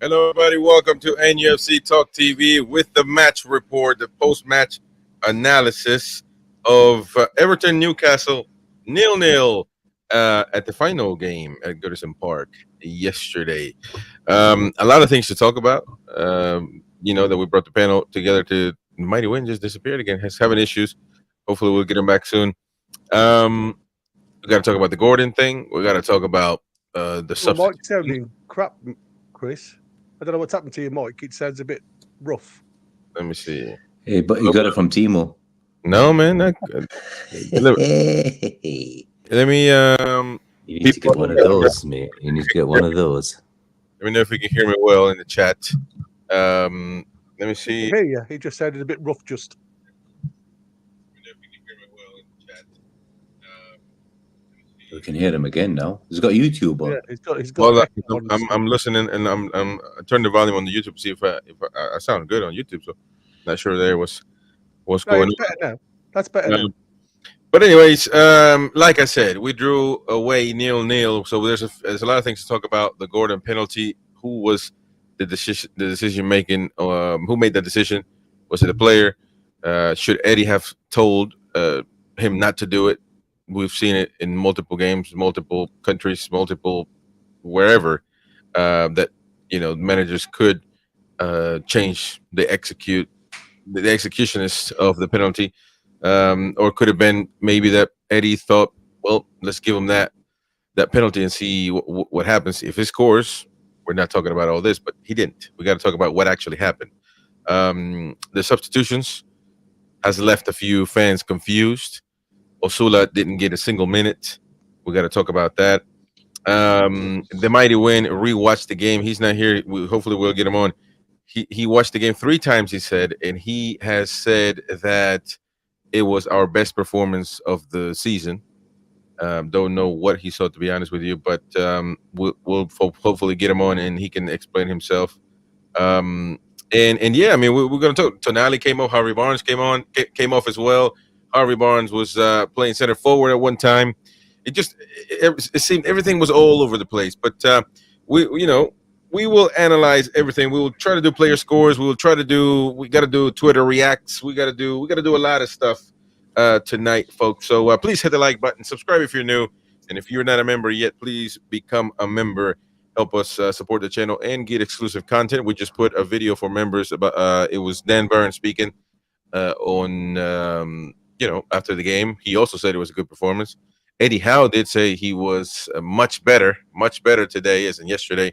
Hello, everybody. Welcome to NUFC Talk TV with the match report, the post-match analysis of Everton Newcastle 0-0 at the final game at Goodison Park yesterday. A lot of things to talk about. That we brought the panel together to Mighty Win just disappeared again. Has having issues. Hopefully, we'll get him back soon. We got to talk about the Gordon thing. We got to talk about the Well, substitute. Mike's sounding crap, Chris. I don't know what's happened to your mic. It sounds a bit rough. Let me see. Hey, but you got it from Timo. No, man. Let me. You need to get one of those, mate. You need to get one of those. Let me know if you can hear me well in the chat. Let me see. Here, yeah, he just sounded a bit rough. Just. We can hear him again now. He's got YouTube on. Yeah, he's got. Well, I'm listening and I'm I turned the volume on the YouTube to see if I sound good on YouTube. So not sure there what's going on. Better now. That's better now. But anyways, like I said, we drew away 0-0. So there's a lot of things to talk about. The Gordon penalty. Who was the decision making? Who made that decision? Was it the player? Should Eddie have told him not to do it? We've seen it in multiple games, multiple countries, multiple wherever that managers could change the executionist of the penalty, or could have been maybe that Eddie thought, well, let's give him that penalty and see what happens. If he scores, we're not talking about all this, but he didn't. We got to talk about what actually happened. The substitutions has left a few fans confused. Osula didn't get a single minute. We got to talk about that. The Mighty Win rewatched the game. He's not here. Hopefully we'll get him on. He watched the game 3 times, he said, and he has said that it was our best performance of the season. Don't know what he saw, to be honest with you, but we'll hopefully get him on and he can explain himself. And yeah, I mean, we're going to talk. Tonali came off. Harvey Barnes came off as well. Harvey Barnes was playing center forward at one time. It seemed everything was all over the place. But we will analyze everything. We will try to do player scores. We got to do Twitter reacts. We got to do a lot of stuff tonight, folks. So please hit the like button, subscribe if you're new, and if you're not a member yet, please become a member. Help us support the channel and get exclusive content. We just put a video for members about. It was Dan Burns speaking on. After the game, he also said it was a good performance. Eddie Howe did say he was much better today as in yesterday.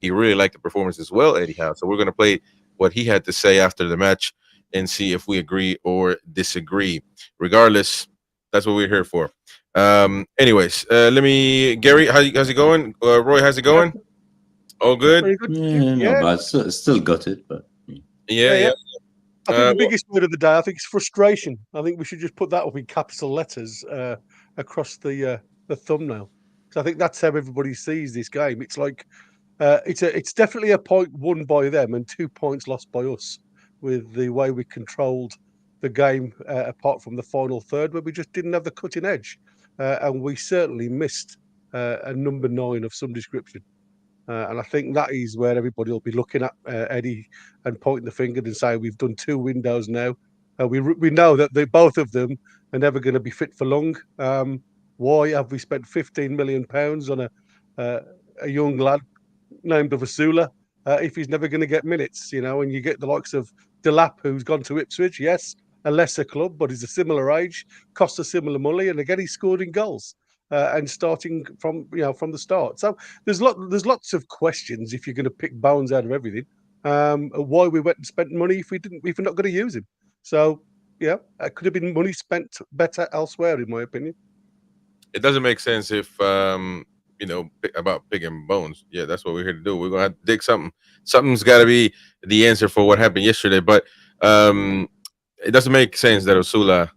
He really liked the performance as well, Eddie Howe. So we're going to play what he had to say after the match and see if we agree or disagree. Regardless, that's what we're here for. Anyways, Gary, how's it going? Roy, how's it going? All good? Yeah. But still got it, but yeah. I think the biggest word of the day, I think, is frustration. I think we should just put that up in capital letters across the thumbnail, because I think that's how everybody sees this game. It's like it's definitely a point won by them and 2 points lost by us, with the way we controlled the game, apart from the final third, where we just didn't have the cutting edge, and we certainly missed a number 9 of some description. And I think that is where everybody will be looking at Eddie and pointing the finger and saying we've done 2 windows now. We know that both of them are never going to be fit for long. Why have we spent £15 million on a young lad named Osula if he's never going to get minutes? And you get the likes of Delap, who's gone to Ipswich, yes, a lesser club, but he's a similar age, costs a similar money, and again he scored in goals. And starting from the start, so there's lots of questions if you're going to pick bones out of everything. Why we went and spent money if we're not going to use him? So yeah, it could have been money spent better elsewhere, in my opinion. It doesn't make sense if about picking bones. Yeah, that's what we're here to do. We're gonna have to dig something. Something's got to be the answer for what happened yesterday. But it doesn't make sense that Osula,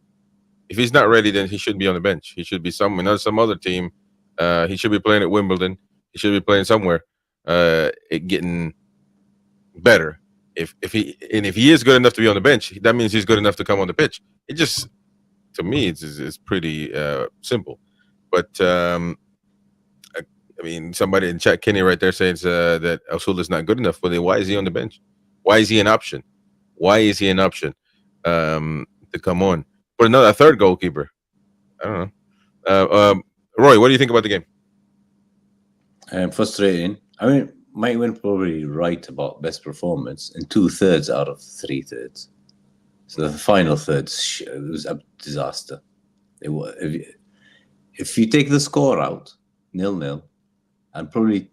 if he's not ready, then he shouldn't be on the bench. He should be some other team. He should be playing at Wimbledon. He should be playing somewhere, getting better. If he is good enough to be on the bench, that means he's good enough to come on the pitch. It just, to me, it's pretty simple. But I mean, somebody in chat, Kenny, right there says that Osula is not good enough. Well, then why is he on the bench? Why is he an option? Why is he an option to come on for a third goalkeeper? I don't know. Roy, what do you think about the game? Frustrating. I mean, Mike went probably right about best performance in 2/3 out of 3/3. So the final third, it was a disaster. If you take the score out, 0-0, and probably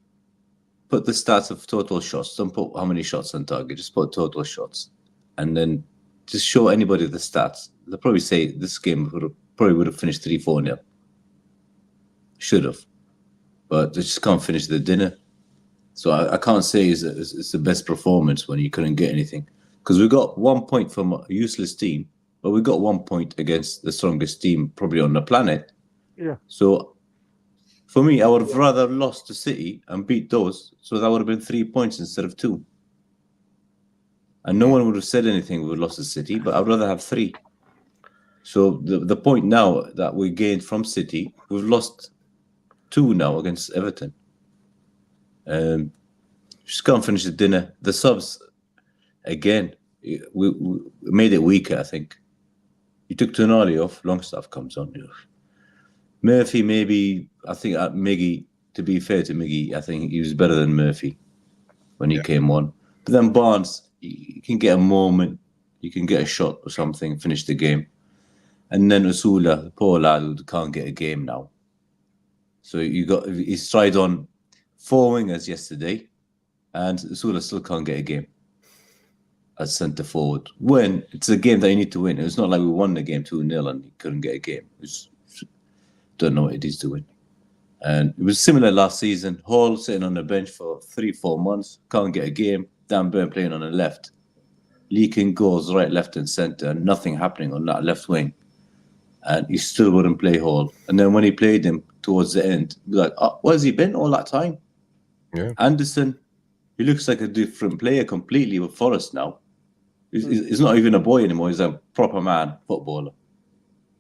put the stats of total shots, don't put how many shots on target, just put total shots, and then just show anybody the stats. They'll probably say this game would have finished 3-4-0. Should have. But they just can't finish the dinner. So I can't say it's the best performance when you couldn't get anything. Because we got 1 point from a useless team, but we got 1 point against the strongest team probably on the planet. Yeah. So for me, I would have rather lost to City and beat those. So that would have been 3 points instead of 2. And no one would have said anything if we lost to City, but I'd rather have 3. So the point now that we gained from City, we've lost 2 now against Everton. Just can't finish the dinner. The subs, again, we made it weaker, I think. You took Tonali off, Longstaff comes on. Murphy, maybe, I think Miggy, to be fair to Miggy, I think he was better than Murphy when he came on. But then Barnes, you can get a moment, you can get a shot or something, finish the game. And then Osula, the poor lad who can't get a game now. So he's tried on 4 wingers yesterday, and Osula still can't get a game as centre forward. When it's a game that you need to win. It's not like we won the game 2-0 and he couldn't get a game. Don't know what he's doing. And it was similar last season. Hall sitting on the bench for 3-4 months, can't get a game. Dan Burn playing on the left, leaking goals right, left, and centre, and nothing happening on that left wing. And he still wouldn't play Hall. And then when he played him towards the end, be like, oh, where has he been all that time? Yeah. Anderson, he looks like a different player completely with Forest now. He's not even a boy anymore. He's a proper man, footballer.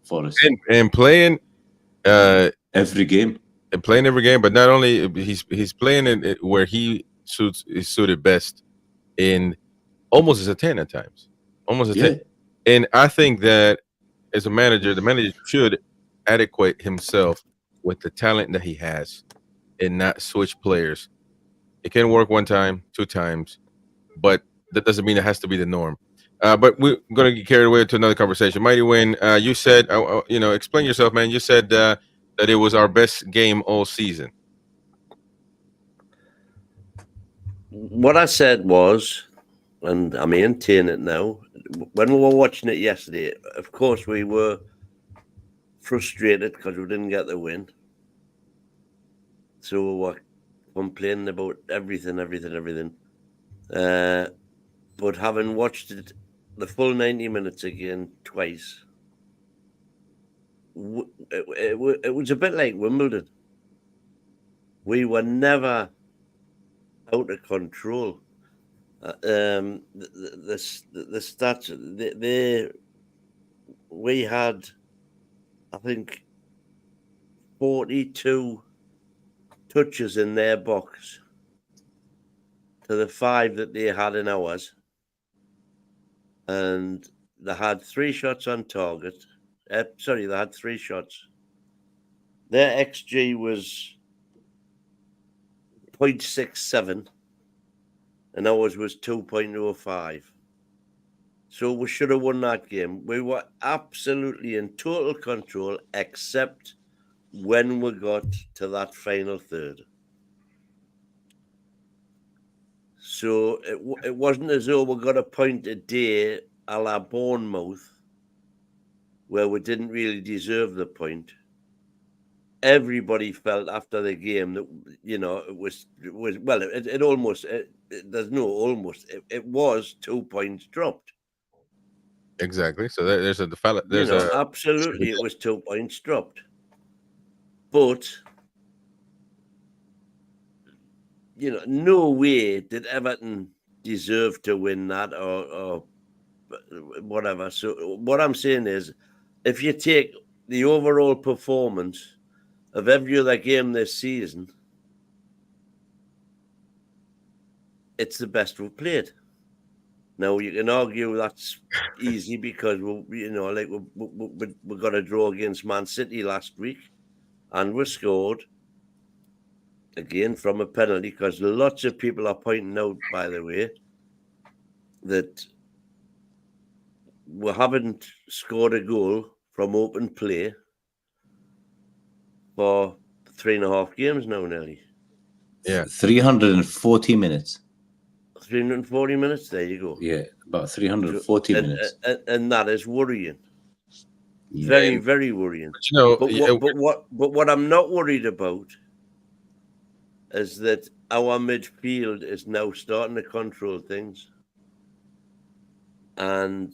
Forest. And playing every game. And playing every game, but not only he's playing it where he is suited best in almost as a 10 at times. Almost a 10. And I think that as a manager, the manager should adequate himself with the talent that he has and not switch players. It can work 1 time, 2 times, but that doesn't mean it has to be the norm. But we're going to get carried away to another conversation. Mighty Win, you said, explain yourself, man. You said that it was our best game all season. What I said was, and I'm maintaining it now, when we were watching it yesterday, of course we were frustrated because we didn't get the win. So we were complaining about everything. But having watched it the full 90 minutes again twice, it was a bit like Wimbledon. We were never out of control. The stats, we had, I think, 42 touches in their box to the 5 that they had in ours. And they had 3 shots on target. They had 3 shots. Their XG was 0.67 and ours was 2.05. So we should have won that game. We were absolutely in total control except when we got to that final third. So it wasn't as though we got a point a day a la Bournemouth where we didn't really deserve the point. Everybody felt after the game that, it was it was 2 points dropped. Exactly. So there's absolutely it was 2 points dropped. But no way did Everton deserve to win that or whatever. So what I'm saying is, if you take the overall performance of every other game this season, it's the best we've played. Now you can argue that's easy because we got a draw against Man City last week, and we scored again from a penalty. Because lots of people are pointing out, by the way, that we haven't scored a goal from open play for 3.5 games now, nearly. Yeah. 340 minutes. 340 minutes, there you go. Yeah, about 340 minutes. And that is worrying. Yeah. Very, very worrying. But what I'm not worried about is that our midfield is now starting to control things. And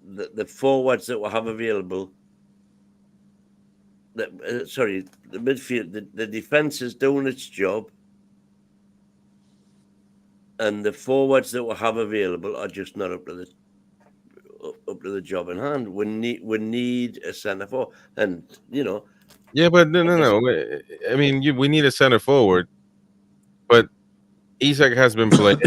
the forwards that we have available, the midfield, the defence is doing its job. And the forwards that we have available are just not up to the job in hand. We need a centre forward, and Yeah, but no. I mean, we need a center forward, but Isak has been playing.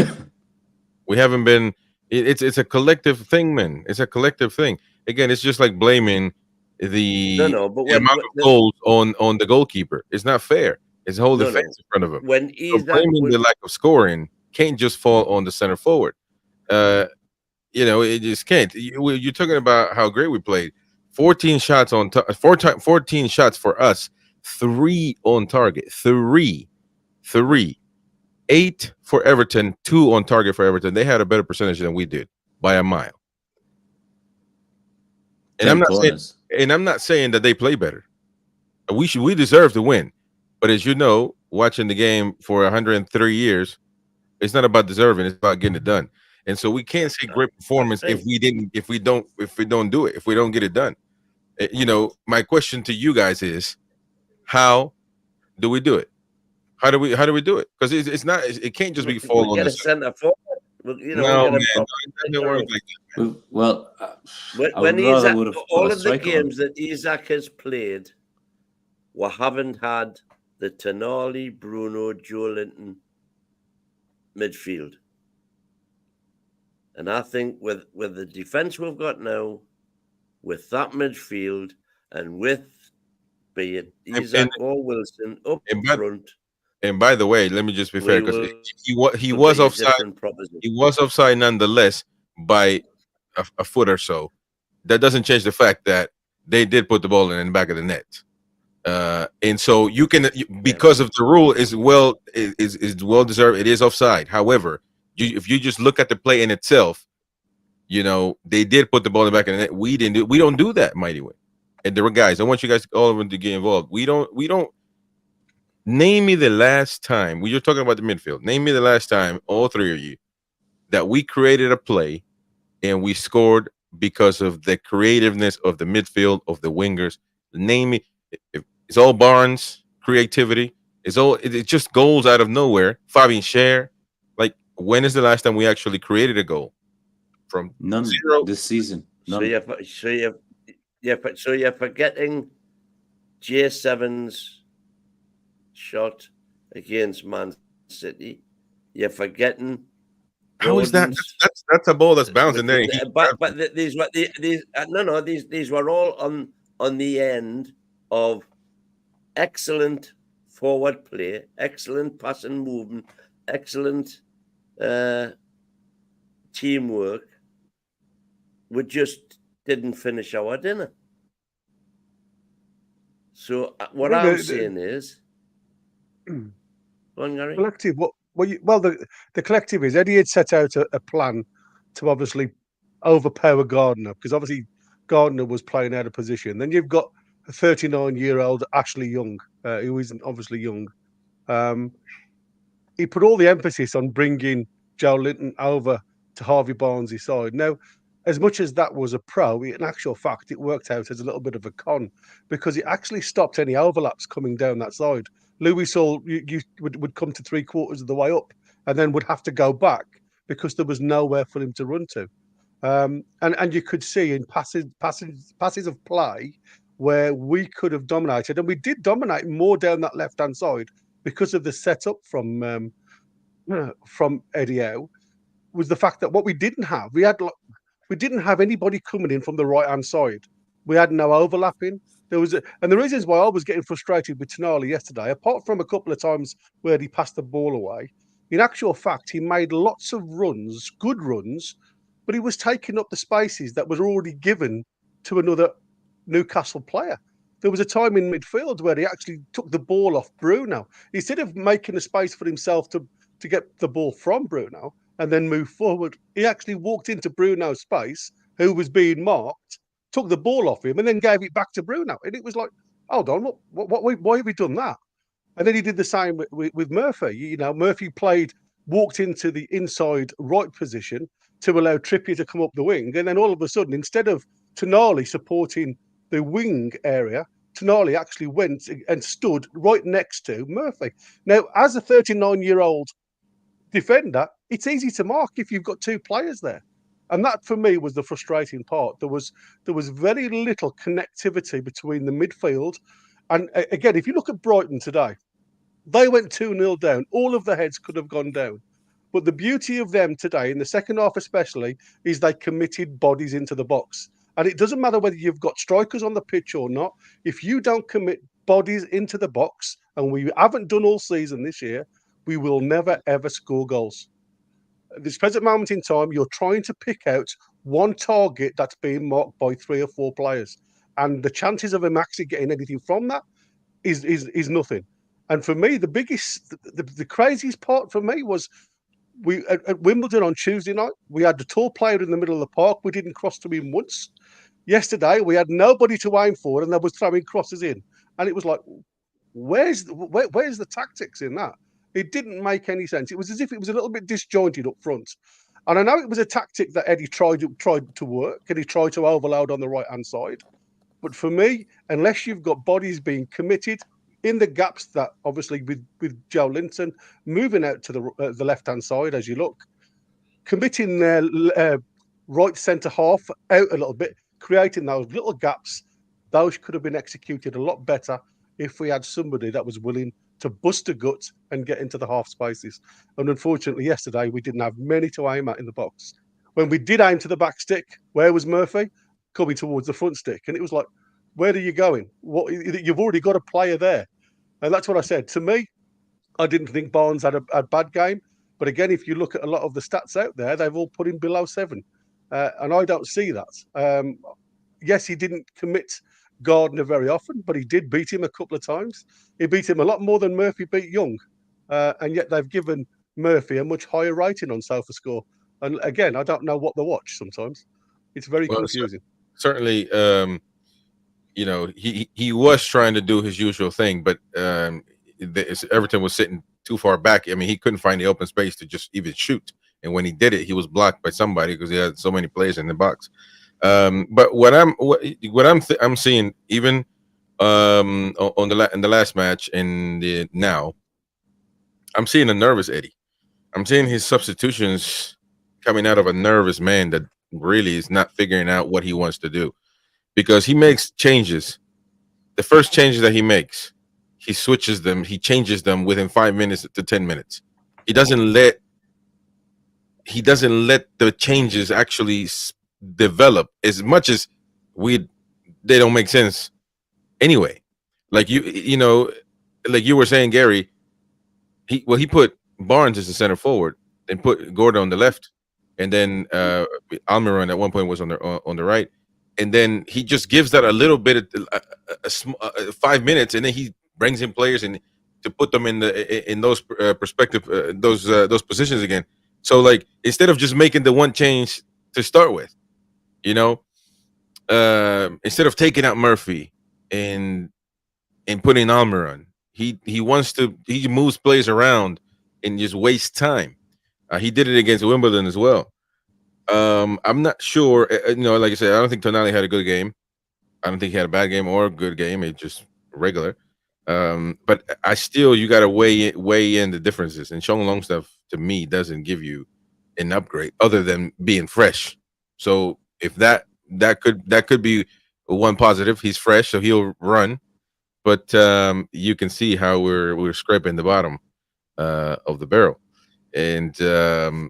We haven't been. It's a collective thing, man. It's a collective thing. Again, it's just like blaming the amount of goals on the goalkeeper. It's not fair. It's the whole defense in front of him. When blaming the lack of scoring can't just fall on the center forward. It just can't. You're talking about how great we played. 14 shots on 14 shots for us, 3 on target. 3. 8 for Everton, 2 on target for Everton. They had a better percentage than we did by a mile. And I'm not saying that they play better. We deserve to win. But as you know, watching the game for 103 years, it's not about deserving, it's about getting it done. And so we can't say great performance if we don't do it, if we don't get it done. My question to you guys is, how do we do it? How do we do it? Because it can't just be fall on the center forward. No, man, it doesn't work like that. Well, when Isak, all of the games that Isak has played, we haven't had the Tonali, Bruno, Joelinton midfield. And I think with the defence we've got now, with that midfield, and with be it Isak or Wilson up front. And by the way, let me just be fair, because he was offside. He was offside nonetheless by a foot or so. That doesn't change the fact that they did put the ball in the back of the net. And so you can, because of the rule, is well deserved. It is offside. However, if you just look at the play in itself, they did put the ball in the back of the net. We didn't. We don't do that, Mighty Way. And there were guys. I want you guys all of them to get involved. We don't. Name me the last time. You're talking about the midfield. Name me the last time, all three of you, that we created a play and we scored because of the creativeness of the midfield, of the wingers. Name me. It's all Barnes creativity. It's just goals out of nowhere. Fabian Shear. Like, when is the last time we actually created a goal? From none 0 this season. None. So you're forgetting J7's shot against Man City. You're forgetting. How is that? That's a ball that's bouncing there. But these were all on the end of excellent forward play, excellent passing movement, excellent teamwork. We just didn't finish our dinner. So what I'm saying is, go on, Gary. Collective. The collective is Eddie had set out a plan to obviously overpower Gardner, because obviously Gardner was playing out of position. Then you've got a 39-year-old Ashley Young, who isn't obviously young. He put all the emphasis on bringing Joelinton over to Harvey Barnes' side. Now, as much as that was a pro, in actual fact, it worked out as a little bit of a con, because it actually stopped any overlaps coming down that side. Lewis would come to 3/4 of the way up and then would have to go back because there was nowhere for him to run to. And you could see in passes of play where we could have dominated, and we did dominate more down that left-hand side because of the setup from from Eddie Howe was the fact that what we didn't have, we didn't have anybody coming in from the right hand side. We had no overlapping. And the reasons why I was getting frustrated with Tonali yesterday, apart from a couple of times where he passed the ball away, in actual fact, he made lots of runs, good runs, but he was taking up the spaces that was already given to another Newcastle player. There was a time in midfield where he actually took the ball off Bruno. Instead of making a space for himself to get the ball from Bruno and then move forward, he actually walked into Bruno's space, who was being marked, took the ball off him and then gave it back to Bruno. And it was like, hold on, why have we done that? And then he did the same with Murphy. You know, Murphy walked into the inside right position to allow Trippier to come up the wing. And then all of a sudden, instead of Tonali supporting the wing area, Tonali actually went and stood right next to Murphy. Now, as a 39-year-old defender, it's easy to mark if you've got two players there. And that, for me, was the frustrating part. There was very little connectivity between the midfield. And again, if you look at Brighton today, they went 2-0 down. All of the heads could have gone down. But the beauty of them today, in the second half especially, is they committed bodies into the box. And it doesn't matter whether you've got strikers on the pitch or not. If you don't commit bodies into the box, and we haven't done all season this year, we will never, ever score goals. At this present moment in time, you're trying to pick out one target that's being marked by 3 or 4 players. And the chances of him actually getting anything from that is nothing. And for me, the craziest part for me was at Wimbledon on Tuesday night, we had the tall player in the middle of the park. We didn't cross to him once. Yesterday, we had nobody to aim for, and they was throwing crosses in. And it was like, where's the tactics in that? It didn't make any sense. It was as if it was a little bit disjointed up front. And I know it was a tactic that Eddie tried to work, and he tried to overload on the right-hand side. But for me, unless you've got bodies being committed in the gaps that obviously with Joe Linton moving out to the left-hand side as you look, committing their right centre half out a little bit, creating those little gaps, those could have been executed a lot better if we had somebody that was willing to bust a gut and get into the half spaces. And unfortunately, yesterday, we didn't have many to aim at in the box. When we did aim to the back stick, where was Murphy? Coming towards the front stick. And it was like, where are you going? You've already got a player there. And that's what I said. To me, I didn't think Barnes had a bad game. But again, if you look at a lot of the stats out there, they've all put him below 7. And I don't see that. Yes, he didn't commit Gardner very often, but he did beat him a couple of times. He beat him a lot more than Murphy beat Young. And yet they've given Murphy a much higher rating on SofaScore. And again, I don't know what to watch sometimes. It's very confusing. Certainly, you know, he was trying to do his usual thing, but Everton was sitting too far back. I mean, he couldn't find the open space to just even shoot. And when he did it, he was blocked by somebody because he had so many players in the box. But what I'm seeing, even in the last match and now, I'm seeing a nervous Eddie. I'm seeing his substitutions coming out of a nervous man that really is not figuring out what he wants to do, because he makes changes. The first changes that he makes, he switches them, he changes them within 5 minutes to 10 minutes. He doesn't let the changes actually develop as much as they don't make sense anyway. Like you know, like you were saying, Gary, he put Barnes as the center forward and put Gordon on the left, and then Almiron at one point was on the right, and then he just gives that a little bit of 5 minutes, and then he brings in players and to put them in those those positions again. So like, instead of just making the one change to start with, you know, instead of taking out Murphy and putting Almiron, he moves players around and just wastes time. He did it against Wimbledon as well. I'm not sure, you know, like I said, I don't think Tonali had a good game. I don't think he had a bad game or a good game. It's just regular. But you got to weigh in the differences. And Sean Longstaff, to me, doesn't give you an upgrade other than being fresh. So if that could be one positive. He's fresh, so he'll run. But you can see how we're scraping the bottom of the barrel. And I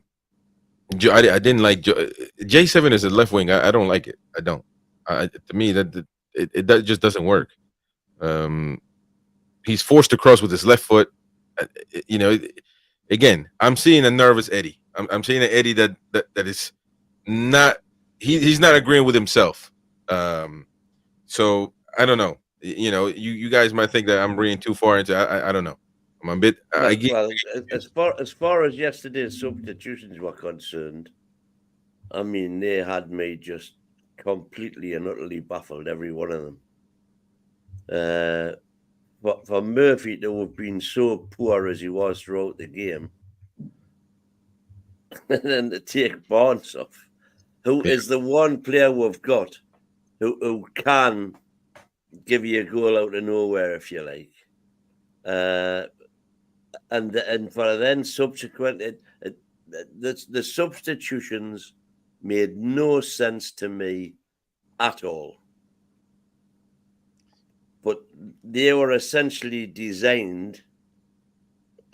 didn't like J7 as a left wing. I don't like it. I don't. To me, that just doesn't work. He's forced to cross with his left foot. You know, again, I'm seeing a nervous Eddie. I'm seeing an Eddie that is not. He's not agreeing with himself. So I don't know. You know, you guys might think that I'm reading too far into. I don't know. I'm a bit. As far as yesterday's substitutions were concerned, I mean, they had me just completely and utterly baffled, every one of them. But for Murphy to have been so poor as he was throughout the game, and then to take Barnes off, who is the one player we've got who can give you a goal out of nowhere, if you like. And for then subsequent, the substitutions made no sense to me at all. But they were essentially designed,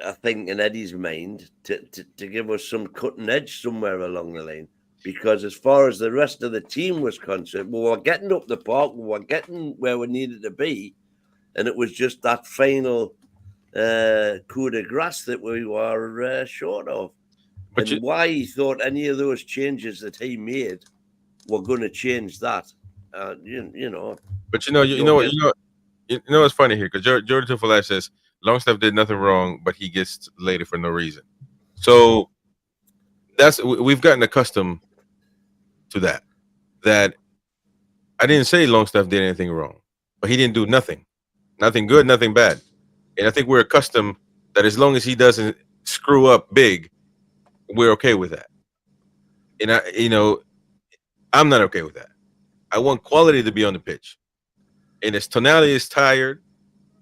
I think, in Eddie's mind, to give us some cutting edge somewhere along the line. Because as far as the rest of the team was concerned, we were getting up the park, we were getting where we needed to be, and it was just that final coup de grace that we were short of. But why he thought any of those changes that he made were going to change that, you know. But you know what's funny here, because Jordan Tufalash says Longstaff did nothing wrong, but he gets laid for no reason. So we've gotten accustomed to that. That I didn't say Longstaff did anything wrong, but he didn't do nothing good, nothing bad. And I think we're accustomed that as long as he doesn't screw up big, we're okay with that. And I'm not okay with that. I want quality to be on the pitch. And as Tonali is tired,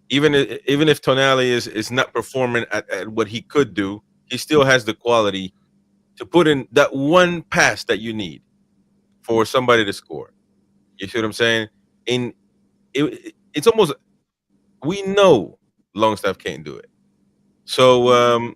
even if Tonali is not performing at what he could do, he still has the quality to put in that one pass that you need for somebody to score. You see what I'm saying? And it's almost, we know Longstaff can't do it. So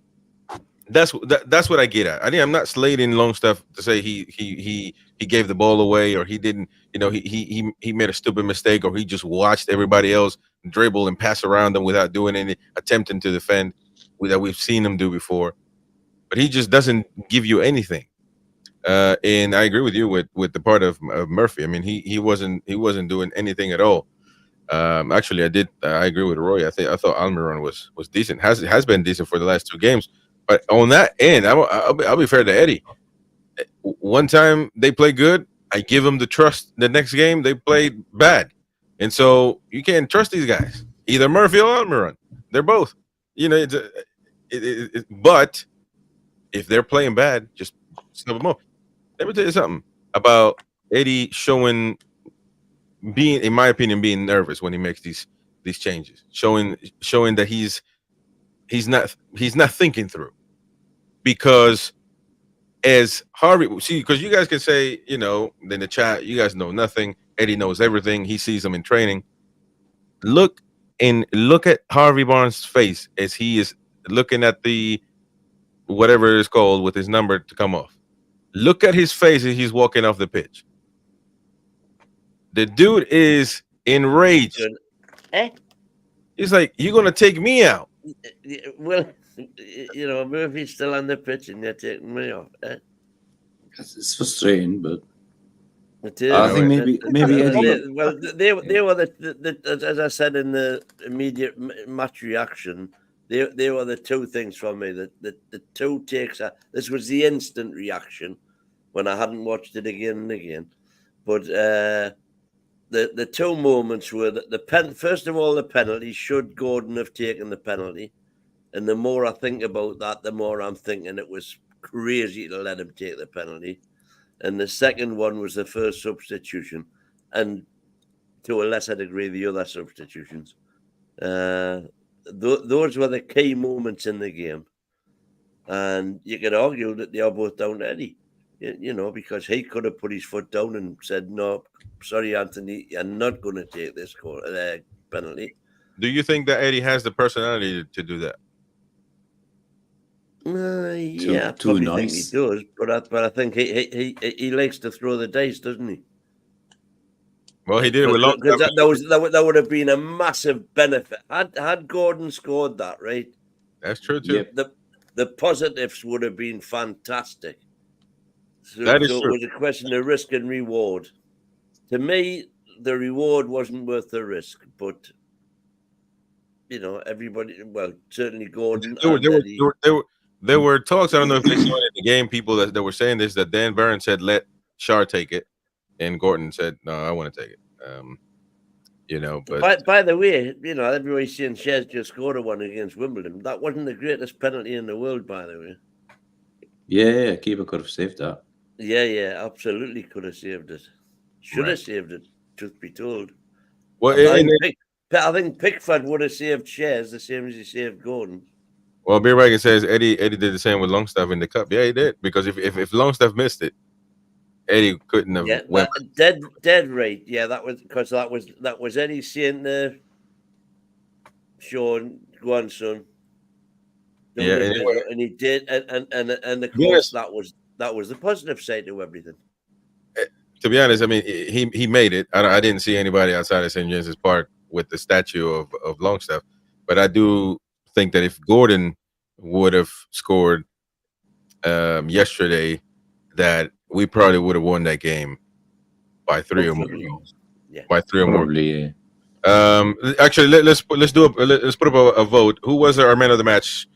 that's what I get at. I'm not slating Longstaff to say he gave the ball away, or he didn't. You know, he made a stupid mistake, or he just watched everybody else dribble and pass around them without doing any attempting to defend that we've seen him do before. But he just doesn't give you anything. And I agree with you with the part of Murphy. I mean, he wasn't doing anything at all. Actually, I agree with Roy. I thought Almiron was decent. Has been decent for the last 2 games. But on that end, I'll be fair to Eddie. One time they play good, I give them the trust. The next game they played bad, and so you can't trust these guys. Either Murphy or Almiron. They're both. You know, but if they're playing bad, just snub them off. Let me tell you something about Eddie showing, being, in my opinion, being nervous when he makes these changes, showing that he's not thinking through. Because as Harvey, see, because you guys can say, you know, in the chat, you guys know nothing. Eddie knows everything. He sees them in training. Look at Harvey Barnes' face as he is looking at the whatever it's called with his number to come off. Look at his face as he's walking off the pitch. The dude is enraged. He's like, "You're gonna take me out." Well, you know, Murphy's still on the pitch and you're taking me off. It's frustrating, but it is. I think maybe Eddie. Well, they were the as I said in the immediate match reaction. They were the 2 things for me. The 2 takes. This was the instant reaction when I hadn't watched it again and again. But the 2 moments were that first of all, the penalty. Should Gordon have taken the penalty? And the more I think about that, the more I'm thinking it was crazy to let him take the penalty. And the second one was the first substitution, and to a lesser degree, the other substitutions. Those were the key moments in the game. And you could argue that they are both down to Eddie, you know, because he could have put his foot down and said, "No, sorry, Anthony, you're not going to take this penalty." Do you think that Eddie has the personality to do that? Yeah, I too probably nice. think he does, but I think he likes to throw the dice, doesn't he? Well, he did it with Because Longstaff. that would have been a massive benefit had Gordon scored that, right? That's true too. Yep. The positives would have been fantastic. So That is it true. was a question of risk and reward. To me, the reward wasn't worth the risk, but everybody. Well, certainly Gordon. There were talks. I don't know if they saw it in the game. People that were saying this, that Dan Barron said let Shear take it, and Gordon said no, I want to take it. But by the way, everybody's saying Shear's just scored a one against Wimbledon. That wasn't the greatest penalty in the world, by the way. Yeah, keeper could have saved that. Yeah, absolutely could have saved it. Should have saved it, truth be told. Well, I think Pickford would have saved Shear's the same as he saved Gordon. Well, Beer Wagon says Eddie did the same with Longstaff in the cup. Yeah, he did, because if Longstaff missed it, Eddie couldn't have went. Dead right. Yeah, that was Eddie saying to Sean, go on, son. Yeah, and he did, and of course that was the positive side to everything. To be honest, I mean, he made it. I didn't see anybody outside of St. James's Park with the statue of Longstaff, but I do think that if Gordon would have scored yesterday, that we probably would have won that game by 3 or more goals. Yeah. By 3 or more. Probably, yeah. Actually, let's put up a vote. Who was our man of the match?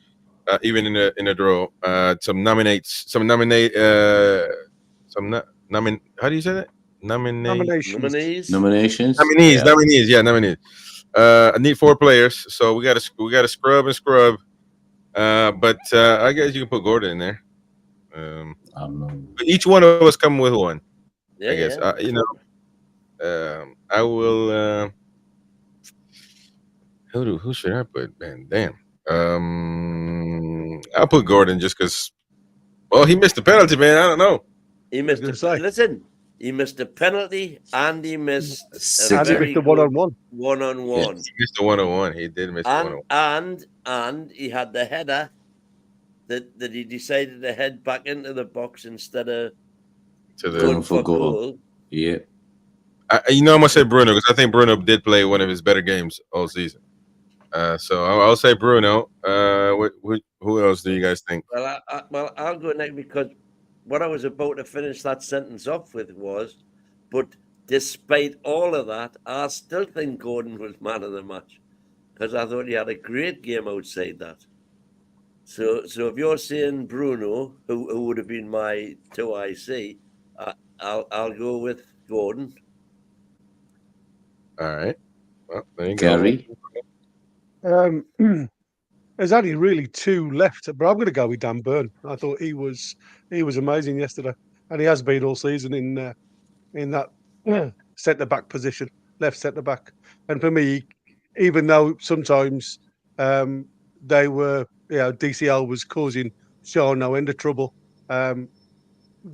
Even in a draw, how do you say that? Nominations. Nominees. Yeah, nominees. I need 4 players, so we got to scrub and scrub. But I guess you can put Gordon in there. Each one of us come with one. Yeah, I guess. Yeah. I will. Who should I put? Man, damn. I'll put Gordon just because. Well, he missed the penalty, man. I don't know. He missed He missed a penalty and he missed the one-on-one. One-on-one. He missed the one-on-one. He did miss the one-on-one. And he had the header that he decided to head back into the box instead of going for goal. Yeah. I'm gonna say Bruno, because I think Bruno did play one of his better games all season. So I'll say Bruno. Who else do you guys think? Well, I'll go next, because what I was about to finish that sentence off with was, but despite all of that, I still think Gordon was man of the match, because I thought he had a great game outside that. So if you're saying Bruno, who would have been my 2IC, I'll go with Gordon. All right. Well, there you Gary. go. There's only really 2 left, but I'm going to go with Dan Burn. I thought he was amazing yesterday, and he has been all season in that centre back position, left centre back. And for me, even though sometimes they were, DCL was causing Sean no end of trouble,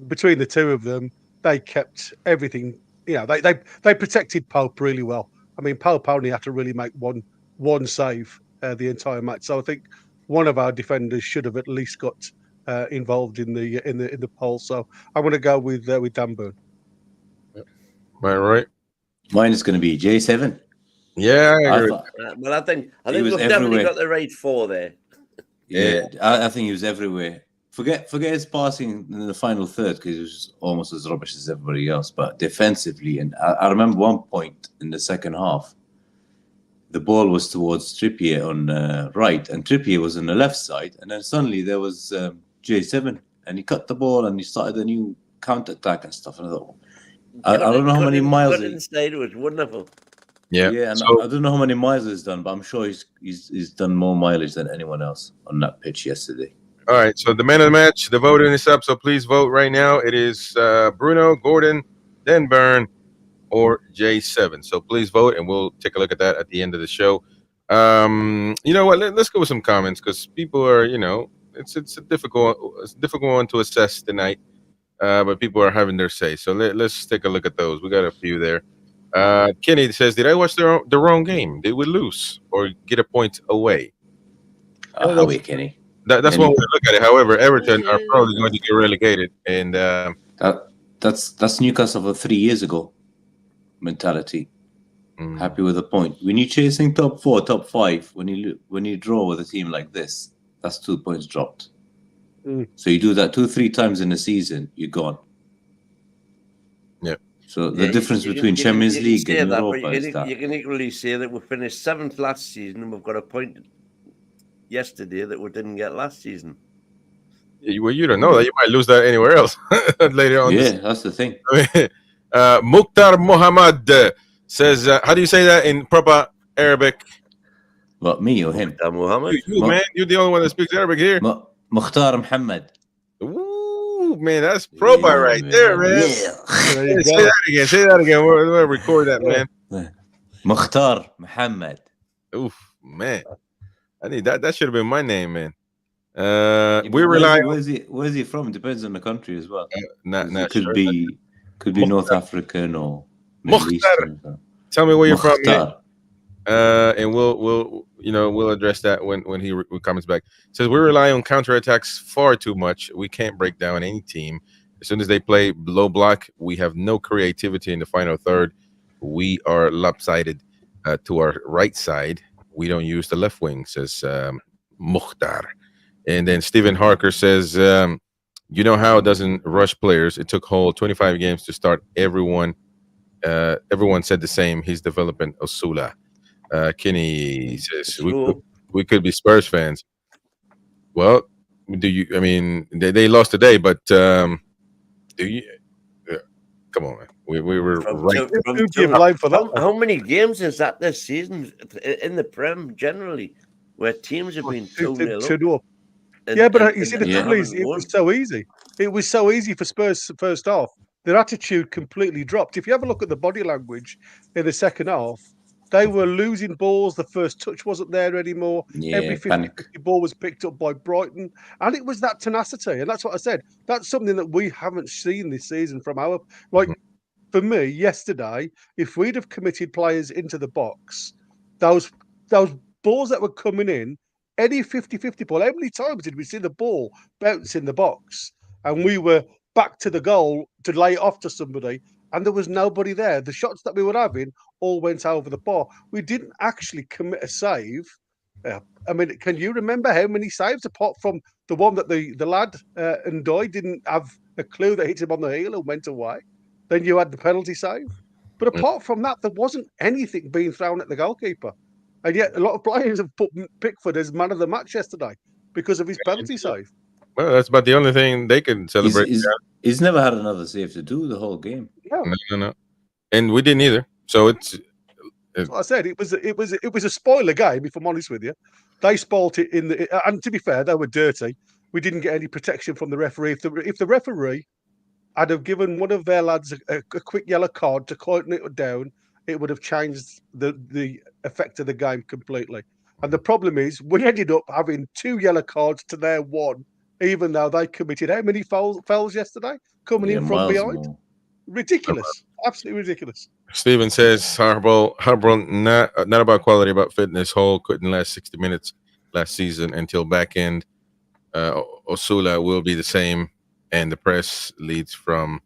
between the 2 of them, they kept everything. They protected Pope really well. I mean, Pope only had to really make one save the entire match. So I think one of our defenders should have at least got involved in the poll. So I'm going to go with Dan Burn. Right. Mine is going to be J7. Yeah, I agree. I think we've definitely got the right 4 there. Yeah, I think he was everywhere. Forget his passing in the final third, because he was almost as rubbish as everybody else. But defensively, and I remember one point in the second half, the ball was towards Trippier on the right, and Trippier was on the left side, and then suddenly there was J7, and he cut the ball and he started a new counter-attack and stuff. And I thought, I don't know how many miles. It was wonderful. Yeah, and I don't know how many miles he's done, but I'm sure he's done more mileage than anyone else on that pitch yesterday. All right, so the man of the match, the voting is up, so please vote right now. It is Bruno, Gordon, Dan Burn, or J7. So please vote, and we'll take a look at that at the end of the show. You know what? Let's go with some comments, because people are, it's a difficult one to assess tonight, but people are having their say. So let's take a look at those. We got a few there. Kenny says, "Did I watch the wrong game? Did we lose or get a point away?" Away, Kenny. That's one way to look at it. However, Everton are probably going to get relegated, and that's Newcastle for 3 years ago mentality. Happy with a point. When you're chasing top 4, top 5, when you draw with a team like this, that's 2 points dropped. So you do that 2-3 times in a season, you're gone. Yeah. So the difference between Champions League and Europa is that you can equally say that we finished 7th last season and we've got a point yesterday that we didn't get last season. Well, you don't know that. You might lose that anywhere else later on. Yeah, that's the thing. Mukhtar Mohammad says, how do you say that in proper Arabic? What, me or him? Muhammad? You, man. You're the only one that speaks Arabic here. Mukhtar Muhammad. Ooh, man, that's proper right there, man. Yeah. There Say that again. Say that again. We'll record that, man. Mukhtar Muhammad. Oof, man. I need that. That should have been my name, man. We rely. Where's he from? Depends on the country as well. Not could sure. be North African or Middle Eastern. Tell me where you're from, man. Mukhtar. And we'll address that when he comes back. Says we rely on counterattacks far too much. We can't break down any team. As soon as they play low block, we have no creativity in the final third. We are lopsided to our right side. We don't use the left wing, says Mukhtar. And then Stephen Harker says, Howe doesn't rush players. It took whole 25 games to start. Everyone said the same. He's developing Osula. Kenny says we could be Spurs fans. Well, they lost today, but do you? Come on, man. We were right. How many games is that this season in the Prem generally, where teams have been 2-0 up? Yeah, but you see, the trouble is, it was so easy. It was so easy for Spurs first half. Their attitude completely dropped. If you have a look at the body language in the second half, they were losing balls. The first touch wasn't there anymore. Yeah, every 50-50 ball was picked up by Brighton. And it was that tenacity. And that's what I said. That's something that we haven't seen this season from our... For me, yesterday, if we'd have committed players into the box, those balls that were coming in, any 50-50 ball, how many times did we see the ball bounce in the box? And we were back to the goal to lay it off to somebody, and there was nobody there. The shots that we were having all went over the bar. We didn't actually commit a save. Can you remember how many saves, apart from the one that the lad and Doy didn't have a clue that hit him on the heel and went away? Then you had the penalty save. But apart from that, there wasn't anything being thrown at the goalkeeper. And yet a lot of players have put Pickford as man of the match yesterday because of his penalty save. Well, that's about the only thing they can celebrate. He's never had another save to do the whole game. Yeah. No. And we didn't either. So that's what I said. It was a spoiler game, if I'm honest with you. They spoilt it and to be fair, they were dirty. We didn't get any protection from the referee. If the referee had have given one of their lads a quick yellow card to quieten it down, it would have changed the effect of the game completely. And the problem is, we ended up having 2 yellow cards to their 1, even though they committed how many fouls yesterday? Coming in from behind. More. Ridiculous. Absolutely ridiculous. Steven says, Harbaugh, not about quality, about fitness. Hall couldn't last 60 minutes last season until back end. Osula will be the same, and the press leads from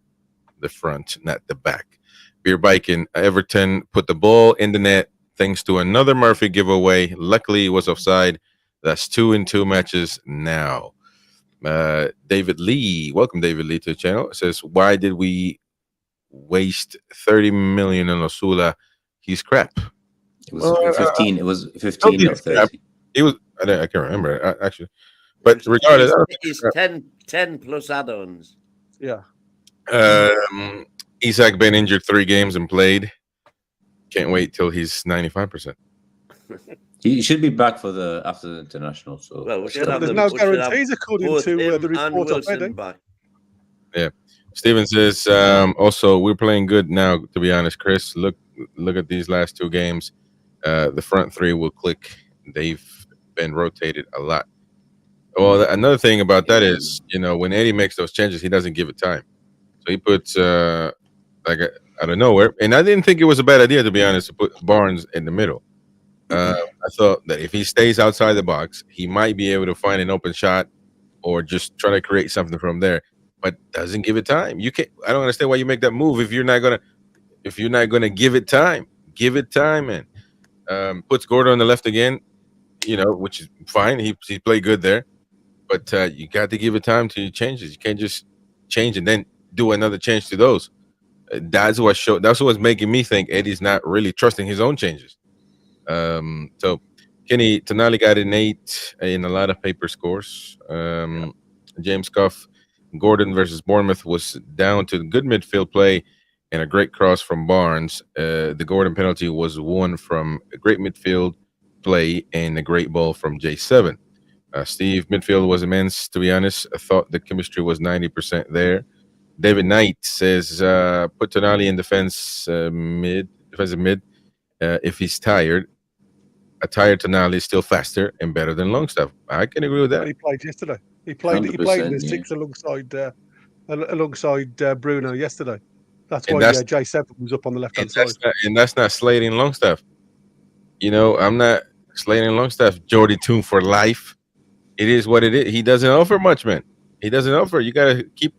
the front, not the back. Beer biking. Everton put the ball in the net thanks to another Murphy giveaway. Luckily, it was offside. That's 2 in 2 matches now. David Lee, welcome David Lee to the channel. Says, why did we waste 30 million on Osula? He's crap. It was 15. It was 15 or 30. It was. I can't remember actually. But regardless, it's 10 plus add-ons. Yeah. Isak been injured 3 games and played. Can't wait till he's 95%. He should be back for after the international. So there's no guarantees according to the report of Eddie. Back. Yeah. Steven says also we're playing good now. To be honest, Chris, look at these last 2 games. The front 3 will click. They've been rotated a lot. Well, another thing about that is, when Eddie makes those changes, he doesn't give it time. So he puts out of nowhere, and I didn't think it was a bad idea, to be honest, to put Barnes in the middle. I thought that if he stays outside the box, he might be able to find an open shot or just try to create something from there. But doesn't give it time. You can't. I don't understand why you make that move if you're not gonna give it time. Give it time, and puts Gordon on the left again. Which is fine. He played good there, but you got to give it time to changes. You can't just change and then do another change to those. That's what's making me think Eddie's not really trusting his own changes. So Kenny Tonali got an 8 in a lot of paper scores. James Cuff, Gordon versus Bournemouth was down to good midfield play and a great cross from Barnes. The Gordon penalty was won from a great midfield play and a great ball from J7. Steve, midfield was immense, to be honest. I thought the chemistry was 90% there. David Knight says, put Tonali in defensive mid. If he's tired, a tired Tonali is still faster and better than Longstaff. I can agree with that. He played yesterday. He played in the 6 alongside Bruno yesterday. That's why J7 was up on the left hand side. That's not slating Longstaff. I'm not slating Longstaff. Jordy Toon for life. It is what it is. He doesn't offer much, man. He doesn't offer. You got to keep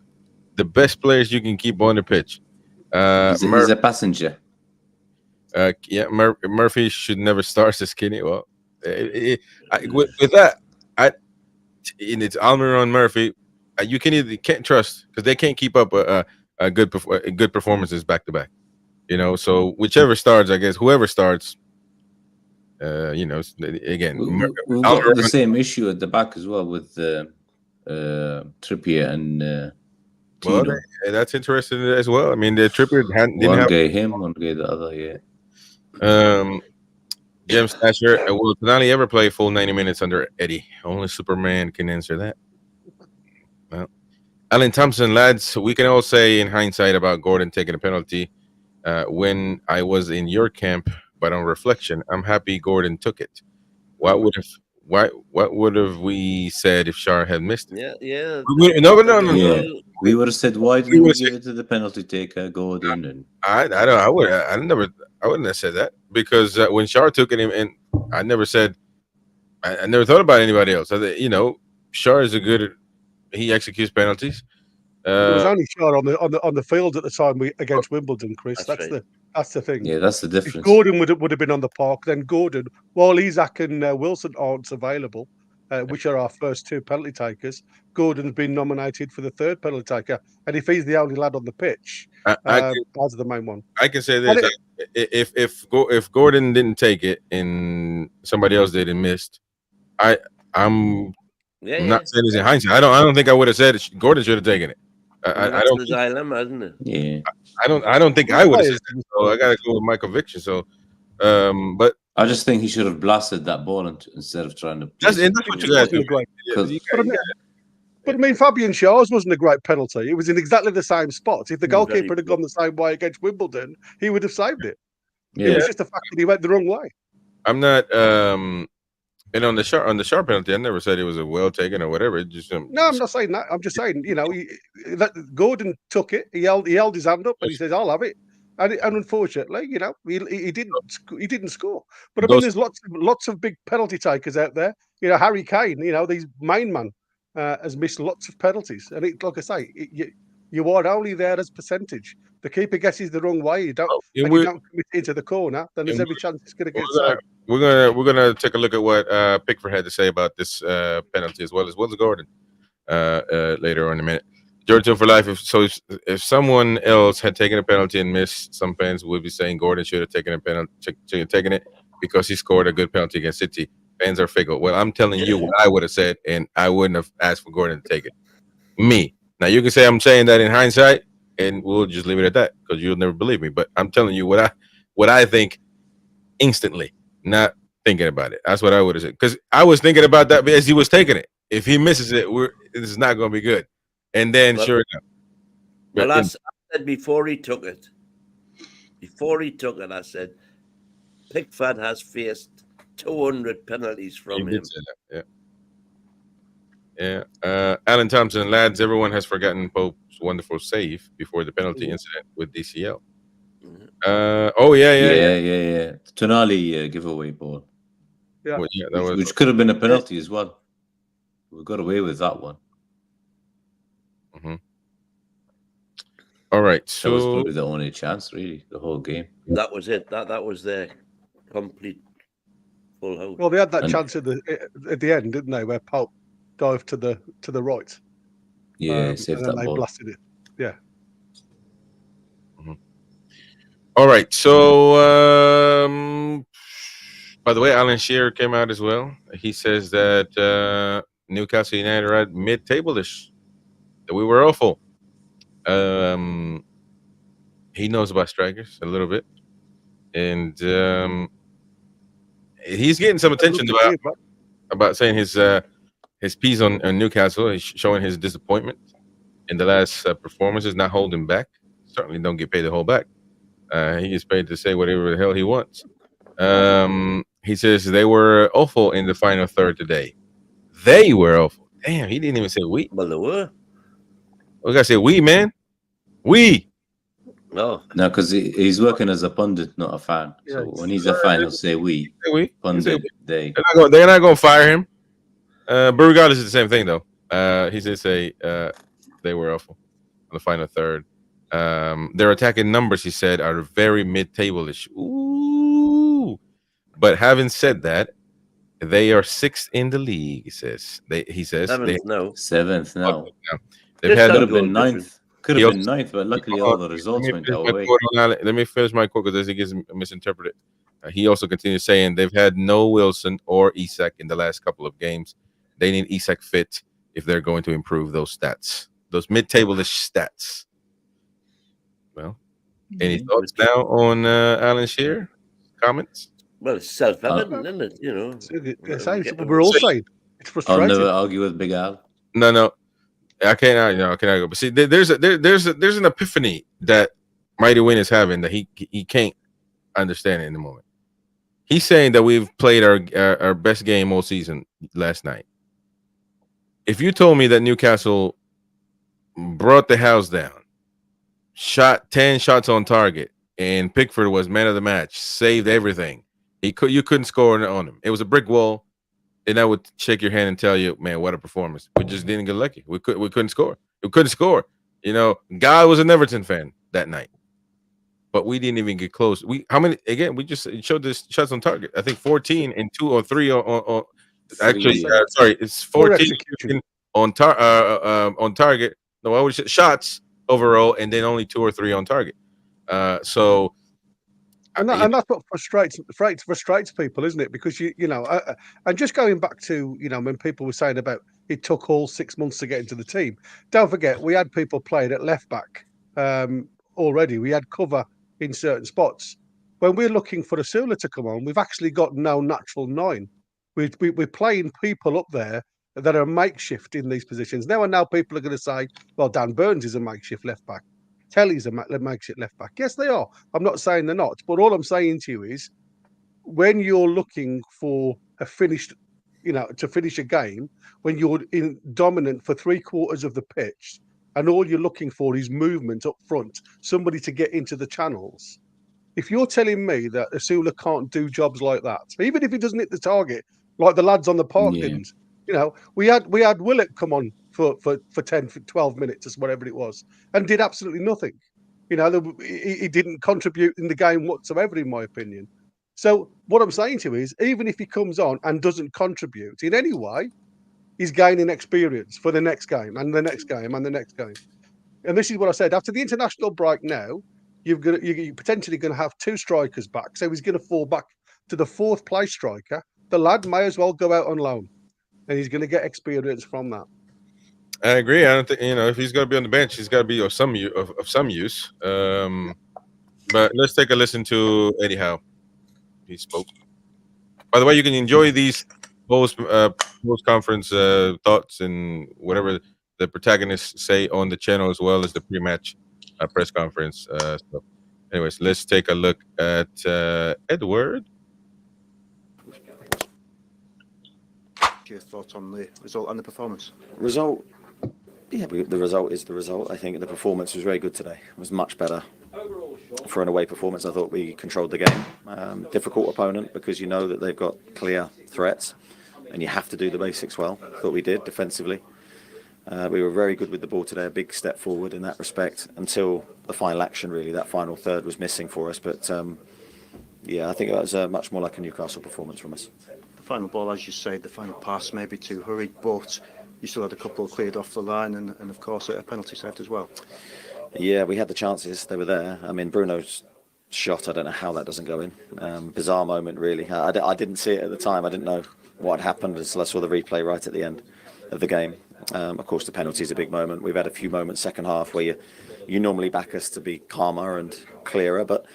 the best players you can keep on the pitch. He's a passenger. Murphy should never start as Skinny. Well, with that, it's Almiron Murphy. You can't trust because they can't keep up a good performances back to back. So whichever starts, I guess whoever starts. Again, we've got the same issue at the back as well with Trippier and Tino. Well, that's interesting as well. I mean, the Trippier didn't one have guy him, one guy the other. Yeah. James Thatcher, will Tonali ever play full 90 minutes under Eddie? Only Superman can answer that. Well, Alan Thompson, lads, we can all say in hindsight about Gordon taking a penalty when I was in your camp, but on reflection, I'm happy Gordon took it. What would have we said if Shear had missed it? Yeah. No. Yeah. We would have said, why didn't we give it to the penalty taker, Gordon? And I wouldn't have said that because when Shear took it, and I never said, I never thought about anybody else. Shear is he executes penalties. It was only Shear on the field at the time against Wimbledon, Chris. That's the thing. Yeah, that's the difference. If Gordon would have been on the park, then Gordon, while Isak and Wilson aren't available, which are our first 2 penalty takers, Gordon's been nominated for the 3rd penalty taker. And if he's the only lad on the pitch, that's the main one. I can say this: if Gordon didn't take it and somebody else did and missed, I'm not saying this in hindsight. I don't think I would have said Gordon should have taken it. I don't. The dilemma, isn't it? Yeah. I don't think I would have said that. So I gotta go with my conviction. So, but I just think he should have blasted that ball instead of trying to. That's what you guys do. But I mean, Fabian Schär's wasn't a great penalty. It was in exactly the same spot. If the goalkeeper had gone the same way against Wimbledon, he would have saved it. Yeah. It was just the fact that he went the wrong way. I'm not. And on the Shear penalty, I never said it was a well taken or whatever. It just no, I'm not saying that. I'm just saying, Gordon took it. He held his hand up and he says, "I'll have it." And unfortunately, he didn't score. But I mean, there's lots of big penalty takers out there. Harry Kane, these main man has missed lots of penalties. And like I say, you are only there as percentage. The keeper guesses the wrong way. You don't commit into the corner, then there's every chance it's going to get saved. We're gonna take a look at what Pickford had to say about this penalty as well as Gordon later on in a minute. Jordan for life. If someone else had taken a penalty and missed, some fans would be saying Gordon should have taken a penalty, taken it because he scored a good penalty against City. Fans are fickle. Well, I'm telling you what I would have said, and I wouldn't have asked for Gordon to take it. Me. Now you can say I'm saying that in hindsight, and we'll just leave it at that because you'll never believe me. But I'm telling you what I think instantly. Not thinking about it. That's what I would have said. Because I was thinking about that as he was taking it. If he misses it, this is not going to be good. And then, sure enough. Well, I said before he took it, I said, Pickford has faced 200 penalties from him. Yeah. Alan Thompson, lads, everyone has forgotten Pope's wonderful save before the penalty incident with DCL. Yeah. Tonali giveaway ball. Yeah. Well, that was. Which could have been a penalty as well. We got away with that one. Mhm. All right, That was so probably the only chance, really, the whole game. That was it. That was their complete full house. Well, they had that And- chance at the end, didn't they? Where Pope dived to the right. Yeah, saved and then that they ball. blasted it. Yeah. all right, so by the way, Alan Shear came out as well. He says that Newcastle United are at mid-table-ish, that we were awful. He knows about strikers a little bit, and he's getting some attention about saying his piece on Newcastle. He's showing his disappointment in the last performances, not holding back. Certainly don't get paid to hold back. He gets paid to say whatever the hell he wants. He says they were awful in the final third today. They were awful. Damn, he didn't even say we. Well, they were. We gotta say we, man. We. No. No, because he's working as a pundit, not a fan. So Yeah. when he's a fan, he'll say we. Say we. Pundit, they. They're not gonna fire him. But regardless, it's the same thing though. He did say they were awful on the final third. Their attacking numbers, he said, are very mid-table-ish. Ooh. But having said that, they are sixth in the league. He says. Seventh now. They've had Could have been ninth. Could He have also- been ninth, but luckily all the results went our way. Let me finish my quote because it gets misinterpreted. He also continues saying they've had no Wilson or Isak in the last couple of games. They need Isak fit if they're going to improve those stats, those mid-table-ish stats. Well, any thoughts now on Alan Shear? Comments? Well, it's self-evident, isn't it? You know. We're all saying it's I'll frustrating. never argue with Big Al. No, I can't. I cannot go. But see, there's an epiphany that Mighty Win is having that he can't understand it in the moment. He's saying that we've played our best game all season last night. If you told me that Newcastle brought the house down, shot 10 shots on target, and Pickford was man of the match, saved everything, you couldn't score on him. It was a brick wall, and I would shake your hand and tell you, man, what a performance. We just didn't get lucky. We couldn't score. We couldn't score. You know, God was an Everton fan that night, but we didn't even get close. How many? Again, we just showed this shots on target. I think 14 and 2 or 3 on actually, sorry, it's 14 on target. No, I would say shots overall, and then only 2 or 3 on target. So, and that's what frustrates people, isn't it? Because you know, and just going back to when people were saying about it took all 6 months to get into the team. Don't forget, we had people playing at left back already. We had cover in certain spots. When we're looking for Asula to come on, we've actually got no natural 9. We're playing people up there that are makeshift in these positions. Now people are going to say, well, Dan Burns is a makeshift left back. Telly's a makeshift left back. Yes, they are. I'm not saying they're not. But all I'm saying to you is when you're looking for a finished, to finish a game, when you're dominant for 3/4 of the pitch and all you're looking for is movement up front, somebody to get into the channels. If you're telling me that Asula can't do jobs like that, even if he doesn't hit the target, like the lads on the park didn't, we had Willett come on for 10, 12 minutes or whatever it was, and did absolutely nothing. He didn't contribute in the game whatsoever, in my opinion. So what I'm saying to you is, even if he comes on and doesn't contribute in any way, he's gaining experience for the next game and the next game and the next game. And this is what I said. After the international break now, you're potentially going to have 2 strikers back. So he's going to fall back to the 4th place striker. The lad may as well go out on loan, and he's going to get experience from that. I agree. I don't think if he's going to be on the bench, he's got to be of some use. But let's take a listen to Eddie Howe. He spoke. By the way, you can enjoy these post-conference thoughts and whatever the protagonists say on the channel, as well as the pre-match press conference. So anyways, let's take a look at Edward. Your thoughts on the result and the performance? Result? Yeah, the result is the result. I think the performance was very good today. It was much better. for an away performance. I thought we controlled the game. Difficult opponent because you know that they've got clear threats and you have to do the basics well. I thought we did defensively. We were very good with the ball today, a big step forward in that respect until the final action, really. That final third was missing for us. But yeah, I think it was much more like a Newcastle performance from us. The final ball, as you say, the final pass maybe too hurried, but you still had a couple cleared off the line and of course a penalty saved as well. Yeah, we had the chances. They were there. I mean, Bruno's shot, I don't know how that doesn't go in. Bizarre moment, really. I didn't see it at the time. I didn't know what had happened until I saw the replay right at the end of the game. Of course, the penalty is a big moment. We've had a few moments second half where you normally back us to be calmer and clearer, but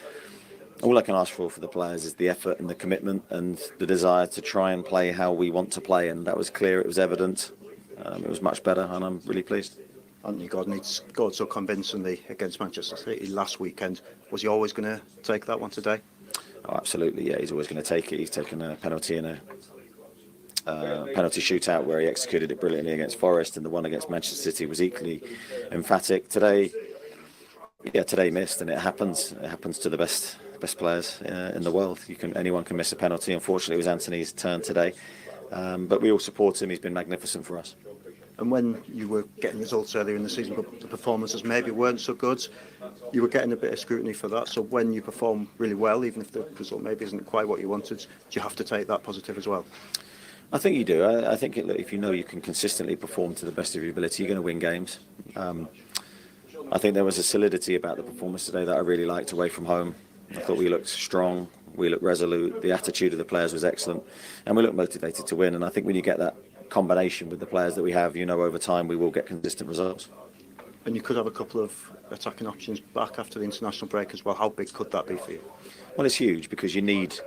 all I can ask for the players is the effort and the commitment and the desire to try and play how we want to play, and that was clear. It was evident. It was much better, and I'm really pleased. Anthony Gordon scored so convincingly against Manchester City last weekend. Was he always going to take that one today? Oh, absolutely, yeah. He's always going to take it. He's taken a penalty in a penalty shootout where he executed it brilliantly against Forest, and the one against Manchester City was equally emphatic. Today missed, and it happens. It happens to the best players in the world. Anyone can miss a penalty. Unfortunately, it was Anthony's turn today, but we all support him. He's been magnificent for us. And when you were getting results earlier in the season, but the performances maybe weren't so good, you were getting a bit of scrutiny for that. So when you perform really well, even if the result maybe isn't quite what you wanted, do you have to take that positive as well? I think you do. I think if you know you can consistently perform to the best of your ability, you're going to win games. I think there was a solidity about the performance today that I really liked away from home. I thought we looked strong, we looked resolute, the attitude of the players was excellent, and we looked motivated to win. And I think when you get that combination with the players that we have, you know over time we will get consistent results. And you could have a couple of attacking options back after the international break as well. How big could that be for you? Well, it's huge because you need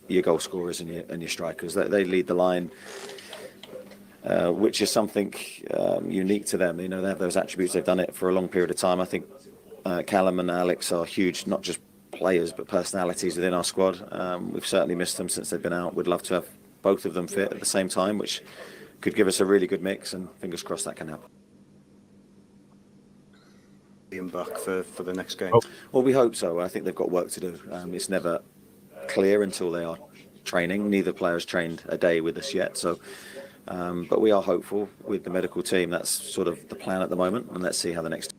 your goal scorers and your strikers. They lead the line, which is something unique to them. You know, they have those attributes. They've done it for a long period of time. I think Callum and Alex are huge, not just players but personalities within our squad. We've certainly missed them since they've been out. We'd love to have both of them fit at the same time, which could give us a really good mix, and fingers crossed that can happen. Being back for the next game. Well, we hope so. I think they've got work to do. It's never clear until they are training. Neither player's trained a day with us yet, so but we are hopeful with the medical team. That's sort of the plan at the moment, and let's see how the next.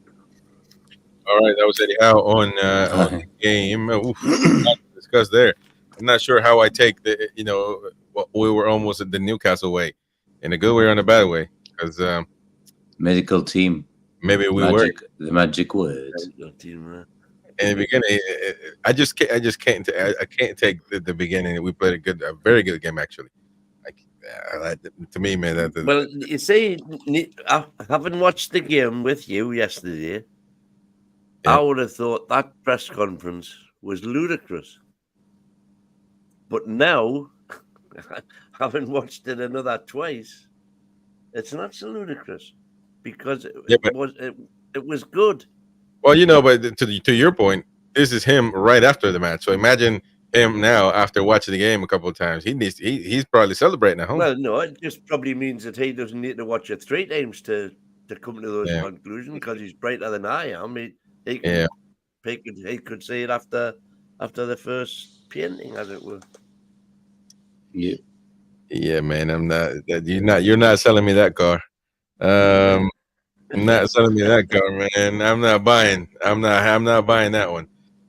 All right, that was Eddie Howe on the game. Oof, not to discuss there. I'm not sure how I take the, we were almost at the Newcastle way, in a good way or in a bad way, because medical team. Maybe we were the magic word. In the beginning, I can't take the beginning. We played a very good game actually. To me, man. Well, you see, I haven't watched the game with you yesterday. Yeah. I would have thought that press conference was ludicrous. But now, having watched it another twice, it's not so ludicrous because it was good. Well, but to your point, this is him right after the match. So imagine him now after watching the game a couple of times. He's probably celebrating at home. Well, no, it just probably means that he doesn't need to watch it 3 times to come to those conclusions because he's brighter than I am. He could see it after the first painting, as it were. Yeah, man. I'm not. You're not selling me that car. I'm not selling me that car, man. I'm not buying. I'm not buying that one.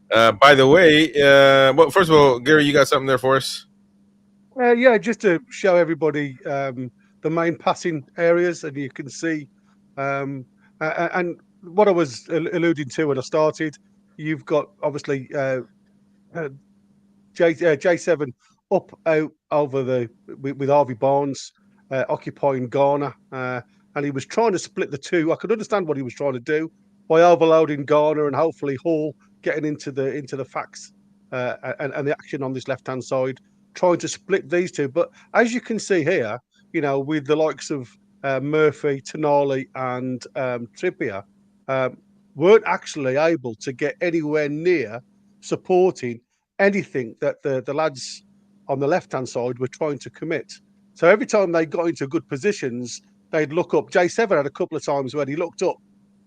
By the way, well, first of all, Gary, you got something there for us? Yeah, just to show everybody the main passing areas, and you can see, and what I was alluding to when I started, you've got obviously J7 up out over with Harvey Barnes occupying Garner, and he was trying to split the two. I could understand what he was trying to do by overloading Garner and hopefully Hall getting into the facts and the action on this left hand side, trying to split these two. But as you can see here, with the likes of Murphy, Tonali, and Trippier, weren't actually able to get anywhere near supporting anything that the lads on the left-hand side were trying to commit. So every time they got into good positions, they'd look up. J7 had a couple of times where he looked up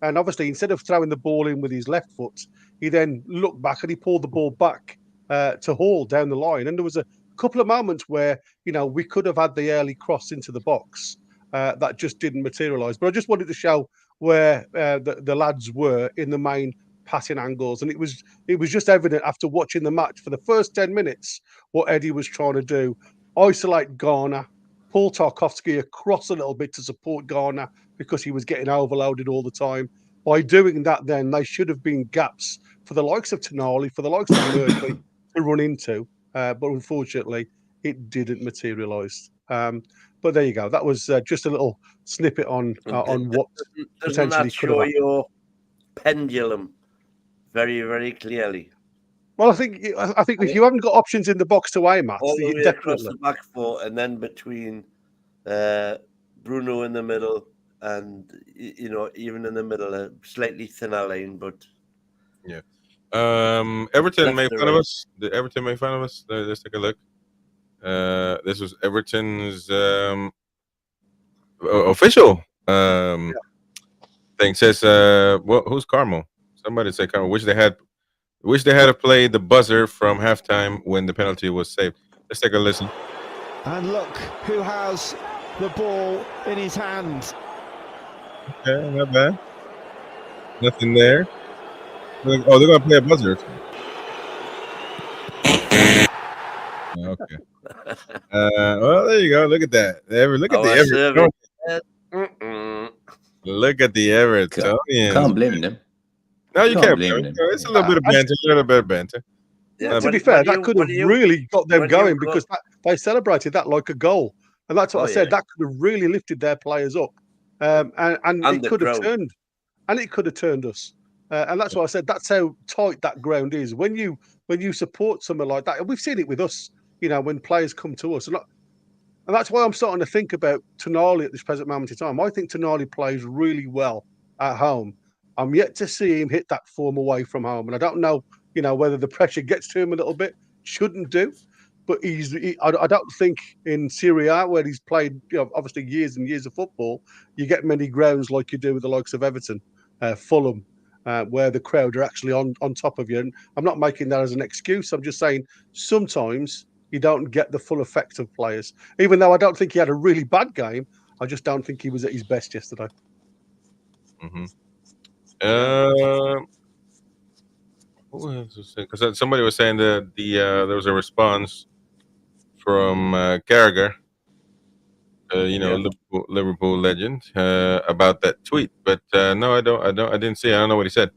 And obviously, instead of throwing the ball in with his left foot, he then looked back and he pulled the ball back to Hall down the line. And there was a couple of moments where, we could have had the early cross into the box that just didn't materialise. But I just wanted to show where the lads were in the main passing angles. And it was just evident after watching the match for the first 10 minutes what Eddie was trying to do. Isolate Garner, pull Tarkowski across a little bit to support Garner because he was getting overloaded all the time. By doing that, then they should have been gaps for the likes of Tonali, for the likes of Murphy to run into. But unfortunately, it didn't materialise. But there you go. That was just a little snippet on what Doesn't potentially that could have show happened. your pendulum very, very clearly? Well, I think if you haven't got options in the box to aim at, All the way across definitely. the back foot, and then between Bruno in the middle, and even in the middle, a slightly thinner line, but Yeah. Everton Left made to fun of right. us. Did Everton make fun of us? Let's take a look. This was Everton's official thing. Says, who's Carmel? Somebody said Carmel. Wish they had played the buzzer from halftime when the penalty was saved. Let's take a listen. And look who has the ball in his hand. Okay, not bad. Nothing there. Oh, they're gonna play a buzzer. Okay. Well, there you go. Look at that. Look at the Everton. Look at the Evertonians. Can't blame them. No, you can't blame blame them. them. It's a little bit of banter. A little bit of banter. Yeah, To be fair, that could have really got them going because they celebrated that like a goal. And that's what I said. That could have really lifted their players up. And it could have turned. And it could have turned us. And that's why I said that's how tight that ground is. When you support someone like that, and we've seen it with us, when players come to us. And that's why I'm starting to think about Tonali at this present moment in time. I think Tonali plays really well at home. I'm yet to see him hit that form away from home. And I don't know, whether the pressure gets to him a little bit. Shouldn't do. But I don't think in Serie A, where he's played, obviously years and years of football, you get many grounds like you do with the likes of Everton, Fulham, where the crowd are actually on top of you. And I'm not making that as an excuse. I'm just saying sometimes you don't get the full effect of players. Even though I don't think he had a really bad game, I just don't think he was at his best yesterday. Mm-hmm. Because somebody was saying that there was a response from Carragher, Liverpool legend, about that tweet. But no, I didn't see it. I don't know what he said.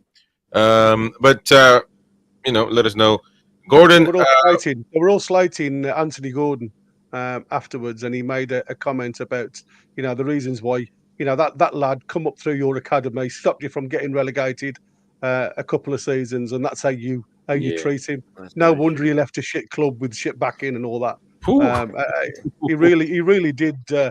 But let us know. Gordon, they were all slating Anthony Gordon afterwards, and he made a comment about the reasons why that lad come up through your academy, stopped you from getting relegated a couple of seasons, and that's how you treat him. No wonder he left a shit club with shit back in and all that. He really did play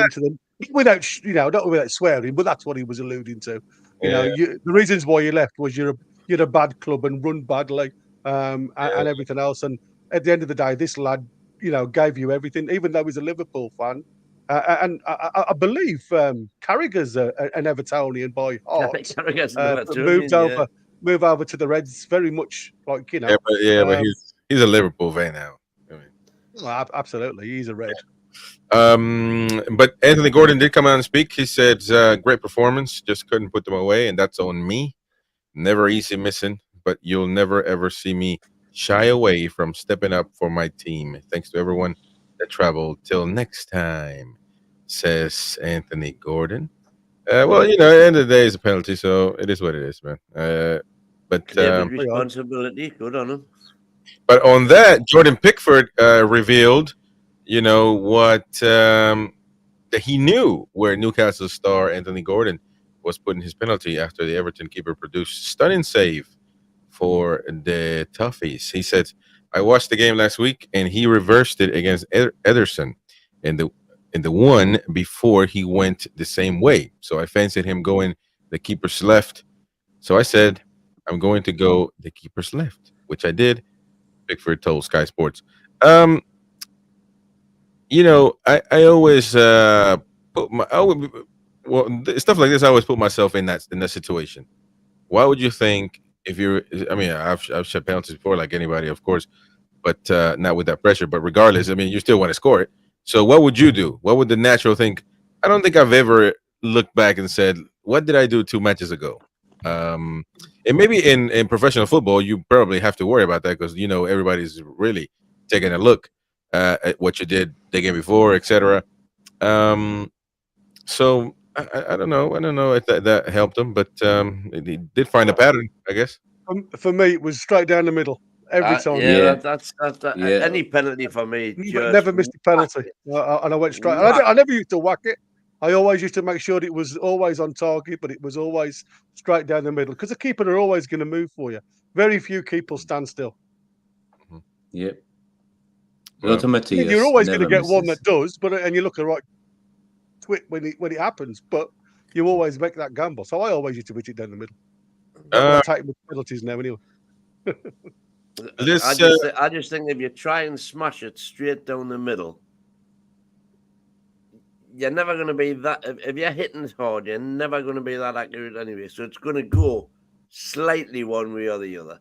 into them without not without swearing, but that's what he was alluding to. The reasons why you left was you're a bad club and run badly. And everything else. And at the end of the day, this lad, gave you everything, even though he's a Liverpool fan. And I believe Carragher's an Evertonian by heart. Move over to the Reds, very much like Yeah, but he's a Liverpool fan now. Well, absolutely, he's a Red. But Anthony Gordon did come out and speak. He said, "Great performance, just couldn't put them away, and that's on me. Never easy missing. But you'll never, ever see me shy away from stepping up for my team. Thanks to everyone that traveled. Till next time," says Anthony Gordon. Well, at the end of the day, it's a penalty, so it is what it is, man. But responsibility, good on him. But on that, Jordan Pickford revealed, what that he knew where Newcastle star Anthony Gordon was putting his penalty after the Everton keeper produced stunning save for the Toughies. He said, "I watched the game last week, and he reversed it against Ederson in the one before he went the same way. So I fancied him going the keeper's left. So I said, I'm going to go the keeper's left, which I did." Pickford told Sky Sports. I always well, stuff like this, I always put myself in that situation. Why would you think if you're? I mean, I've shot penalties before, like anybody, of course, but not with that pressure. But regardless, I mean, you still want to score it. So what would you do? What would the natural think? I don't think I've ever looked back and said, "What did I do 2 matches ago?" And maybe in professional football, you probably have to worry about that because everybody's really taking a look at what you did the game before, etc. So I don't know. I don't know if that helped him, but he did find a pattern, I guess. For me, it was straight down the middle every time. Yeah. That's Yeah. any penalty for me. Never missed a penalty, and I went straight. And I never used to whack it. I always used to make sure that it was always on target, but it was always straight down the middle because the keeper are always going to move for you. Very few keepers stand still. Yep. Well, Ultimately, You're always going to get one that does, and you look at right twit when it happens, but you always make that gamble. So I always used to pitch it down the middle. I take my penalties now anyway. I just think if you try and smash it straight down the middle, you're never going to be that. If you're hitting it hard, you're never going to be that accurate anyway. So it's going to go slightly one way or the other,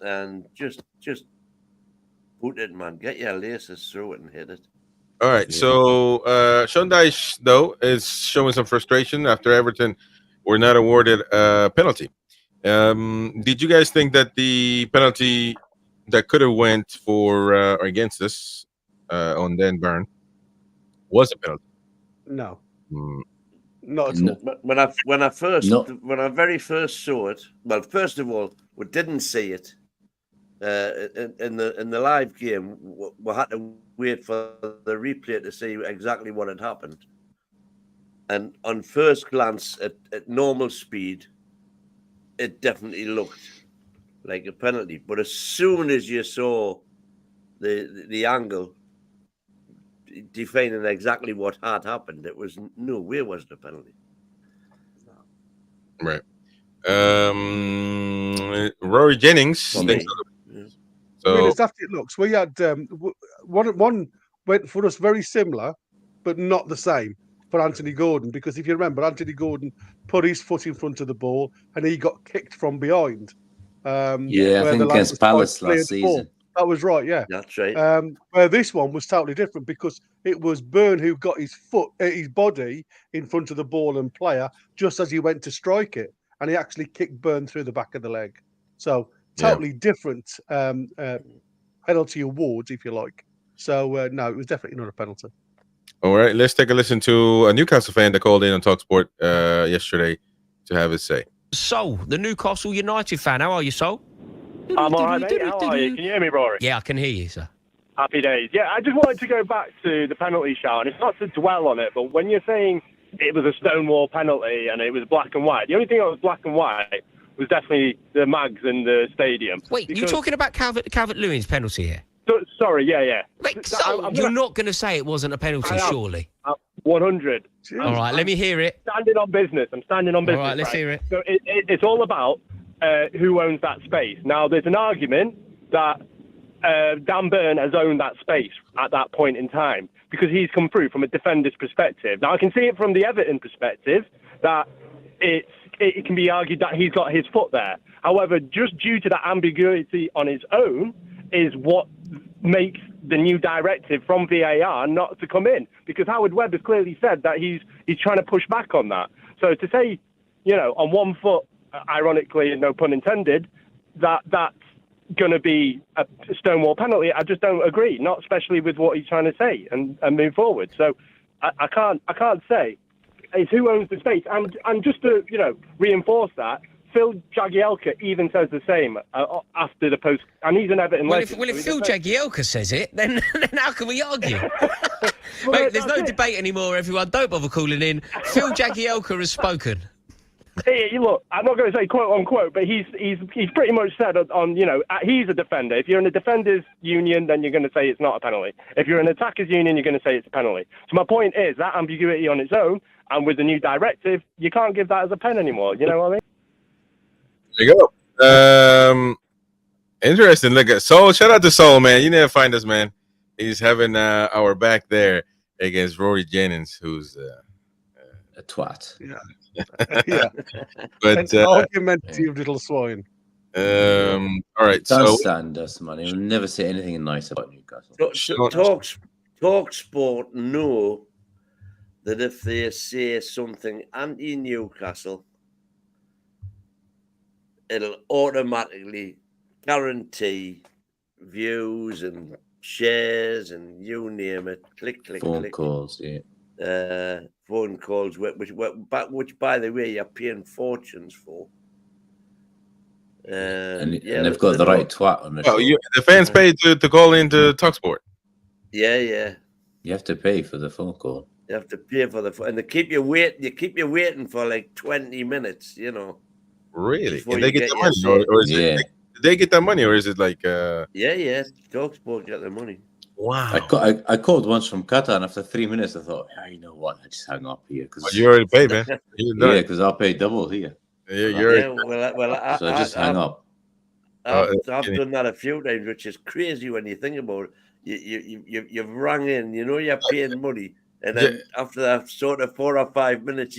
and just put it, man. Get your laces through it and hit it. All right. So Sean Dyche, though, is showing some frustration after Everton were not awarded a penalty. Did you guys think that the penalty that could have went for or against us on Dan Burn was a penalty? No, not at all. When I very first saw it, well, first of all, we didn't see it in the live game. We had to wait for the replay to see exactly what had happened. And on first glance, at normal speed, it definitely looked like a penalty. But as soon as you saw the angle defining exactly what had happened, it was no way wasn't a penalty. Right. Rory Jennings thinks I mean, it's after it looks. We had one went for us very similar, but not the same for Anthony Gordon. Because if you remember, Anthony Gordon put his foot in front of the ball and he got kicked from behind. I think against Palace last season. That was right, yeah. That's right. Where this one was totally different because it was Byrne who got his body in front of the ball and player just as he went to strike it. And he actually kicked Byrne through the back of the leg. So totally different penalty awards, if you like. So, no, it was definitely not a penalty. All right, let's take a listen to a Newcastle fan that called in on TalkSport yesterday to have his say. Sol, the Newcastle United fan. How are you, Sol? I'm all right, mate. How are you? Can you hear me, Rory? Yeah, I can hear you, sir. Happy days. Yeah, I just wanted to go back to the penalty shout, and it's not to dwell on it, but when you're saying it was a stonewall penalty and it was black and white, the only thing that was black and white was definitely the mags in the stadium. Wait, you're talking about Calvert-Lewin's penalty here? Sorry, yeah. Wait, so you're not going to say it wasn't a penalty, surely? 100. All right, let me hear it. I'm standing on business. All right, let's hear it. So it's all about who owns that space. Now, there's an argument that Dan Burn has owned that space at that point in time because he's come through from a defender's perspective. Now, I can see it from the Everton perspective that it can be argued that he's got his foot there. However, just due to that ambiguity on its own is what makes the new directive from VAR not to come in, because Howard Webb has clearly said that he's trying to push back on that. So to say, on one foot, ironically, and no pun intended, that's going to be a stonewall penalty, I just don't agree, not especially with what he's trying to say and move forward. So I can't say. It's who owns the space. And just to, reinforce that, Phil Jagielka even says the same after the post, and he's an Everton legend. Well, if Phil Jagielka says it, then how can we argue? Mate, there's no debate anymore, everyone. Don't bother calling in. Phil Jagielka has spoken. Hey, look, I'm not going to say quote unquote, but he's pretty much said on, he's a defender. If you're in a defenders union, then you're going to say it's not a penalty. If you're in an attackers union, you're going to say it's a penalty. So my point is that ambiguity on its own, and with the new directive, you can't give that as a pen anymore. You know what I mean? There you go. Interesting. Look at Soul. Shout out to Soul, man. You never find us, man. He's having our back there. against Rory Jennings, who's A twat. Yeah. but An argumentative little swine. all right. Can't So stand us, man. He'll never say anything nice about Newcastle. Talk Sport know that if they say something anti-Newcastle, it'll automatically guarantee views and shares and you name it. Click, Phone click. calls, yeah. Phone calls, which, by the way, you're paying fortunes for. And they've got the right twat on the show. The fans paid to call into TalkSport. Yeah. You have to pay for the phone call. You have to pay for and they keep you waiting. You keep you waiting for like 20 minutes. Really? Before And they you get get the your money, or is Yeah. it? Did they get that money, or is it like? Yeah. TalkSport get the money. Wow. I called once from Qatar, and after 3 minutes, I thought, you know what? I just hung up here because You already paid, man. yeah, because I'll pay double here. Yeah, So I just hung up. I've done that a few times, which is crazy when you think about it. You've rang in, you're paying money, and then after that sort of 4 or 5 minutes,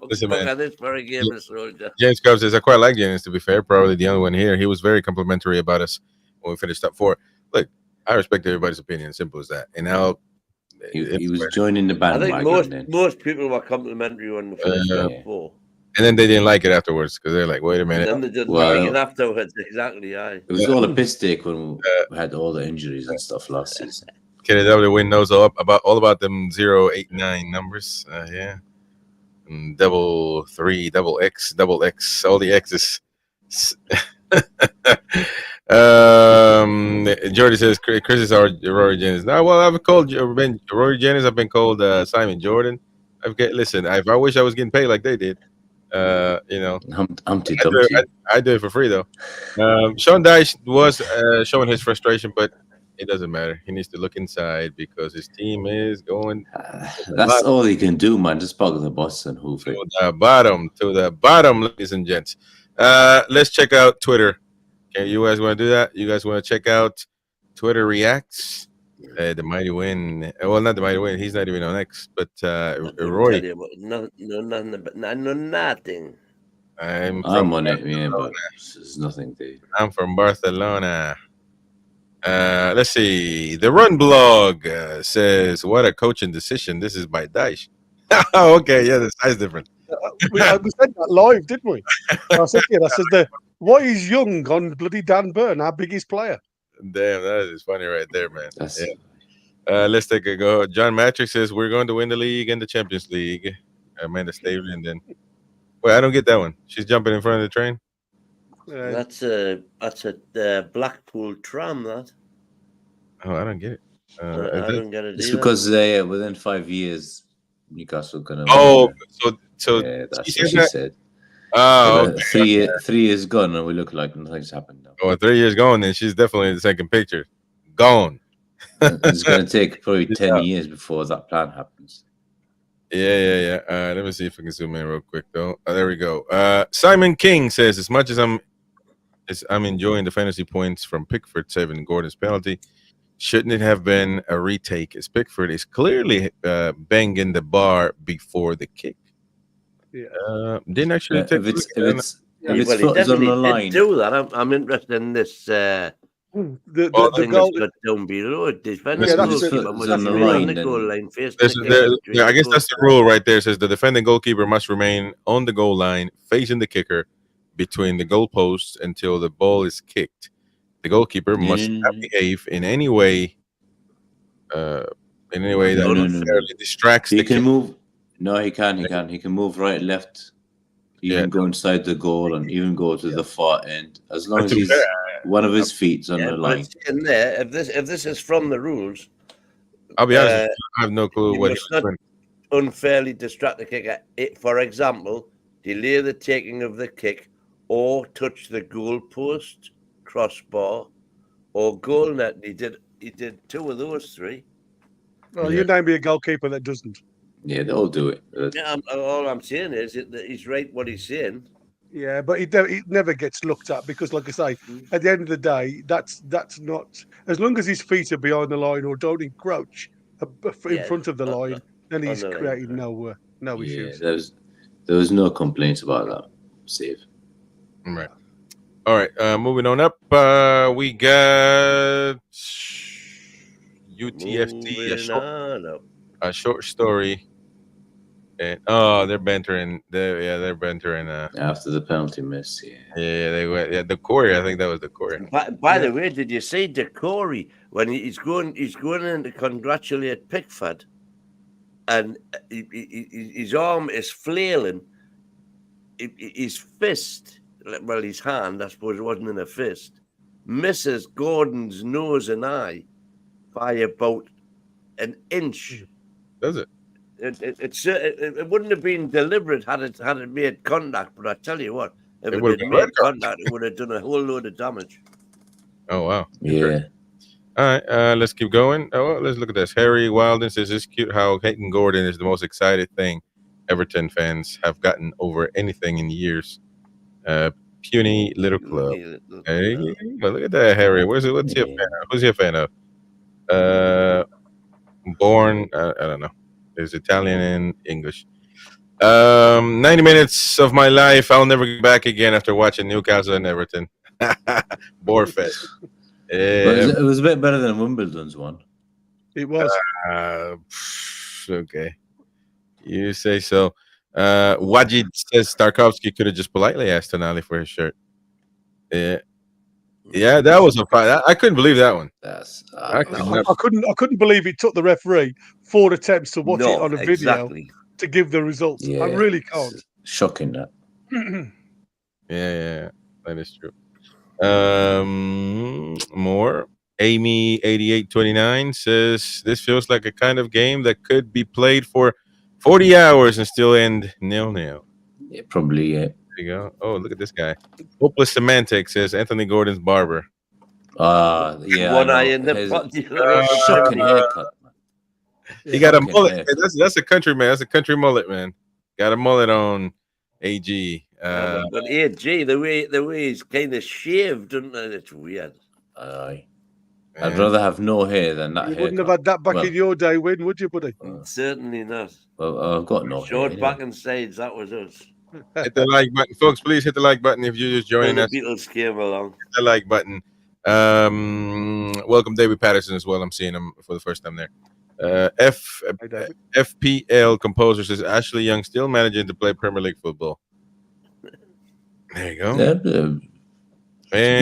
Listen, man. this for a game of soldier. James Cobb says, I quite like James, to be fair. Probably the only one here. He was very complimentary about us when we finished top 4. Look, I respect everybody's opinion. Simple as that. And now he was joining the bandwagon. I think most people were complimentary when we finished top 4. And then they didn't like it afterwards because they're like, wait a minute. And then they didn't like it afterwards. Exactly, aye. It was all a piss take when we had all the injuries and stuff last season. KW Win knows all about them 0, 8, 9 numbers. Yeah. And 3, double X, all the X's. Jordy says Chris is our Rory Jennings. Now, well, I've called Rory Jennings. I've been called Simon Jordan. Listen, if I wish I was getting paid like they did. Humpty Dumpty. I do it for free though. Sean Dyche was showing his frustration, but it doesn't matter. He needs to look inside because his team is going. That's all he can do, man. Just park the bus and hoof it. To the bottom, ladies and gents. Let's check out Twitter. Okay, you guys want to do that? You guys want to check out Twitter Reacts? The Mighty Win. Well, not the Mighty Win. He's not even on X, but Roy. Nothing. I'm on it, yeah, but there's nothing there. I'm from Barcelona. Let's see. The Run Blog says, "What a coaching decision! This is by Dyche." Okay, yeah, the size different. We said that live, didn't we? I said, "What is Young on bloody Dan Burn, our biggest player?" Damn, that is funny right there, man. Let's take a go. John Matrix says we're going to win the league and the Champions League. Amanda Stavely, and then wait, I don't get that one. She's jumping in front of the train. That's a Blackpool tram. That. Oh, I don't get it. I don't get it. It's either. because within 5 years, Newcastle gonna. So yeah, that's what she said. Oh, okay. 3 years gone, and we look like nothing's happened now. Oh, 3 years gone, then she's definitely in the second picture. Gone. It's going to take probably 10 years before that plan happens. Yeah. Let me see if I can zoom in real quick, though. There we go. Simon King says, as much as I'm enjoying the fantasy points from Pickford saving Gordon's penalty, shouldn't it have been a retake, as Pickford is clearly banging the bar before the kick? Yeah. Didn't actually if it's he foot is on the definitely line. did do that. I'm interested in this. The thing goal. that's got down below. That's on the line, the goal line. I guess that's the rule right there. It says the defending goalkeeper must remain on the goal line, facing the kicker, between the goal posts until the ball is kicked. The goalkeeper must not behave in any way that unfairly distracts He the can kicker. move. No, he can. He can move right, left. Even go inside the goal and even go to the far end, as long as he's one of his feet's on the line. In there, if this is from the rules, I'll be honest with you, I have no clue you what must he's not doing. unfairly distract the kicker. For example, delay the taking of the kick, or touch the goal post, crossbar, or goal net. He did 2 of those 3. Well, you name me a goalkeeper that doesn't. Yeah, they all do it. Yeah, all I'm saying is that he's right what he's saying. Yeah, but it never gets looked at because, like I say, at the end of the day, that's not, as long as his feet are behind the line or don't encroach in front of the line, then he's on the line, created right. no issues. There was no complaints about that save. Right. All right. Moving on up. We got UTFT, Moving up. a short story. And they're bantering. They're bantering. After the penalty miss, They went. Yeah, the Corey. I think that was the Corey. By the way, did you see Decory when he's going in to congratulate Pickford, and his arm is flailing, his fist, well, his hand, I suppose it wasn't in a fist, misses Gordon's nose and eye by about an inch. Does it? It wouldn't have been deliberate had it made contact, but I tell you what, if it would've had been red made contact, it would have done a whole load of damage. Oh wow. Yeah. All right. Let's keep going. Oh, let's look at this. Harry Wilden says it's cute how Hayden Gordon is the most excited thing Everton fans have gotten over anything in years. Puny little club. Hey, well, look at that, Harry. What's he a fan of? Who's he a fan of? Born, I don't know. There's Italian and English. 90 minutes of my life. I'll never get back again after watching Newcastle and Everton. Borefest. It was a bit better than Wimbledon's one. It was. Okay. You say so. Wajid says Tarkovsky could have just politely asked Tonali for his shirt. Yeah, that was a fight. I couldn't believe that one. I couldn't believe it took the referee 4 attempts to watch it on a video to give the results. Yeah, I really can't. Shocking that. Yeah, that is true. More. Amy 8829 says this feels like a kind of game that could be played for 40 hours and still end 0-0. Yeah, probably. Yeah. There you go. Oh, look at this guy. Hopeless Semantics says Anthony Gordon's barber. Yeah. One eye in the shocking haircut. He got a mullet. That's a country man. That's a country mullet, man. Got a mullet on AG. But AG, the way he's kind of shaved, doesn't it? It's weird. Aye. I'd rather have no hair than that. You wouldn't have had that back in your day, would you, buddy? Certainly not. Well, I've got no short hair. back and sides. That was us. Hit the like button, folks. Please hit the like button if you're just joining us. The Beatles came along. Hit the like button. Welcome David Patterson as well. I'm seeing him for the first time there. FPL Composer says Ashley Young still managing to play Premier League football. There you go. Yeah, to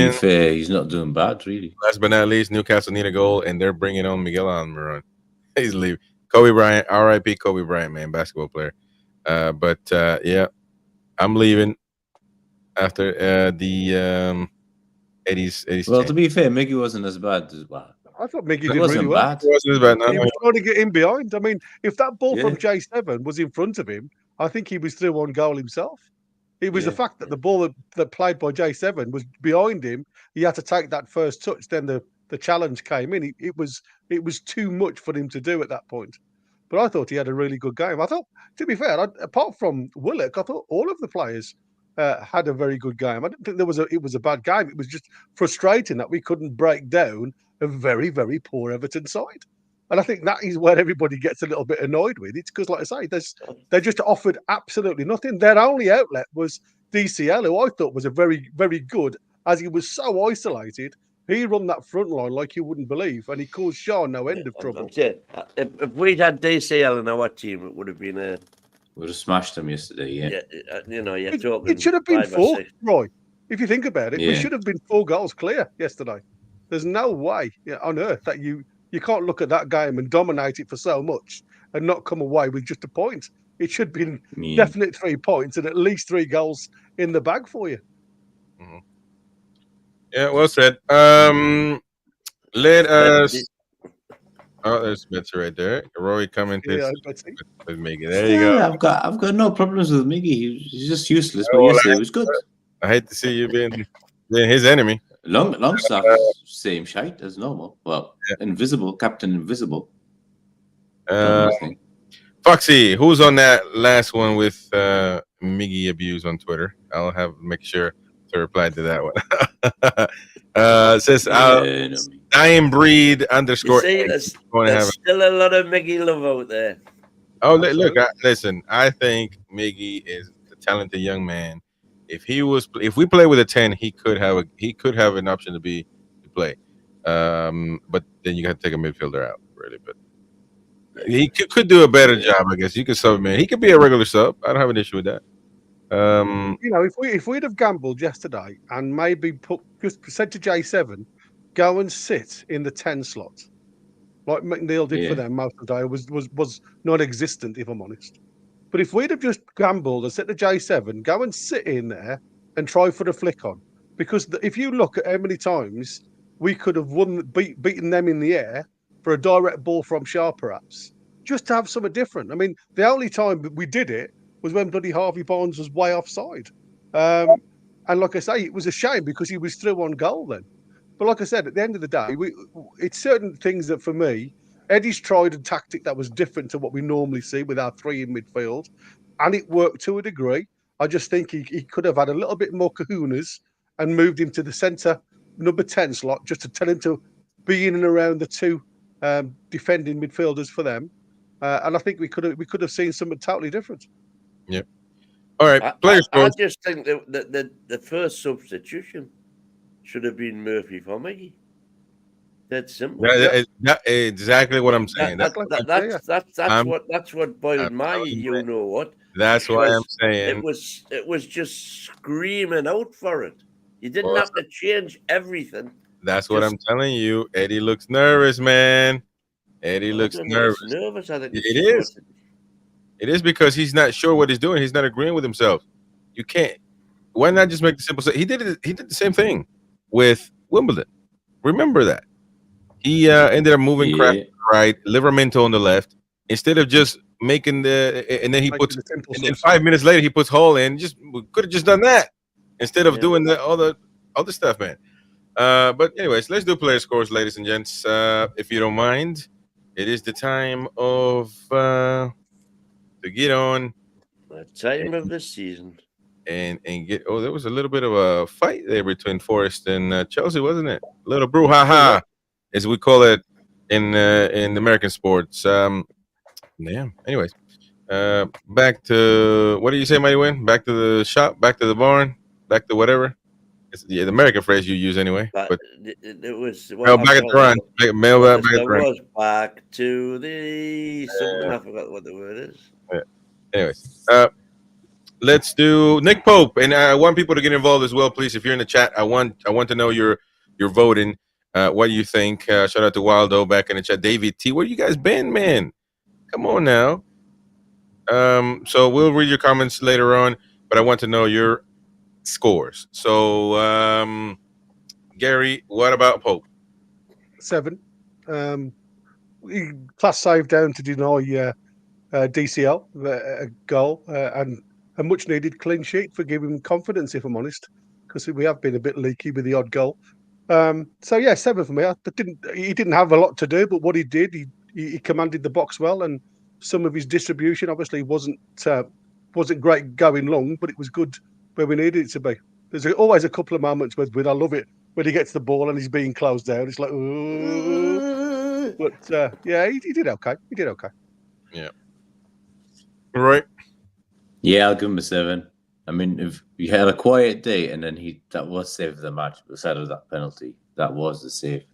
be fair, he's not doing bad, really. Last but not least, Newcastle need a goal, and they're bringing on Miguel Almiron. He's leaving. Kobe Bryant, R.I.P. Kobe Bryant, man, basketball player. But yeah, I'm leaving after Eddie's. Well, to be fair, Miggy wasn't as bad as well. I thought Miggy did really well. Bad. He wasn't as bad. No, he was trying to get in behind. I mean, if that ball from J7 was in front of him, I think he was through on goal himself. It was the fact that the ball that played by J7 was behind him. He had to take that first touch. Then the challenge came in. It was too much for him to do at that point. But I thought he had a really good game. I thought, to be fair, apart from Willock, I thought all of the players had a very good game. I didn't think it was a bad game. It was just frustrating that we couldn't break down a very, very poor Everton side. And I think that is where everybody gets a little bit annoyed with. It's because, like I say, they just offered absolutely nothing. Their only outlet was DCL, who I thought was a very, very good, as he was so isolated. He run that front line like you wouldn't believe, and he caused Sean no end of trouble. If we'd had DCL in our team, it would have been a... Would have smashed them yesterday, yeah. You're talking... It should have been 4, Roy. If you think about it, Yeah. we should have been 4 goals clear yesterday. There's no way on earth that you can't look at that game and dominate it for so much and not come away with just a point. It should be definite 3 points and at least 3 goals in the bag for you. Mm-hmm. Yeah, well said. Let us. Oh, there's Betsy right there. Roy commented with Miggy. There you go. I've got no problems with Miggy. He's just useless, but yesterday was good. I hate to see you being his enemy. Longstaff is same shite as normal. Well, Invisible, Captain Invisible. Foxy, who's on that last one with Miggy abuse on Twitter? I'll make sure to reply to that one. Says Dying Breed _ See, there's still a lot of Mickey love out there. Oh, look! Listen, I think Miggy is a talented young man. If we play with a 10, he could have an option to play. But then you got to take a midfielder out, really. But he could do a better job, I guess. You could sub him in. He could be a regular sub. I don't have an issue with that. If we'd have gambled yesterday and maybe said to J7, go and sit in the 10 slot, like McNeil did for them most of the day, was non-existent, if I'm honest. But if we'd have just gambled and said to J7, go and sit in there and try for the flick on, because if you look at how many times we could have beaten them in the air for a direct ball from Shear, perhaps, just to have something different. I mean, the only time we did it was when bloody Harvey Barnes was way offside. And like I say, it was a shame because he was through on goal then. But like I said, at the end of the day, it's certain things that for me, Eddie's tried a tactic that was different to what we normally see with our 3 in midfield, and it worked to a degree. I just think he could have had a little bit more kahunas and moved him to the centre number 10 slot just to tell him to be in and around the 2 defending midfielders for them. And I think we could have seen something totally different. Yeah. All right. I just think that the first substitution should have been Murphy for me. That's simple. That's exactly what I'm saying. That's what boiled my you know what. That's why I'm saying it was just screaming out for it. You didn't have to change everything. That's what I'm telling you. Eddie looks nervous, man. Eddie looks nervous. I think it is. It is because he's not sure what he's doing. He's not agreeing with himself. You can't. Why not just make the simple? He did the same thing with Wimbledon. Remember that he ended up moving crap right, Livermento on the left instead of just making and then he puts. And then 5 minutes later, he puts Hall in. Just could have just done that instead of doing all the other stuff, man. But anyways, let's do player scores, ladies and gents. If you don't mind, it is the time of. To get on the time of the season and get there was a little bit of a fight there between Forest and Chelsea, wasn't it? A little brouhaha, as we call it in American sports. Anyways, back to what do you say, Mighty Win? Back to the shop, back to the barn, back to whatever. It's the American phrase you use anyway. But it was back at the run. Back at the run. Was back to the something. I forgot what the word is. Yeah. Anyways, let's do Nick Pope, and I want people to get involved as well, please. If you're in the chat, I want to know your voting. What do you think? Shout out to Waldo back in the chat. David T, where you guys been, man? Come on now. So we'll read your comments later on, but I want to know your scores. So, Gary, what about Pope? 7. Class save down to deny DCL a goal and a much needed clean sheet for giving him confidence, if I'm honest, because we have been a bit leaky with the odd goal. So yeah, 7 for me. He didn't have a lot to do, but what he did, he commanded the box well, and some of his distribution obviously wasn't great going long, but it was good where we needed it to be. There's always a couple of moments with I love it when he gets the ball and he's being closed down. It's like, ooh. But yeah, he did okay. He did okay. Yeah. Right. Yeah, I'll give him a 7. I mean, if he had a quiet day and then that was save of the match, beside of that penalty, that was the save.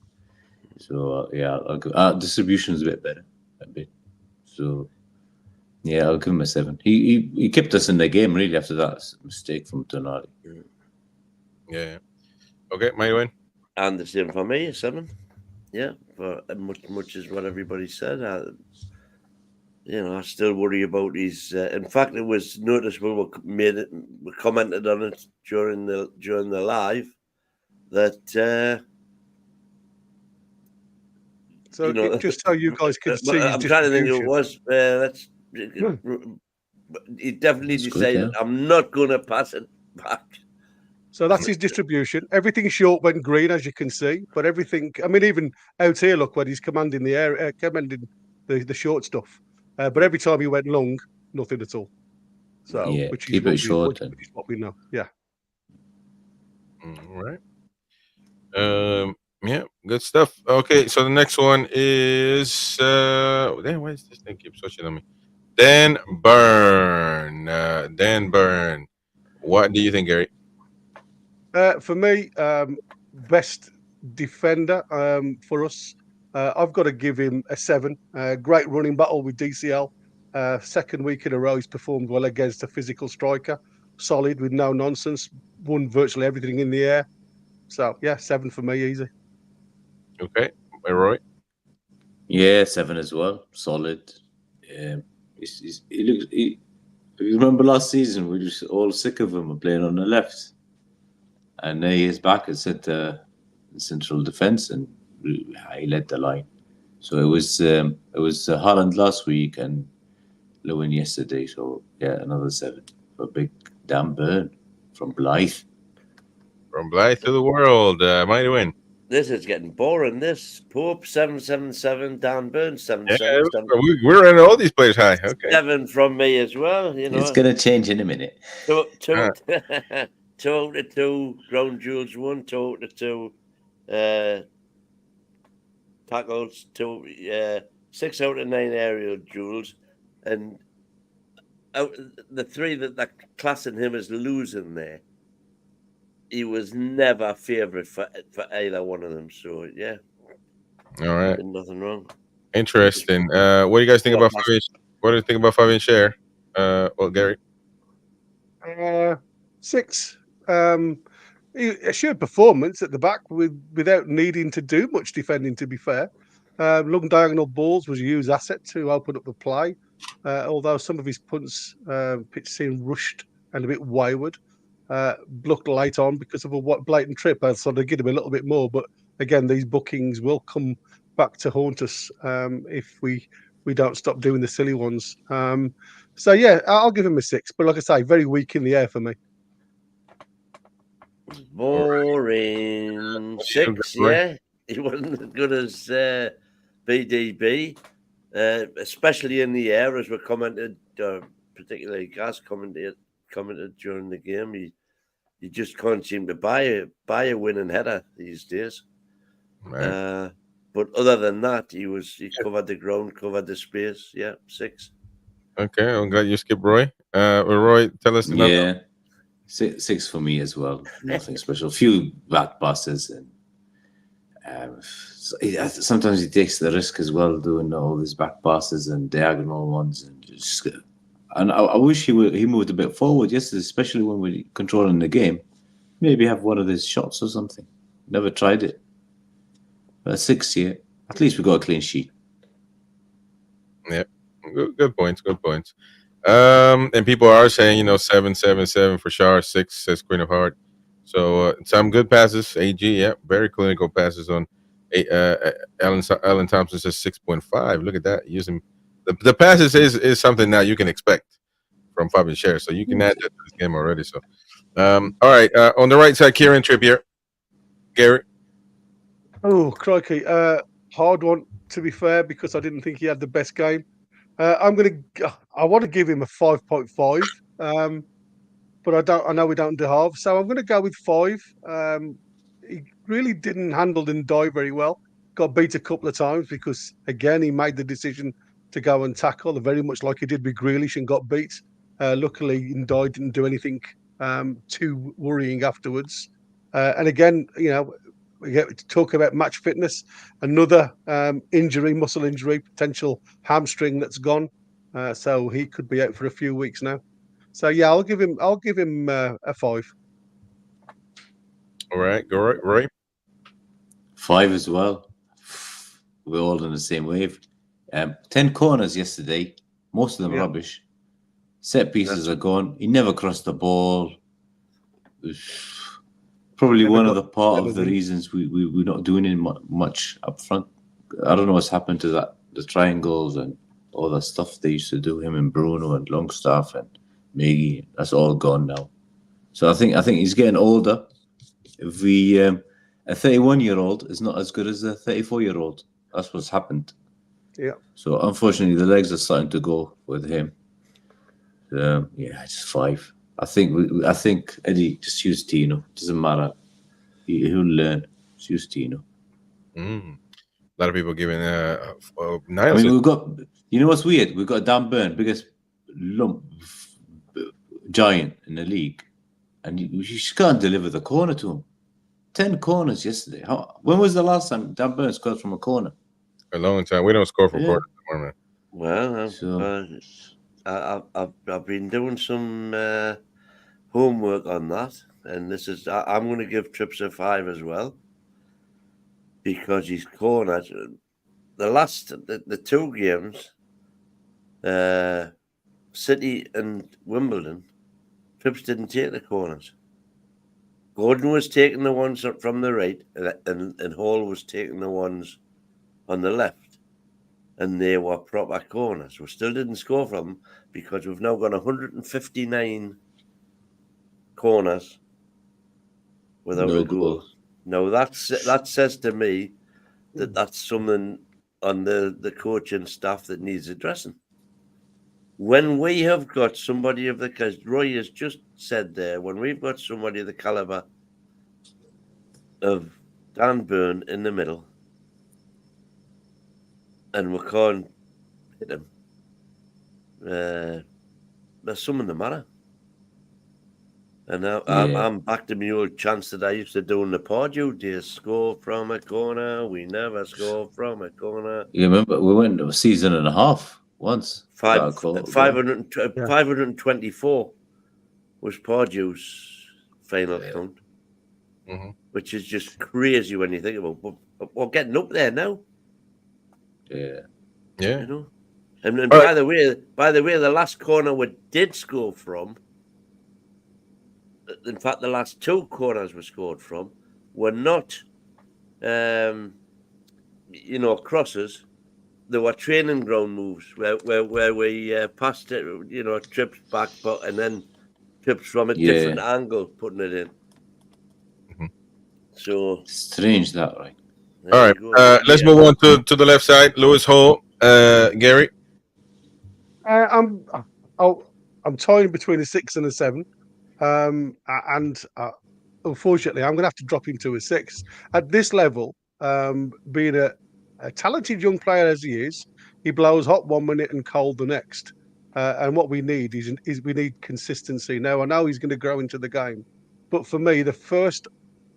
So yeah, I'll go, distribution is a bit better, a bit. So yeah, I'll give him a 7. He kept us in the game really after that mistake from Tonali. Yeah. Okay, my win. And the same for me, a 7. Yeah, but much as what everybody said, I still worry about his. In fact, it was noticeable. We commented on it during the live that. So just so you guys can see, I'm trying to think who it was. He definitely decided, I'm not going to pass it back. So that's his distribution. Everything short went green, as you can see. But everything, I mean, even out here, look, when he's commanding the air, commanding the short stuff. But every time he went long, nothing at all. So yeah, which keep it short. Which is what we know. Yeah. All right. Yeah, good stuff. Okay, so the next one is damn, why does this thing keep switching on me? Dan Burn. Dan Burn. What do you think, Gary? For me, best defender for us. I've got to give him a 7. Great running battle with DCL. Second week in a row, he's performed well against a physical striker. Solid with no nonsense. Won virtually everything in the air. So yeah, 7 for me, easy. Okay, Roy. Yeah, 7 as well. Solid. He looks. You remember last season we were just all sick of him playing on the left, and now he's back at central defence, and he led the line. So it was Holland last week and Lewin yesterday. So yeah, another 7 for big Dan Burn from Blythe. From Blythe to the world, mighty win. This is getting boring. This Pope 777, Dan Burns 777. Yeah, we're running all these players high. Okay, 7 from me as well. You know, It's gonna change in a minute. two out of 2 ground duels, 2 out of 2 tackles, 6 out of 9 aerial duels, and the 3 that they're classing him as losing there. He was never favourite for either one of them. So yeah, all right, nothing wrong. Interesting. What do you guys think about Fabian? What do you think about Fabian Shear? Well, Gary. 6. A sheer performance at the back without needing to do much defending. To be fair, long diagonal balls was a huge asset to open up the play. Although some of his punts pitch seemed rushed and a bit wayward. Looked late on because of a blatant trip. So they give him a little bit more. But again, these bookings will come back to haunt us if we don't stop doing the silly ones. So yeah, I'll give him a 6. But like I say, very weak in the air for me. Boring. 6, yeah. He wasn't as good as BDB, especially in the air, as we commented, particularly Gas commented during the game. You just can't seem to buy a winning header these days. Right. But other than that, he covered the ground, covered the space. Yeah, 6. Okay, I'm glad you skipped Roy. Roy, tell us the number. Yeah, 6 for me as well. Nothing special. Few back passes, and sometimes he takes the risk as well, doing all these back passes and diagonal ones, and just. And I wish he moved a bit forward yesterday, especially when we're controlling the game. Maybe have one of his shots or something. Never tried it. But 6, yeah. At least we got a clean sheet. Yeah, good points. Good points. And people are saying, 7 for Shar, 6 says Queen of Heart. So some good passes. AG, yeah, very clinical passes on. Alan Thompson says 6.5. Look at that. Using the passes is something now you can expect from Fabian Shear. So you can add that to this game already. So, all right. On the right side, Kieran Trippier. Gary. Oh, crikey. Hard one, to be fair, because I didn't think he had the best game. I want to give him a 5.5. But I know we don't do half. So I'm going to go with 5. He really didn't handle and die very well. Got beat a couple of times because, again, he made the decision to go and tackle, very much like he did with Grealish, and got beat. Luckily, Ndai didn't do anything too worrying afterwards. And again, we get to talk about match fitness. Another injury, muscle injury, potential hamstring that's gone. So he could be out for a few weeks now. So yeah, I'll give him a 5. All right, go Roy. 5 as well. We're all on the same wave. 10 corners yesterday. Most of them rubbish. Set pieces are gone. He never crossed the ball. Probably one of the reasons we're not doing much up front. I don't know what's happened to that. The triangles and all that stuff they used to do, him and Bruno and Longstaff and Miggy. That's all gone now. So I think he's getting older. If a 31-year-old is not as good as a 34-year-old. That's what's happened. Yeah. So unfortunately, the legs are starting to go with him. Yeah, just 5. I think Eddie just used Tino. Doesn't matter. He'll learn. It's Justino. A lot of people giving I Niles. mean, we've got. You know what's weird? We've got Dan Burn, biggest giant in the league, and you just can't deliver the corner to him. 10 corners yesterday. When was the last time Dan Burn scored from a corner? A long time. We don't score from corners anymore, man. Well, I've been doing some homework on that, and I'm going to give Trips a 5 as well, because he's cornered the two games, City and Wimbledon. Trips didn't take the corners. Gordon was taking the ones from the right, and Hall was taking the ones on the left, and they were proper corners. We still didn't score from them because we've now got 159 corners without a goal. Now that says to me that that's something on the coaching staff that needs addressing. When we have got somebody of the, because Roy has just said there, when we've got somebody of the caliber of Dan Burn in the middle, and we can't hit him, there's something the matter. And now I'm back to my old chance that I used to do in the Pardew days: score from a corner. We never score from a corner. You remember we went a season and a half once. 524 was Pardew's final count, which is just crazy when you think about it. But we're getting up there now. Yeah. You know, and by the way, the last corner we did score from, in fact, the last two corners we scored from were not, crosses. There were training ground moves where we passed it, trips back, and then trips from a different angle, putting it in. So strange that, right? All right, let's move on to the left side. Lewis Hall, Gary. I'm toying between a 6 and a 7, and unfortunately, I'm going to have to drop him to a 6 at this level. Being a talented young player as he is, he blows hot 1 minute and cold the next. And what we need is we need consistency. Now, I know he's going to grow into the game, but for me, the first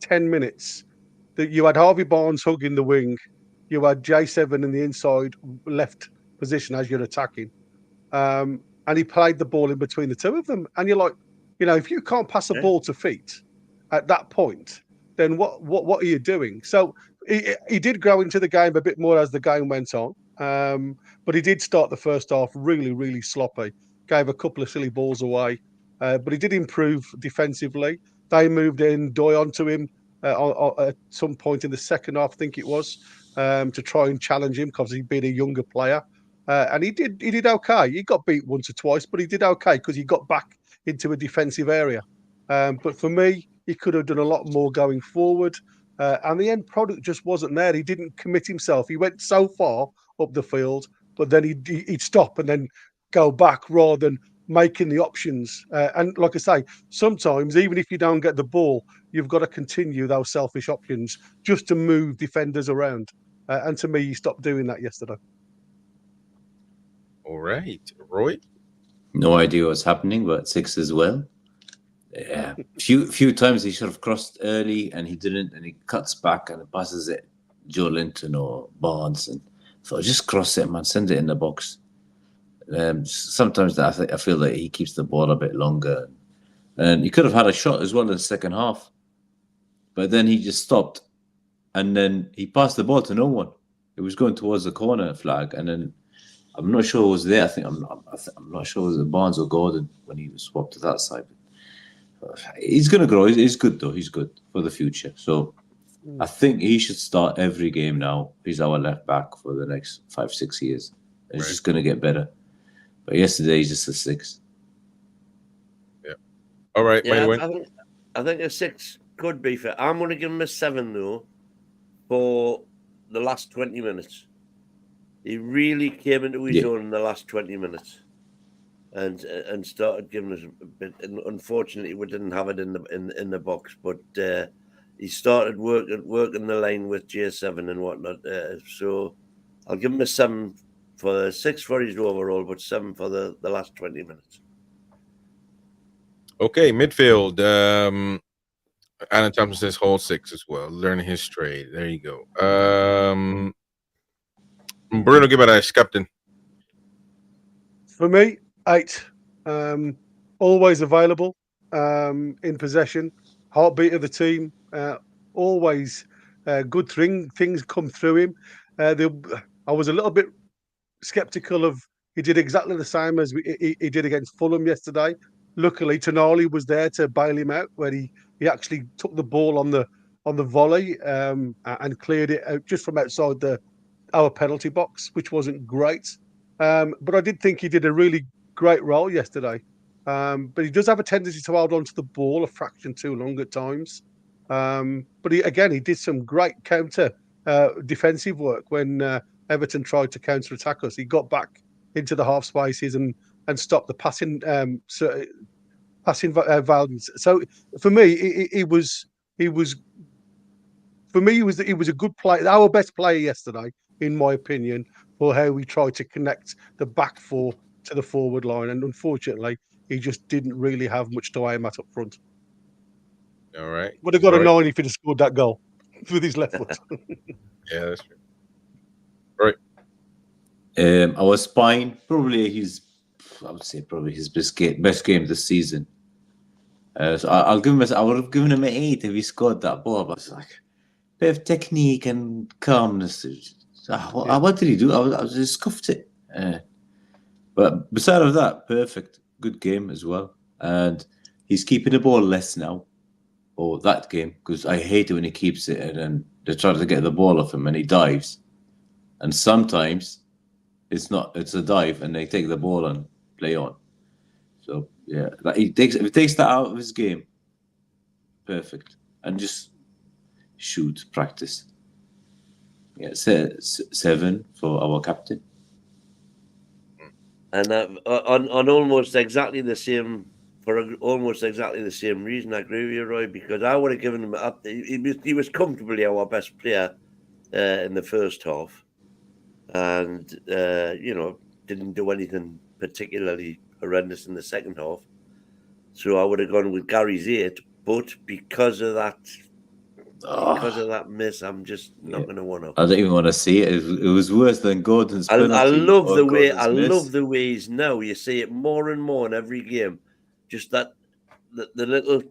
10 minutes that you had Harvey Barnes hugging the wing, you had J7 in the inside left position as you're attacking, and he played the ball in between the two of them. And you're like, if you can't pass a ball to feet at that point, then what are you doing? So he did grow into the game a bit more as the game went on, but he did start the first half really, really sloppy. Gave a couple of silly balls away, but he did improve defensively. They moved in, Doy onto him at some point in the second half, I think it was, to try and challenge him because he'd been a younger player, and he did okay. He got beat once or twice, but he did okay because he got back into a defensive area. But for me, he could have done a lot more going forward. And the end product just wasn't there. He didn't commit himself. He went so far up the field, but then he'd stop and then go back rather than making the options. And like I say, sometimes, even if you don't get the ball, you've got to continue those selfish options just to move defenders around. And to me, he stopped doing that yesterday. All right. Roy? No idea what's happening, but 6 as well. Yeah, few times he should have crossed early and he didn't, and he cuts back and passes it Joe Linton or Barnes, and so just cross it, man, send it in the box. Sometimes I feel that he keeps the ball a bit longer, and he could have had a shot as well in the second half, but then he just stopped, and then he passed the ball to no one. It was going towards the corner flag, and then I'm not sure it was there. I'm not sure it was Barnes or Gordon when he was swapped to that side. He's going to grow. He's good, though. He's good for the future. So I think he should start every game now. He's our left back for the next 5-6 years. It's just going to get better. But yesterday, he's just a 6. Yeah. All right. Yeah, I think a 6 could be fair. I'm going to give him a 7, though, for the last 20 minutes. He really came into his own in the last 20 minutes. And started giving us a bit. And unfortunately, we didn't have it in the box. But he started working the line with J7 and whatnot. So I'll give him a 7 for 6 for his overall, but 7 for the last 20 minutes. Okay, midfield. Alan Thompson says whole 6 as well. Learning his trade. There you go. Bruno Guimaraes, captain. For me, 8. Always available, in possession, heartbeat of the team. Always good things come through him. I was a little bit sceptical of he did exactly the same as he did against Fulham yesterday. Luckily, Tonali was there to bail him out, where he actually took the ball on the volley and cleared it out just from outside our penalty box, which wasn't great. But I did think he did a really great role yesterday. But he does have a tendency to hold on to the ball a fraction too long at times. But he did some great counter defensive work when Everton tried to counter-attack us. He got back into the half spaces and stopped the passing values. So for me, he was a good player, our best player yesterday, in my opinion, for how we tried to connect the back four to the forward line. And unfortunately, he just didn't really have much to aim at up front. All right. Would have got a 9 if he'd have scored that goal with his left foot. Yeah, that's true. Right. I was fine. Probably his best game this season. So I'll give him. I would have given him an 8 if he scored that ball. But it's like a bit of technique and calmness. What did he do? I just scuffed it. But beside of that, perfect, good game as well. And he's keeping the ball less now. Or that game, because I hate it when he keeps it and then they try to get the ball off him and he dives. And sometimes it's a dive and they take the ball and play on. So yeah, if he takes that out of his game, perfect. And just shoot, practice. Yeah, 7 for our captain. And on almost exactly the same. For almost exactly the same reason, I agree with you, Roy, because I would have given him up. He was comfortably our best player in the first half, and didn't do anything particularly horrendous in the second half. So I would have gone with Gary's 8, but because of that miss, I'm just not going to want to. I don't even want to see it. It was worse than Gordon's penalty. I love the way he's now. You see it more and more in every game. Just that the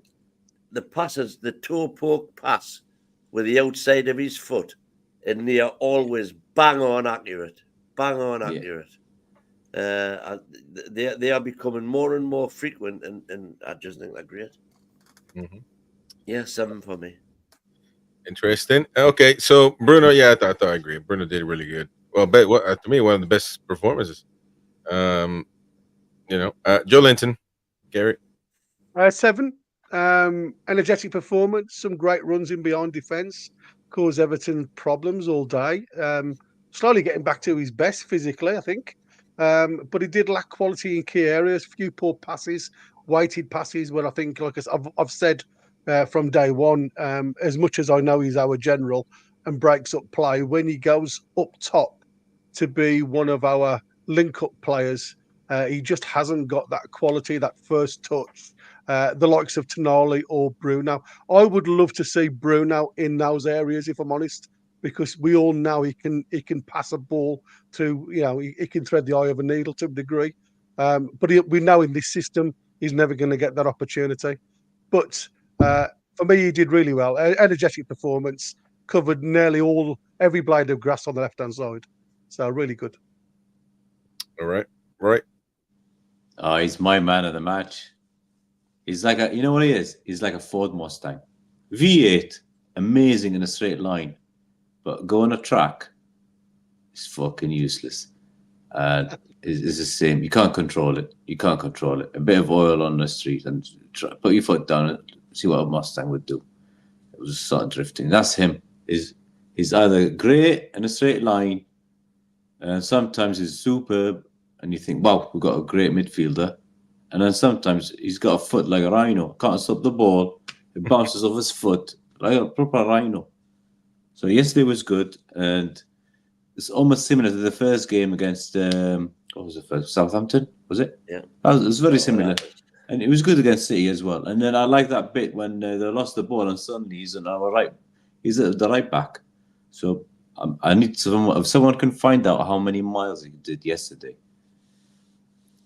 passes, the toe poke pass with the outside of his foot, and they are always bang on accurate. They are becoming more and more frequent, and I just think they're great. Mm-hmm. Yeah, 7 for me. Interesting. Okay, so Bruno, I thought I agree. Bruno did really good. Well, to me, one of the best performances. Joe Linton. Gary? 7. Energetic performance, some great runs in behind defence, caused Everton problems all day. Slowly getting back to his best physically, I think. But he did lack quality in key areas, few poor passes, weighted passes, where I think, like I've said from day one, as much as I know he's our general and breaks up play, when he goes up top to be one of our link-up players, he just hasn't got that quality, that first touch, the likes of Tonali or Bruno. I would love to see Bruno in those areas, if I'm honest, because we all know he can pass a ball to, he can thread the eye of a needle to a degree. But we know in this system, he's never going to get that opportunity. But for me, he did really well. Energetic performance, covered nearly every blade of grass on the left-hand side. So really good. All right. Right. He's my man of the match. He's like you know what he is? He's like a Ford Mustang. V8, amazing in a straight line. But go on a track, it's fucking useless. And it's the same. You can't control it. A bit of oil on the street and put your foot down and see what a Mustang would do. It was start drifting. That's him. He's either great in a straight line, and sometimes he's superb, and you think, wow, we've got a great midfielder. And then sometimes he's got a foot like a rhino, can't stop the ball. It bounces off his foot, like a proper rhino. So yesterday was good, and it's almost similar to the first game against what was it first? Southampton, was it? Yeah. It was very similar. And it was good against City as well. And then I like that bit when they lost the ball and suddenly he's on our right. He's at the right back. So I need someone. If someone can find out how many miles he did yesterday,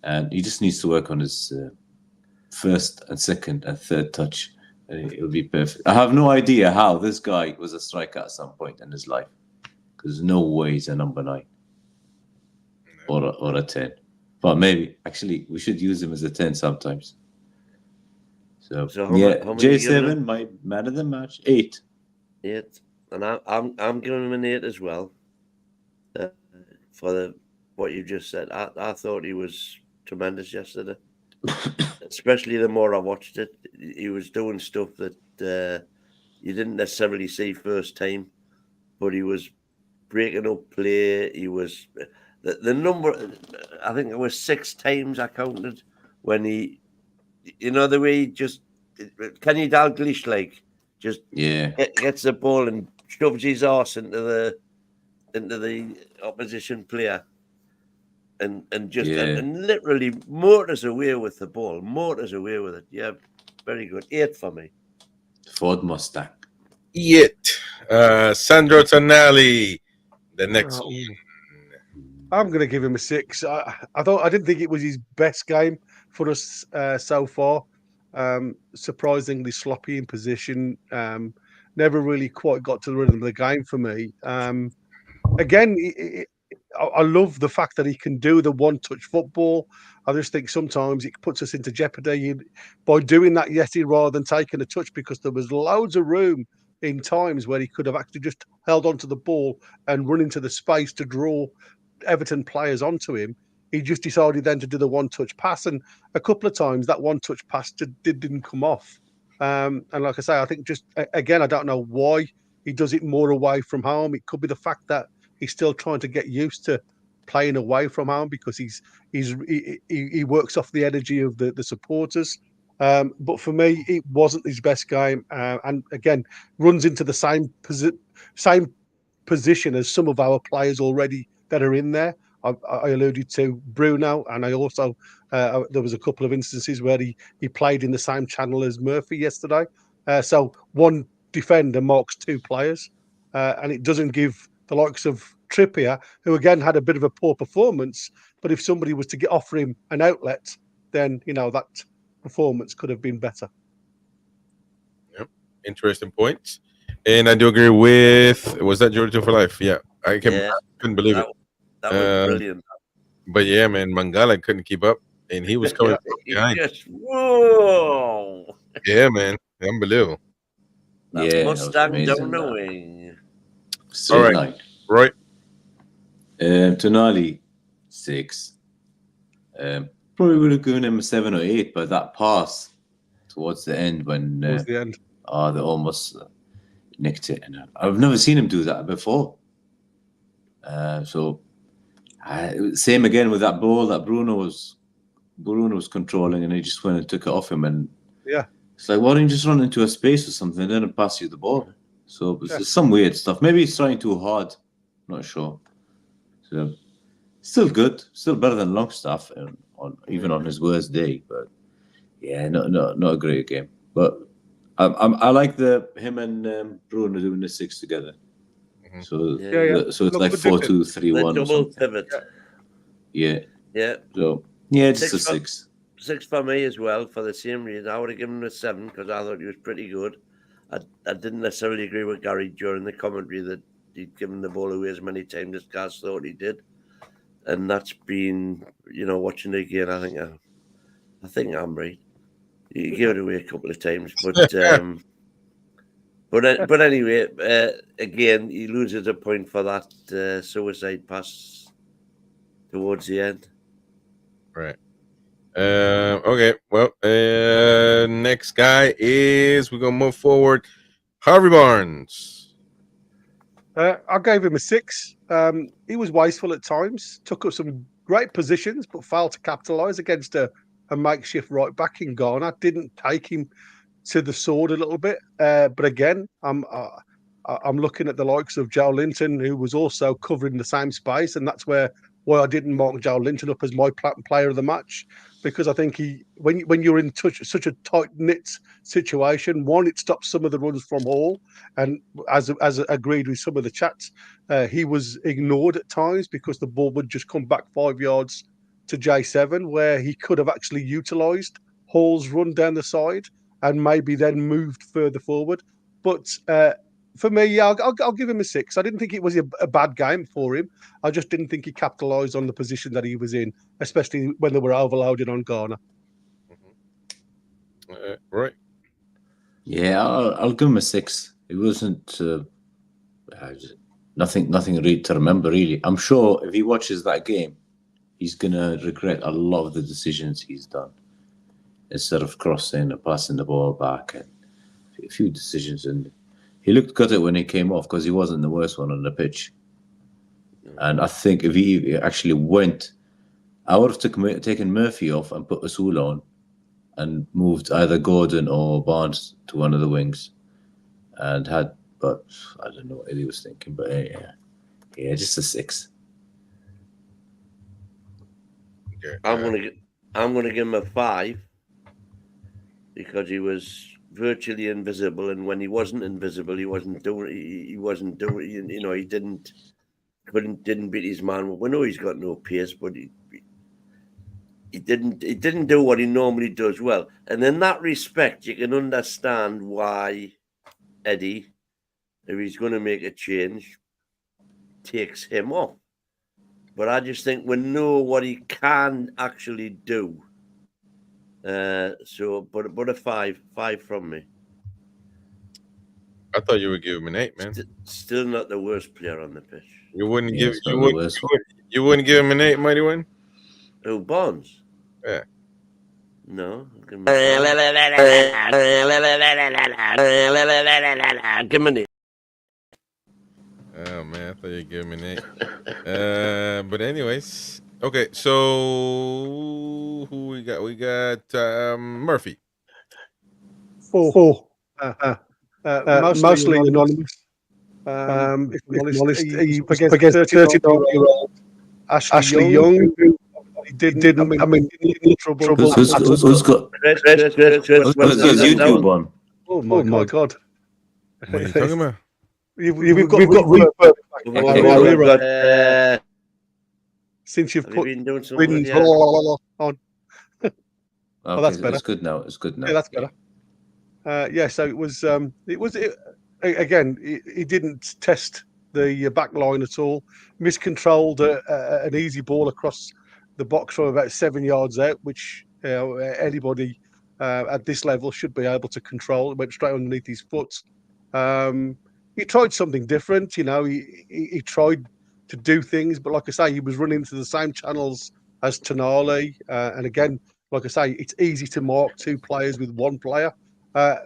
and he just needs to work on his first and second and third touch, and it'll be perfect. I have no idea how this guy was a striker at some point in his life, because there's no way he's a number 9 or a 10. But maybe actually we should use him as a 10 sometimes. So yeah, J7, my man of the match, 8. 8, and I'm giving him an 8 as well. For what you just said, I thought he was tremendous yesterday. Especially the more I watched it, he was doing stuff that you didn't necessarily see first time, but he was breaking up play. He was the number. I think it was 6 times I counted when he, the way he just Kenny Dalglish just gets the ball and shoves his arse into the opposition player, and literally motors away with the ball, motors away with it. Yeah, very good. 8 for me. Ford Mustang. 8. Sandro Tonali, the next one. I'm going to give him a 6. I didn't think it was his best game for us so far. Surprisingly sloppy in position. Never really quite got to the rhythm of the game for me. Again, I love the fact that he can do the one-touch football. I just think sometimes it puts us into jeopardy by doing that yesterday rather than taking a touch, because there was loads of room in times where he could have actually just held onto the ball and run into the space to draw Everton players onto him. He just decided then to do the one-touch pass, and a couple of times that one-touch pass didn't come off. And like I say, I think just again, I don't know why he does it more away from home. It could be the fact that he's still trying to get used to playing away from home, because he works off the energy of the supporters. But for me, it wasn't his best game, and again, runs into the same position as some of our players already that are in there. I alluded to Bruno, and I also there was a couple of instances where he played in the same channel as Murphy yesterday. So one defender marks 2 players, and it doesn't give the likes of Trippier, who again had a bit of a poor performance. But if somebody was to offer him an outlet, then that performance could have been better. Yep, interesting points. And I do agree with, was that Georgia for life? Yeah, I couldn't believe it. That was brilliant. But yeah, man, Mangala couldn't keep up, and he was coming from behind. Whoa! Yeah, man, unbelievable. That Mustang down the wing. All right, right. Tonali, 6. Probably would have given him a 7 or 8, but that pass towards the end when the end. They almost nicked it, and I've never seen him do that before. So same again with that ball that Bruno was controlling, and he just went and took it off him, and it's like, why don't you just run into a space or something and then pass you the ball? So it's some weird stuff. Maybe he's trying too hard. Not sure. So still good, still better than Longstaff, even on his worst day. But yeah, not a great game. But I like him and Bruno doing the 6 together. So so it's like 4-2-3-1. Double pivot. Yeah. So just a 6. 6 for me as well, for the same reason. I would have given him a 7 because I thought he was pretty good. I didn't necessarily agree with Gary during the commentary that he'd given the ball away as many times as Gaz thought he did, and that's been, watching it again. I think I'm right. He gave it away a couple of times, but anyway, again, he loses a point for that suicide pass towards the end. Right. Okay. Well, next guy is, we're gonna move forward. Harvey Barnes. I gave him a 6. He was wasteful at times, took up some great positions, but failed to capitalise against a makeshift right back in Ghana. Didn't take him to the sword a little bit. But again, I'm looking at the likes of Joe Linton, who was also covering the same space, and that's why I didn't mark Joe Linton up as my player of the match, because I think when you're in such a tight knit situation, one, it stops some of the runs from Hall, and as agreed with some of the chats, he was ignored at times because the ball would just come back 5 yards to J7, where he could have actually utilised Hall's run down the side and maybe then moved further forward. But for me, yeah, I'll give him a 6. I didn't think it was a bad game for him. I just didn't think he capitalised on the position that he was in, especially when they were overloaded on Ghana. Right. Yeah, I'll give him a 6. It wasn't nothing really to remember, really. I'm sure if he watches that game, he's gonna regret a lot of the decisions he's done. Instead of crossing or passing the ball back, and a few decisions, and he looked gutted when he came off because he wasn't the worst one on the pitch. And I think if he actually went, I would have taken Murphy off and put Asul on and moved either Gordon or Barnes to one of the wings and but I don't know what Eddie was thinking, but yeah, just a 6. Okay. I'm gonna give him a 5 because he was virtually invisible, and when he wasn't invisible, he wasn't doing. You know, he didn't beat his man. We know he's got no pace, but he didn't do what he normally does well. And in that respect, you can understand why Eddie, if he's going to make a change, takes him off. But I just think we know what he can actually do. But a 5 from me. I thought you would give him an 8, man. Still not the worst player on the pitch. You wouldn't Yeah, give it's not the worst one. you wouldn't give him an 8, Mighty Win? Oh, Bonds? Yeah. No. Give him a 5. Give him an 8. Oh man, I thought you'd give him an 8. But anyways, okay. So who we got? We got Murphy. 4. Mostly anonymous. If I'm honest, he was against 39-year-old Ashley Young. He didn't. I mean, he didn't look trouble. Who's got YouTube on? Oh my God! What are you talking about? We've got reverb. Since you've put been doing something wind yeah. on. Okay, that's better. It's good now. It's good now. Yeah, that's better. Yeah, so it was again. He didn't test the back line at all. Miscontrolled an easy ball across the box from about 7 yards out, which anybody at this level should be able to control. It went straight underneath his foot. He tried something different. You know, he tried to do things, but like I say, he was running into the same channels as Tonali. And again, like I say, it's easy to mark 2 players with 1 player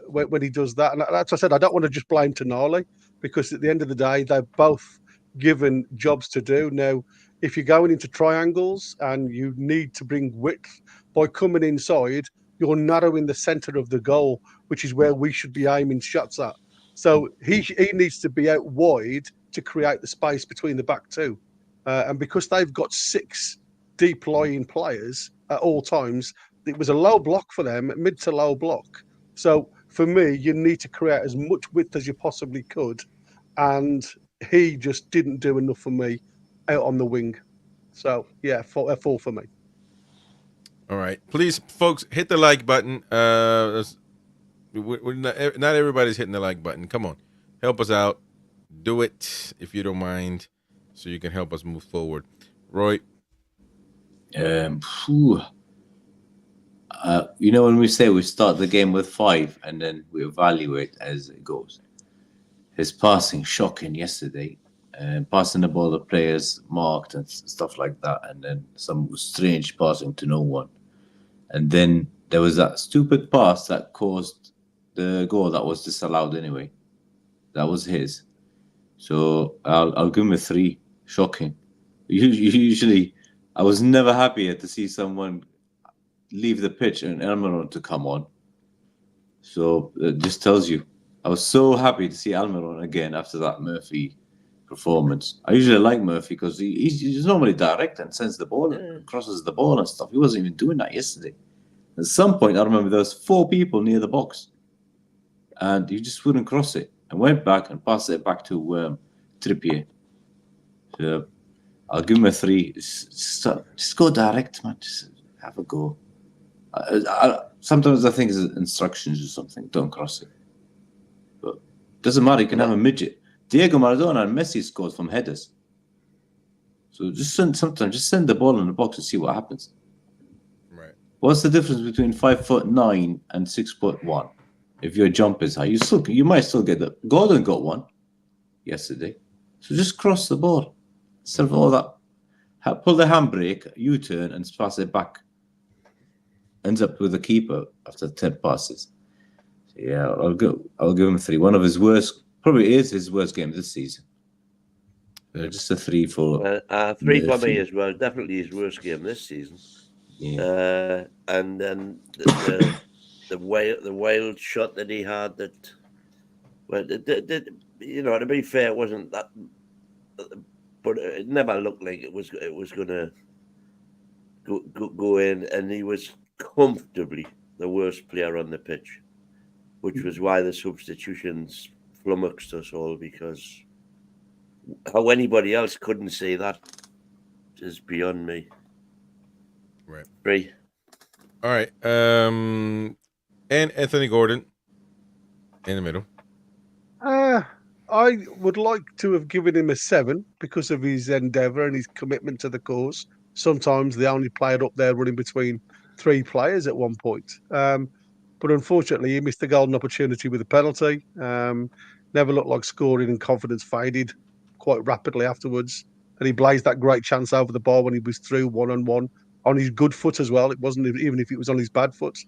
when he does that. And that's what I said, I don't want to just blame Tonali, because at the end of the day, they're both given jobs to do. Now, if you're going into triangles and you need to bring width by coming inside, you're narrowing the centre of the goal, which is where we should be aiming shots at. So he needs to be out wide to create the space between the back 2. And because they've got 6 deep lying players at all times, it was a low block for them, mid to low block. So for me, you need to create as much width as you possibly could. And he just didn't do enough for me out on the wing. So yeah, 4 for me. All right, please, folks, hit the like button. We're not everybody's hitting the like button. Come on, help us out. Do it if you don't mind, so you can help us move forward. Roy. You know, when we say we start the game with 5 and then we evaluate as it goes. His passing, shocking yesterday. Passing the ball, the players marked and stuff like that, and then some strange passing to no one. And then there was that stupid pass that caused the goal that was disallowed anyway. That was his. So I'll give him a 3. Shocking. Usually, I was never happier to see someone leave the pitch and Elmeron to come on. So it just tells you. I was so happy to see Almiron again after that Murphy performance. I usually like Murphy because he's normally direct and sends the ball and crosses the ball and stuff. He wasn't even doing that yesterday. At some point, I remember there was 4 people near the box, and he just wouldn't cross it. And went back and passed it back to Trippier. So I'll give him a 3. Just go direct, man. Just have a go. Sometimes I think it's instructions or something. Don't cross it. But it doesn't matter. You can have a midget. Diego Maradona and Messi scored from headers. So just send the ball in the box and see what happens. Right. What's the difference between 5'9" and 6'1"? If your jump is high, you might still get that. Gordon got one yesterday. So just cross the ball. Instead of all that, pull the handbrake, U-turn, and pass it back. Ends up with the keeper after 10 passes. So yeah, I'll give him a 3. One of his worst, probably is his worst game this season. Just a 3 for 3 for me as well. Definitely his worst game this season. Yeah. And then the wild shot that he had. That, well, to be fair, it wasn't that, but it never looked like it was going to go in, and he was comfortably the worst player on the pitch, which was why the substitutions flummoxed us all, because how anybody else couldn't see that is beyond me. Right. 3. All right. And Anthony Gordon in the middle. I would like to have given him a 7 because of his endeavour and his commitment to the cause. Sometimes they only played up there running between 3 players at one point. But unfortunately, he missed the golden opportunity with a penalty. Never looked like scoring, and confidence faded quite rapidly afterwards. And he blazed that great chance over the bar when he was through 1-on-1 on his good foot as well. It wasn't even if it was on his bad foot.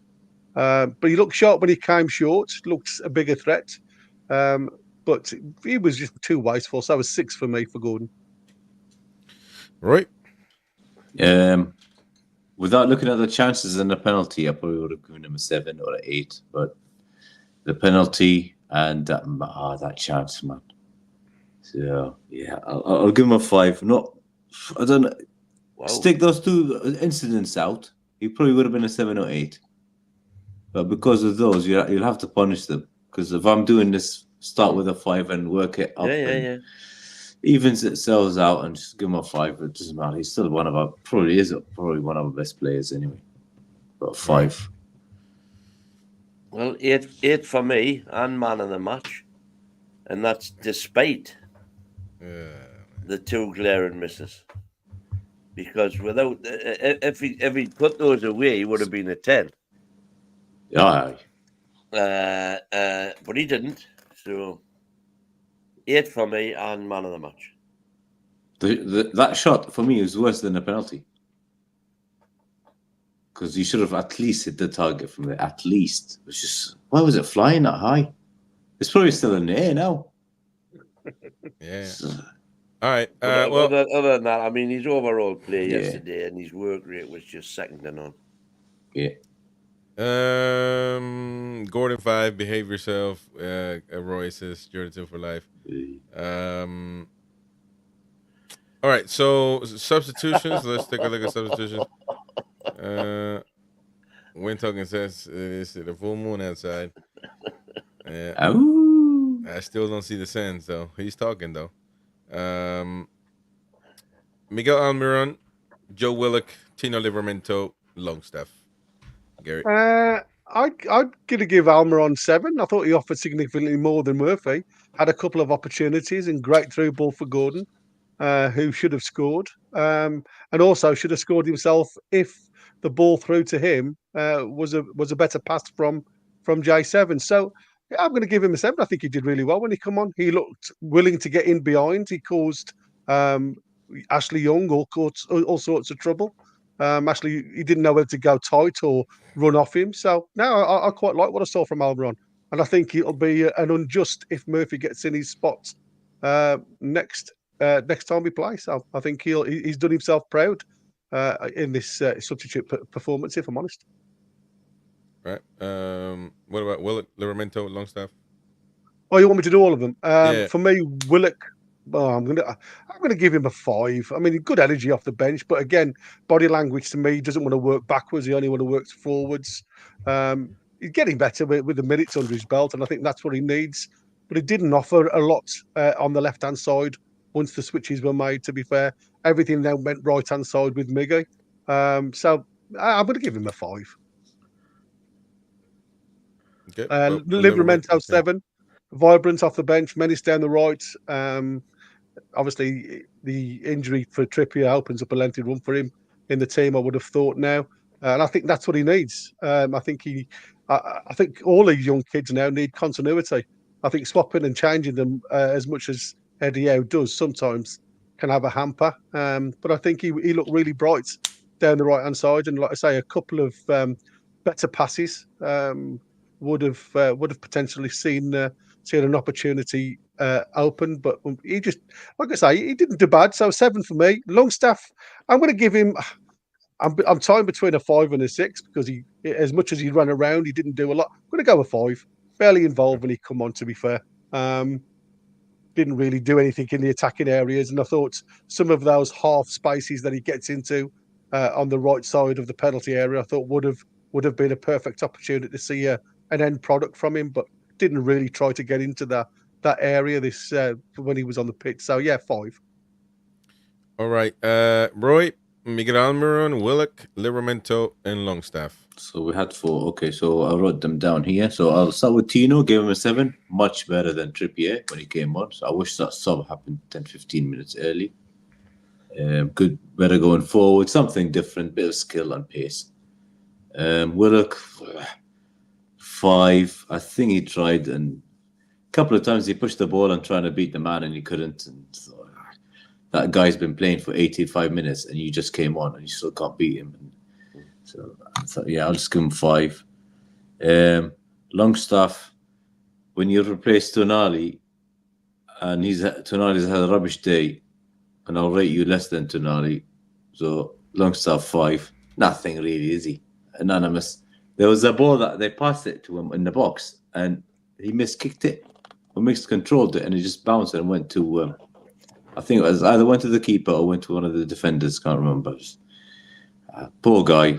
But he looked sharp when he came short, looked a bigger threat. But he was just too wasteful. So that was 6 for me for Gordon. Right. Without looking at the chances and the penalty, I probably would have given him a 7 or an 8. But the penalty and that chance, man. So yeah, I'll give him a 5. I don't know. Wow. Stick those 2 incidents out, he probably would have been a 7 or 8. But because of those, you'll have to punish them. Because if I'm doing this, start with a 5 and work it up. Evens itself out and just give him a 5. It doesn't matter. He's still probably one of our best players anyway. But 5. Well, 8 for me and man of the match, and that's despite the 2 glaring misses. Because without, if he put those away, he would have been a 10. Yeah. But he didn't. So 8 for me and man of the match. That shot for me is worse than a penalty. Because you should have at least hit the target from there. At least. It's just, why was it flying that high? It's probably still in the air now. Yeah. So, all right. Other than that, I mean, his overall play yesterday and his work rate was just second to none. Yeah. Gordon 5, behave yourself. Roy says Jordan 2 for life. All right, so substitutions. Let's take a look at substitutions. Windhoek says it's the full moon outside. I still don't see the sense though. He's talking though. Miguel Almiron, Joe Willock, Tino Livramento, Longstaff. Gary. I'm going to give Almiron 7. I thought he offered significantly more than Murphy. Had a couple of opportunities and great through ball for Gordon, who should have scored, and also should have scored himself if the ball through to him was a better pass from J7. So yeah, I'm going to give him a 7. I think he did really well when he come on. He looked willing to get in behind. He caused Ashley Young all sorts of trouble. Ashley, he didn't know whether to go tight or run off him. So no, I quite like what I saw from Almiron, and I think it'll be an unjust if Murphy gets in his spot next time we play. So I think he's done himself proud in this substitute performance, if I'm honest. Right. What about Willock, Livramento, Longstaff? Oh, you want me to do all of them? Yeah. For me, Willock. Oh, I'm gonna give him a 5. I mean, good energy off the bench, but again, body language to me, he doesn't want to work backwards. He only want to work forwards. He's getting better with the minutes under his belt, and I think that's what he needs. But he didn't offer a lot on the left-hand side once the switches were made, to be fair. Everything then went right-hand side with Miggy. So I'm going to give him a 5. Okay. Livramento 7. Vibrant off the bench, menace down the right. Obviously, the injury for Trippier opens up a lengthy run for him in the team, I would have thought now. And I think that's what he needs. I think all these young kids now need continuity. I think swapping and changing them as much as Eddie Howe does sometimes can have a hamper. But I think he looked really bright down the right-hand side. And like I say, a couple of better passes would have potentially seen an opportunity open. But he just, like I say, he didn't do bad. So 7 for me. Longstaff, I'm going to give him... I'm tying between a 5 and a 6 because he, as much as he ran around, he didn't do a lot. I'm going to go a 5. Barely involved when he come on, to be fair. Didn't really do anything in the attacking areas, and I thought some of those half spaces that he gets into on the right side of the penalty area, I thought would have been a perfect opportunity to see an end product from him, but didn't really try to get into that area this when he was on the pitch. So yeah, 5. All right, Roy, Miguel Almiron, Willock, Livramento, and Longstaff. So we had 4. Okay, so I wrote them down here. So I'll start with Tino, gave him a 7. Much better than Trippier when he came on. So I wish that sub happened 10-15 minutes early. Good, better going forward. Something different, bit of skill and pace. Willock, 5. I think he tried, and a couple of times he pushed the ball and trying to beat the man, and he couldn't. And so, that guy's been playing for 85 minutes, and you just came on, and you still can't beat him. So yeah, I'll just give him 5. Longstaff, when you replace Tonali, and Tonali's had a rubbish day, and I'll rate you less than Tonali. So Longstaff 5. Nothing really, is he? Anonymous. There was a ball that they passed it to him in the box, and he miskicked it, or miscontrolled it, and it just bounced and went to. I think it was either went to the keeper or went to one of the defenders. Can't remember. Poor guy.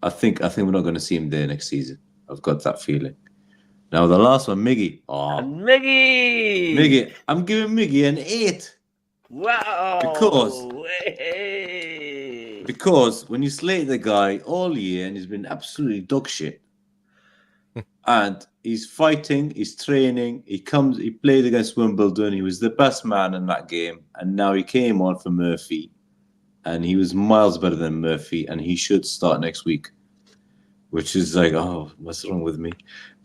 I think we're not going to see him there next season. I've got that feeling. Now the last one, Miggy. Oh, Miggy. I'm giving Miggy an 8. Wow. Because when you slate the guy all year and he's been absolutely dog shit, and he's fighting, he's training, he played against Wimbledon, he was the best man in that game, and now he came on for Murphy, and he was miles better than Murphy, and he should start next week, which is like, oh, what's wrong with me?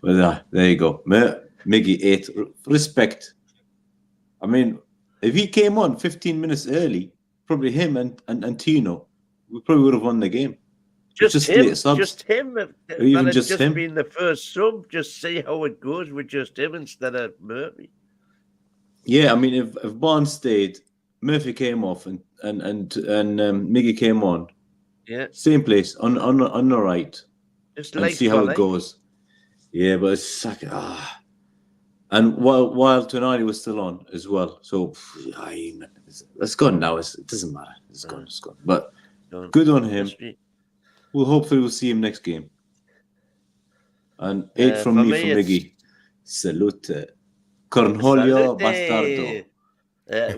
But there you go. Miggy 8. Respect. I mean, if he came on 15 minutes early, probably him and Tino, we probably would have won the game. Just him. Even just him. Being the first sub, just see how it goes with just him instead of Murphy. Yeah, I mean, if Barnes stayed, Murphy came off, and Miggy came on. Yeah, same place on the right. Just and see how it goes. Yeah, but it's like and while Tonali was still on as well, so it's gone now. It doesn't matter. It's gone. But good on him. Hopefully we'll see him next game. And 8 from me for Miggy. Salute. Cornholio Bastardo.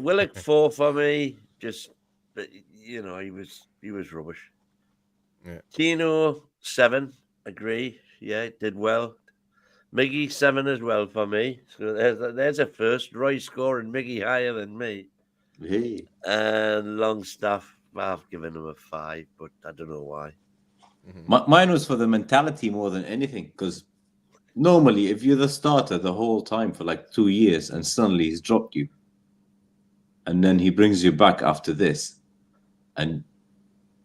Willock 4 for me. Just, he was rubbish. Yeah. Tino 7. Agree. Yeah, did well. Miggy 7 as well for me. So there's a first. Roy scoring Miggy higher than me. Hey. And Longstaff, I've given him a 5, but I don't know why. Mm-hmm. Mine was for the mentality more than anything, because normally if you're the starter the whole time for like 2 years and suddenly he's dropped you, and then he brings you back after this, and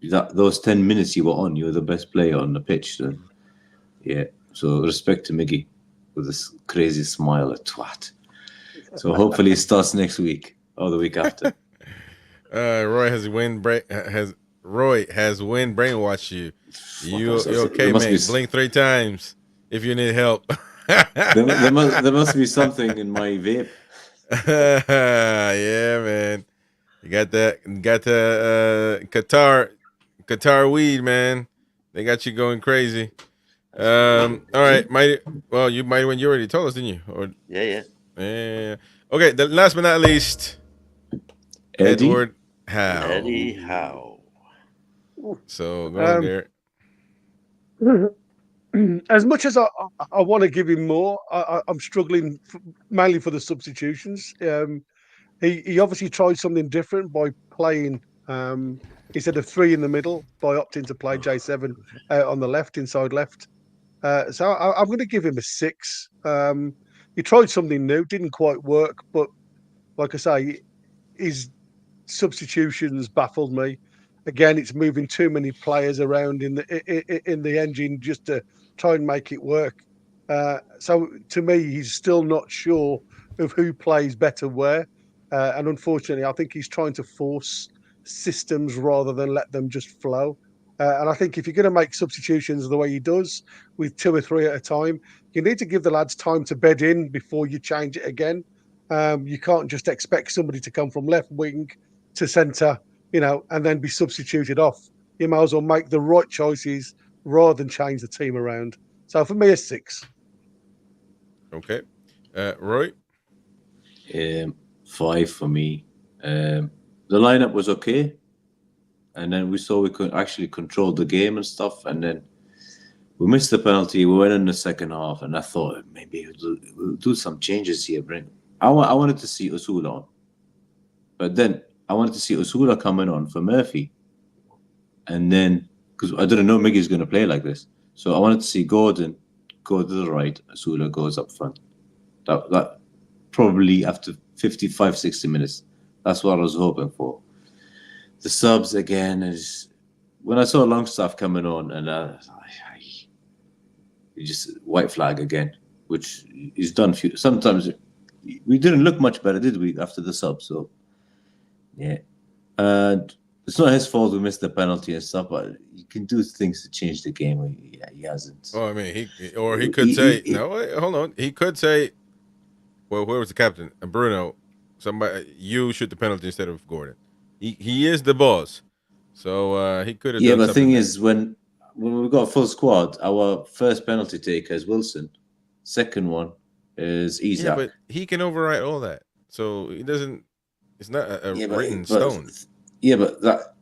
those 10 minutes you were on, you were the best player on the pitch. So, yeah, so respect to Miggy with this crazy smile, a twat. So hopefully it starts next week or the week after. Roy has brainwashed you. You okay, must mate? be- Blink 3 times if you need help. there must be something in my vape. Yeah, man. You got the Qatar weed, man. They got you going crazy. All right, Mighty. Well, you Mighty when you already told us, didn't you? Or Yeah. yeah. Okay, the last but not least, Eddie? Edward Howe. Eddie Howe. So go on there. As much as I want to give him more, I'm struggling mainly for the substitutions. He obviously tried something different by playing instead of 3 in the middle by opting to play J7 on the left, inside left. So I'm going to give him a 6. He tried something new, didn't quite work, but like I say, his substitutions baffled me. Again, it's moving too many players around in the engine just to try and make it work. So to me, he's still not sure of who plays better where. And unfortunately, I think he's trying to force systems rather than let them just flow. And I think if you're going to make substitutions the way he does, with 2 or 3 at a time, you need to give the lads time to bed in before you change it again. You can't just expect somebody to come from left wing to centre, and then be substituted off. You might as well make the right choices rather than change the team around. So for me, a 6. Okay. Roy? 5 for me. The lineup was okay. And then we saw we could actually control the game and stuff. And then we missed the penalty. We went in the second half. And I thought maybe we'll do some changes here. I wanted to see Osula on. But then I wanted to see Osula coming on for Murphy. And then, because I didn't know Miggy's going to play like this. So I wanted to see Gordon go to the right. Osula goes up front. That probably after 55, 60 minutes. That's what I was hoping for. The subs again is when I saw Longstaff coming on, and just white flag again, which he's done. Sometimes we didn't look much better, did we, after the sub? So yeah, and it's not his fault we missed the penalty and stuff, but you can do things to change the game. Yeah, he hasn't. Oh, I mean, he could say no. Wait, hold on. He could say, well, where was the captain? Bruno. Somebody, you shoot the penalty instead of Gordon. He is the boss, so he could have. Yeah, done but the something thing there. is, when we got a full squad, our first penalty taker is Wilson. Second one is Isak. Yeah, but he can override all that, so he doesn't. It's not a written stone. Yeah, but that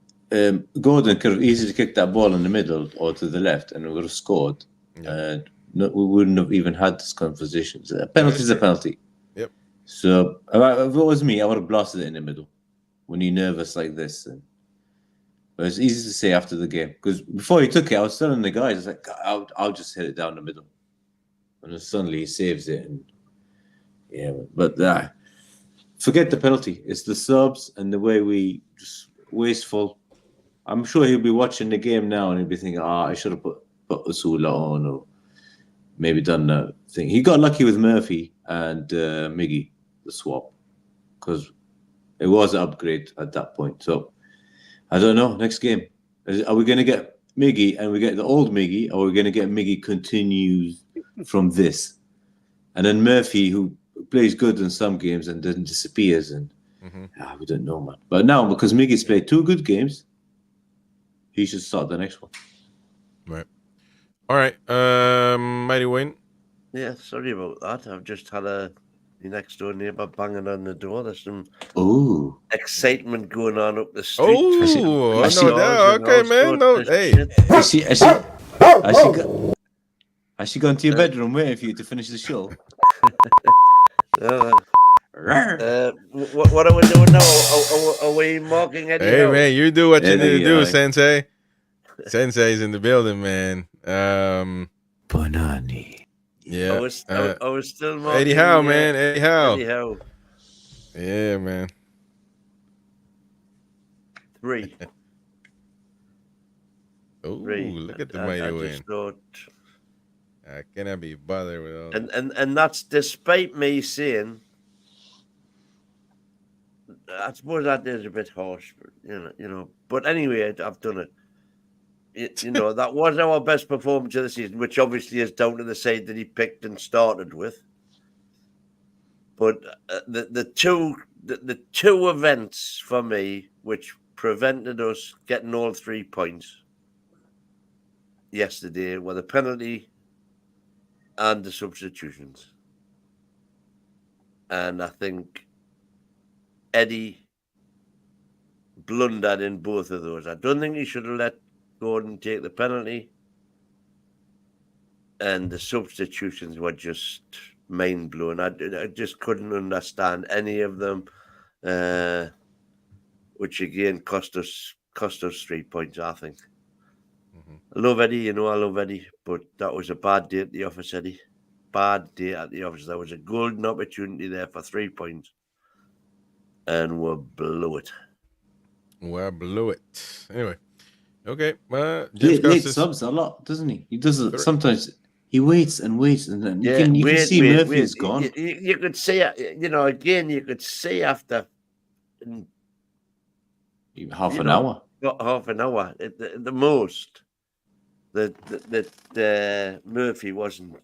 Gordon could have easily kicked that ball in the middle or to the left, and we would have scored. Yeah. We wouldn't have even had this conversation. So a penalty is a penalty. Yep. So if it was me, I would have blasted it in the middle. When you're nervous like this, but it's easy to say after the game, because before he took it, I was telling the guys, like, I'll just hit it down the middle, and then suddenly he saves it, and yeah, but forget the penalty. It's the subs and the way we just wasteful. I'm sure he'll be watching the game now and he'll be thinking, I should have put Osula on, or maybe done that thing. He got lucky with Murphy and Miggy, the swap, because it was an upgrade at that point. So I don't know. Next game, are we going to get Miggy and we get the old Miggy, or are we going to get Miggy continues from this, and then Murphy, who plays good in some games and then disappears, and we don't know, man. But now, because Miggy's played 2 good games, he should start the next one. Right. All right. Mighty Wayne. Yeah, sorry about that. I've just had the next door neighbour banging on the door. There's some excitement going on up the street. Oh, no doubt. Okay, man. No, hey. Has she gone to your bedroom waiting for you to finish the show? What are we doing now? Are we marking Eddie Hey, Howe? man, you do what you Eddie, need to do, aye. Sensei. Sensei's in the building, man. Bonani. Yeah. I was still marking Eddie Howe, man. Eddie Howe. Eddie Howe. Yeah, man. 3. Oh, 3. look at the I Mighty just Wayne. thought, I cannot be bothered with all that. and that's despite me saying, I suppose that is a bit harsh, but you know. But anyway, I've done it. you know, that was our best performance of the season, which obviously is down to the side that he picked and started with. But the two events for me which prevented us getting all 3 points yesterday were the penalty and the substitutions. And I think Eddie blundered in both of those. I don't think he should have let Gordon take the penalty. And the substitutions were just mind-blowing. I just couldn't understand any of them, which again cost us 3 points, I think. I love Eddie, I love Eddie, but that was a bad day at the office, Eddie. Bad day at the office. There was a golden opportunity there for 3 points, and we blew it. Well, blew it. Anyway, okay. Late subs a lot, doesn't he? He does it sometimes. He waits, and then you can see Murphy's gone. You could see, again, you could see after half an hour. Half an hour at the most. That Murphy wasn't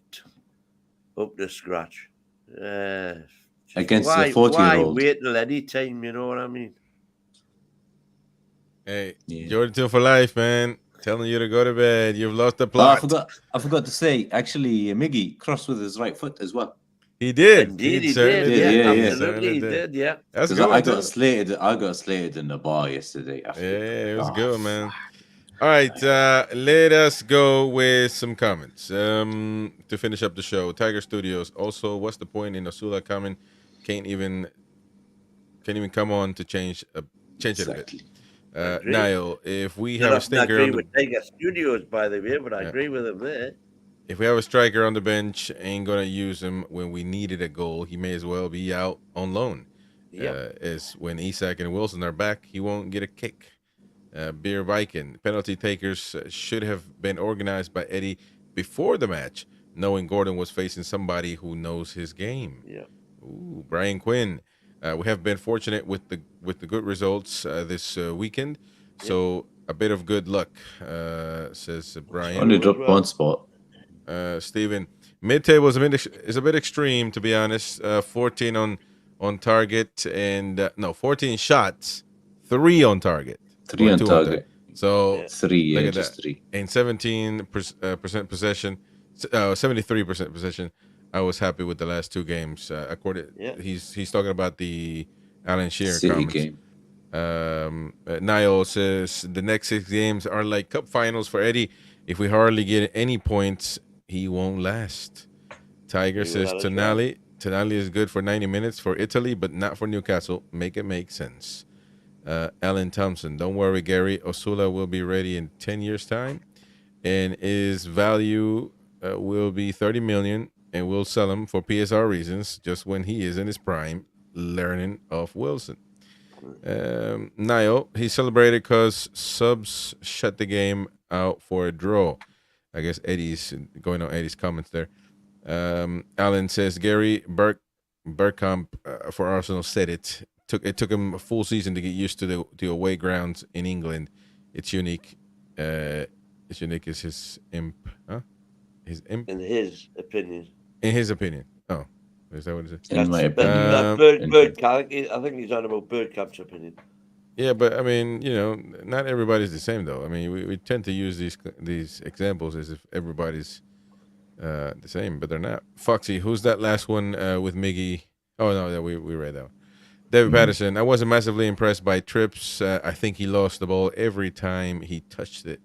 up to scratch. Against the 40-year-old. Why wait till any time, you know what I mean? Hey, Jordan 2 for life, man. Telling you to go to bed. You've lost the plot. I forgot to say, actually, Miggy crossed with his right foot as well. He did. Indeed, he did. Absolutely, he did. Yeah. That's good. I got slated in the bar yesterday. It was good, man. All right, let us go with some comments to finish up the show. Tiger Studios. Also, what's the point in Osula coming? Can't even come on to change it a bit. Niall, if we have a stinker on the Tiger Studios, by the way, but I agree with him there. If we have a striker on the bench, ain't gonna use him when we needed a goal. He may as well be out on loan. As when Isak and Wilson are back, he won't get a kick. Beer Viking, penalty takers should have been organized by Eddie before the match, knowing Gordon was facing somebody who knows his game. Yeah. Ooh, Brian Quinn. We have been fortunate with the good results this weekend, so a bit of good luck, says Brian. Only dropped one spot. Stephen, mid-table is a bit extreme, to be honest. 14 on target and 14 shots, 3 on target. 3 on target. So 3, just 3. And 17% possession, 73% possession. I was happy with the last 2 games. He's talking about the Alan Shear City comments. Game. Niall says the next 6 games are like cup finals for Eddie. If we hardly get any points, he won't last. Tiger says Tonali is good for 90 minutes for Italy, but not for Newcastle. Make it make sense. Alan Thompson, don't worry, Gary. Osula will be ready in 10 years' time, and his value will be 30 million. And we'll sell him for PSR reasons just when he is in his prime, learning off Wilson. Niall, he celebrated because subs shut the game out for a draw. I guess Eddie's going on Eddie's comments there. Alan says, Gary Bergkamp for Arsenal said it. It took him a full season to get used to the away grounds in England. It's unique. It's unique as his imp. Huh? His imp? In his opinion. In his opinion. Oh, is that what it is? In my opinion. I think he's on about Bergkamp's opinion. Yeah, but I mean, not everybody's the same, though. I mean, we tend to use these examples as if everybody's the same, but they're not. Foxy, who's that last one with Miggy? Oh, no, we read that one. David Patterson, I wasn't massively impressed by trips. I think he lost the ball every time he touched it.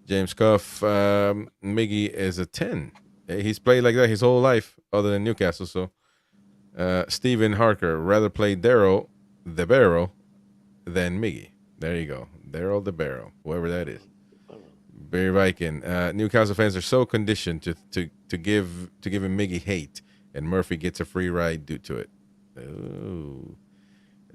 James Cuff, Miggy is a 10. He's played like that his whole life, other than Newcastle. So, Stephen Harker rather play Daryl the Barrow than Miggy. There you go, Daryl the Barrow, whoever that is. Barry Viking. Newcastle fans are so conditioned to give him Miggy hate, and Murphy gets a free ride due to it. Ooh.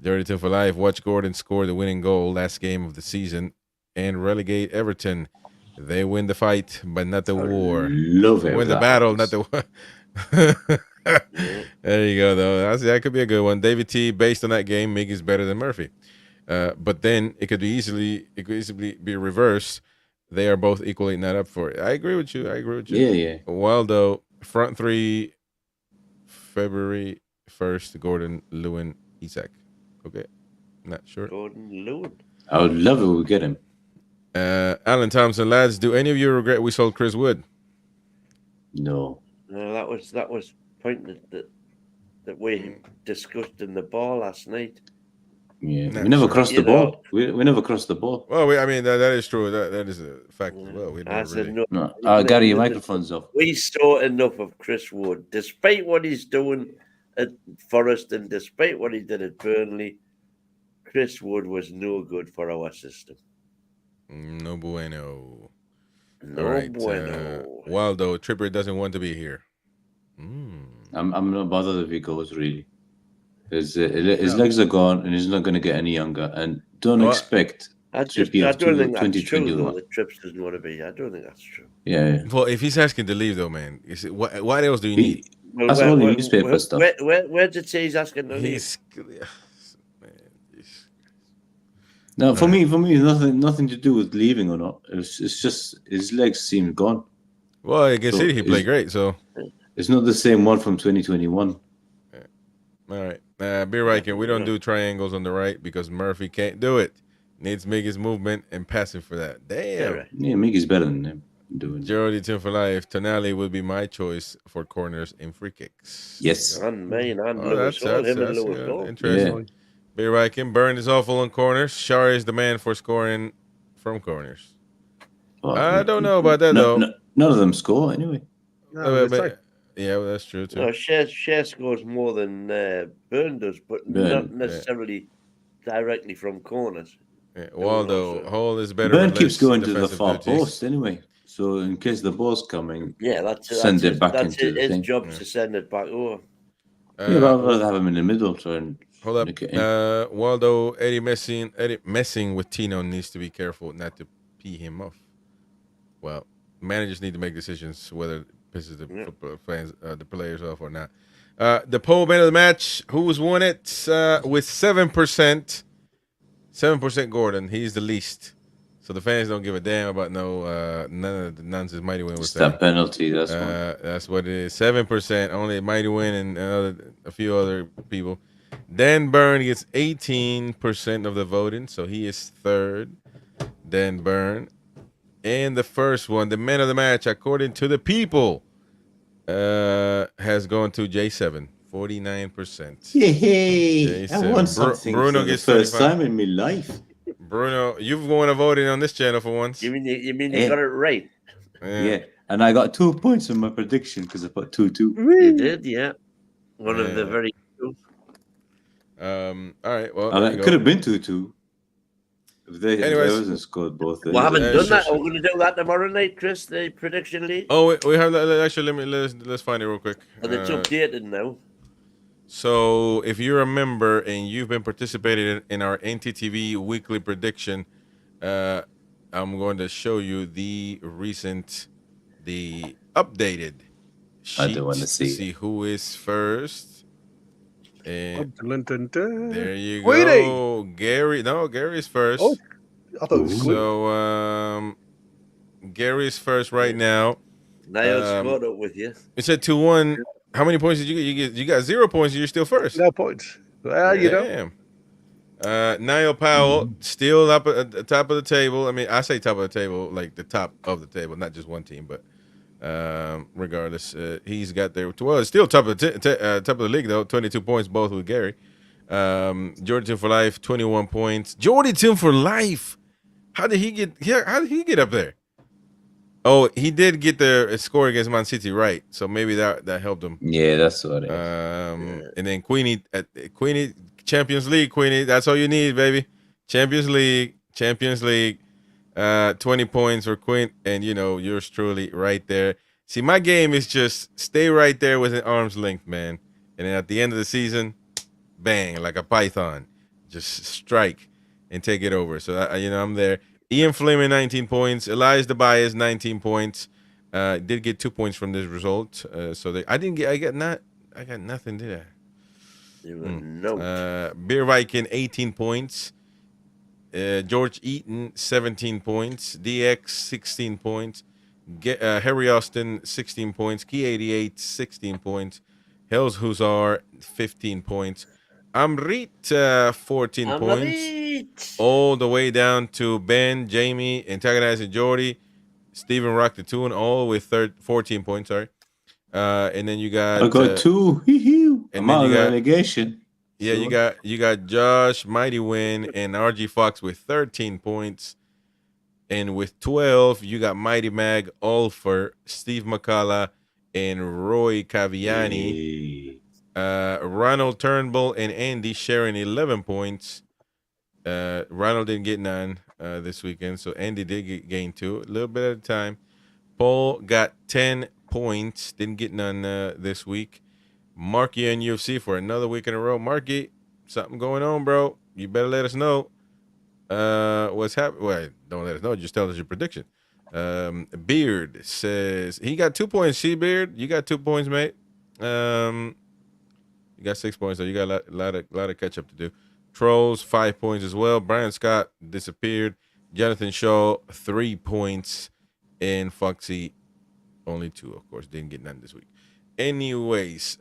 Dirty 2 for life. Watch Gordon score the winning goal last game of the season and relegate Everton. They win the fight, but not the war. Love it. Win the battle, not the war. There you go, though. That could be a good one. David T, based on that game, Miggy's better than Murphy. But then it could easily be reversed. they are both equally not up for it. I agree with you. Yeah. Waldo, front three, February 1st, Gordon, Lewin, Isak. Okay. Not sure. Gordon Lewin. I would love it if we get him. Alan Thompson, lads, do any of you regret we sold Chris Wood? No. No, that was pointing that we discussed in the bar last night. Yeah, Not we never sure. crossed the ball. We never crossed the ball. Well, I mean, that is true. That is a fact as well. We never really... No. Gary, your microphone's off. We saw enough of Chris Wood, despite what he's doing at Forest and despite what he did at Burnley. Chris Wood was no good for our system. No bueno. No All right, bueno. Waldo, Trippier doesn't want to be here. I'm not bothered if he goes, really. His legs are gone and he's not going to get any younger. And don't expect Trippier I don't think that's true, 2021. though, that Trips doesn't want to be. I don't think that's true. Yeah. Well, if he's asking to leave, though, man, what else do you need? Well, That's all the newspaper stuff. Where did it say he's asking to leave? No, for me, nothing to do with leaving or not. It's just his legs seem gone. Well, against City, he played great, so it's not the same one from 2021. All right, Beer Viking, we don't do triangles on the right because Murphy can't do it. Needs Miggy's movement and passing for that. Damn. Yeah, Miggy's better than him doing. Jody Team for Life. Tonali would be my choice for corners and free kicks. Yes. And Lewis that's Hall, him and Lewis Hall. interesting. Yeah. Beer Viking, Burn is awful on corners. Shar is the man for scoring from corners. I don't know about that, though. None of them score anyway. Yeah, well, that's true, too. No, Shear scores more than Burn does, but not necessarily directly from corners. Yeah, Waldo, Hall is better. Burn with keeps less going to the defensive far duties. post anyway. So in case the ball's coming, send it back that's into the his thing. job to send it back over. Yeah, but I'd rather have him in the middle. Try and hold up. Waldo, Eddie messing with Tino needs to be careful not to pee him off. Well, managers need to make decisions whether it pisses the football fans, the players off or not. The poll man of the match, who's won it with 7%? 7% Gordon. He's the least. So the fans don't give a damn about none of the nonsense Mighty Win was saying. that penalty. That's what it is. 7%. Only Mighty Win and a few other people. Dan Byrne gets 18% of the voting, so he is third. Dan Byrne. And the first one, the man of the match, according to the people, has gone to J7. 49%. Yay! I won something Bruno for the gets first 35. time in my life. Bruno, you've won a voting on this channel for once. You mean you got it right? Yeah, and I got 2 points on my prediction because I put 2-2. You did, yeah. One of the very few. All right. Well, It could have been 2-2 if they wasn't scored both. We haven't done that. We're going to do that tomorrow night, Chris. The prediction league. Oh, we have actually. Let's find it real quick. And it's updated now. So, if you remember, and you've been participating in our NTTV weekly prediction, I'm going to show you the updated sheet. I don't want to see who is first. And there you go, Queenie. Gary. No, Gary's first. Oh, I thought it was Queen. So, Gary's first right now. Niall's caught up with you. It said 2-1. How many points did you get? You got 0 points. And you're still first. No points. Well, you know. Niall Powell still up at the top of the table. I mean, I say top of the table, like the top of the table, not just one team, but regardless, he's got there. Well, it's still top of the league though. 22 points, both with Gary. Jordan Tim for Life, 21 points. Jordan Tim for Life. How did he get up there? Oh, he did get the score against Man City right, so maybe that helped him. Yeah, that's what it is. And then Queenie, Champions League, Queenie. That's all you need, baby. Champions League. 20 points for Queen, and yours truly right there. See, my game is just stay right there within arm's length, man. And then at the end of the season, bang, like a python, just strike and take it over. So I'm there. Ian Fleming, 19 points. Elias Tobias, 19 points. Did get 2 points from this result. I got nothing, did I? No. Beer Viking, 18 points. George Eaton, 17 points. DX, 16 points. Harry Austin, 16 points. Key 88, 16 points. Hells Hussar, 15 points. Amrit, 14 points. All the way down to Ben, Jamie, Antagonizing Jordy, Stephen Rock the Toon, all with 14 points, sorry. And then you got... I got 2. And I'm out of relegation. Yeah, you got Josh, Mighty Win, and RG Fox with 13 points. And with 12, you got Mighty Mag, Ulfer, Steve McCullough, and Roy Caviani. Ronald Turnbull and Andy sharing 11 points. Ronald didn't get none this weekend, so Andy did gain 2, a little bit at a time. Paul got 10 points, didn't get none this week. Marky and UFC for another week in a row. Marky, something going on, bro. You better let us know. What's happening? Well, don't let us know. Just tell us your prediction. Beard says he got 2 points. Beard, you got 2 points, mate. You got 6 points, so you got a lot of catch up to do. Trolls 5 points as well. Brian Scott disappeared. Jonathan Shaw 3 points, and Foxy only 2. Of course, didn't get none this week. Anyways,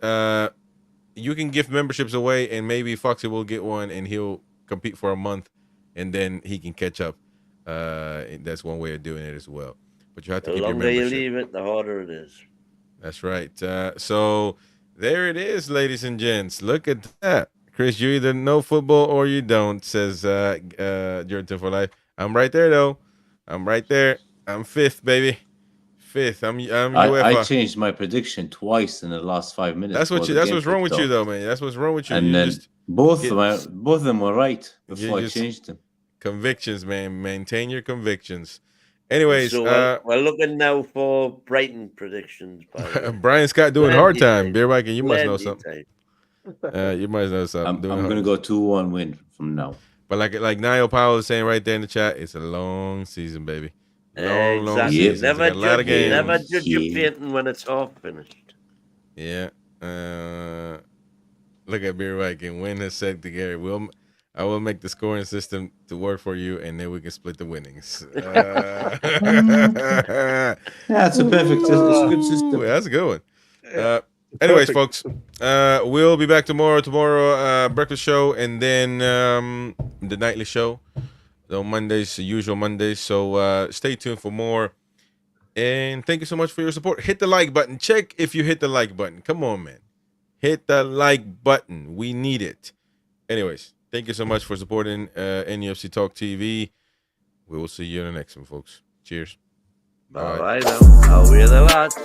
you can give memberships away, and maybe Foxy will get one, and he'll compete for a month. And then he can catch up. That's one way of doing it as well. But you have to keep your membership. The longer you leave it, the harder it is. That's right. So there it is, ladies and gents. Look at that. Chris, you either know football or you don't, says Jordan for Life. I'm right there, though. I'm right there. I'm 5th, baby. 5th. I'm UEFA. I changed my prediction twice in the last 5 minutes. That's what's wrong with you, though, man. That's what's wrong with you. And then both of them were right before I changed them. Convictions, man. Maintain your convictions. Anyways, so we're looking now for Brighton predictions. Brian Scott doing hard time. Beer Viking, you must know something. You must know something. I'm gonna go 2-1 win from now. But like Niall Powell is saying right there in the chat, it's a long season, baby. Long season. Never judge your painting when it's all finished. Yeah. Look at Beer Viking. Win has said to Gary. I will make the scoring system to work for you, and then we can split the winnings. Yeah, it's a perfect system. It's a good system. That's a good one. Anyways, folks, we'll be back tomorrow. Breakfast show, and then the nightly show on Mondays, the usual Mondays. So stay tuned for more. And thank you so much for your support. Hit the like button. Check if you hit the like button. Come on, man. Hit the like button. We need it. Anyways. Thank you so much for supporting NUFC Talk TV. We will see you in the next one, folks. Cheers. All right, now. I'll wear the lads.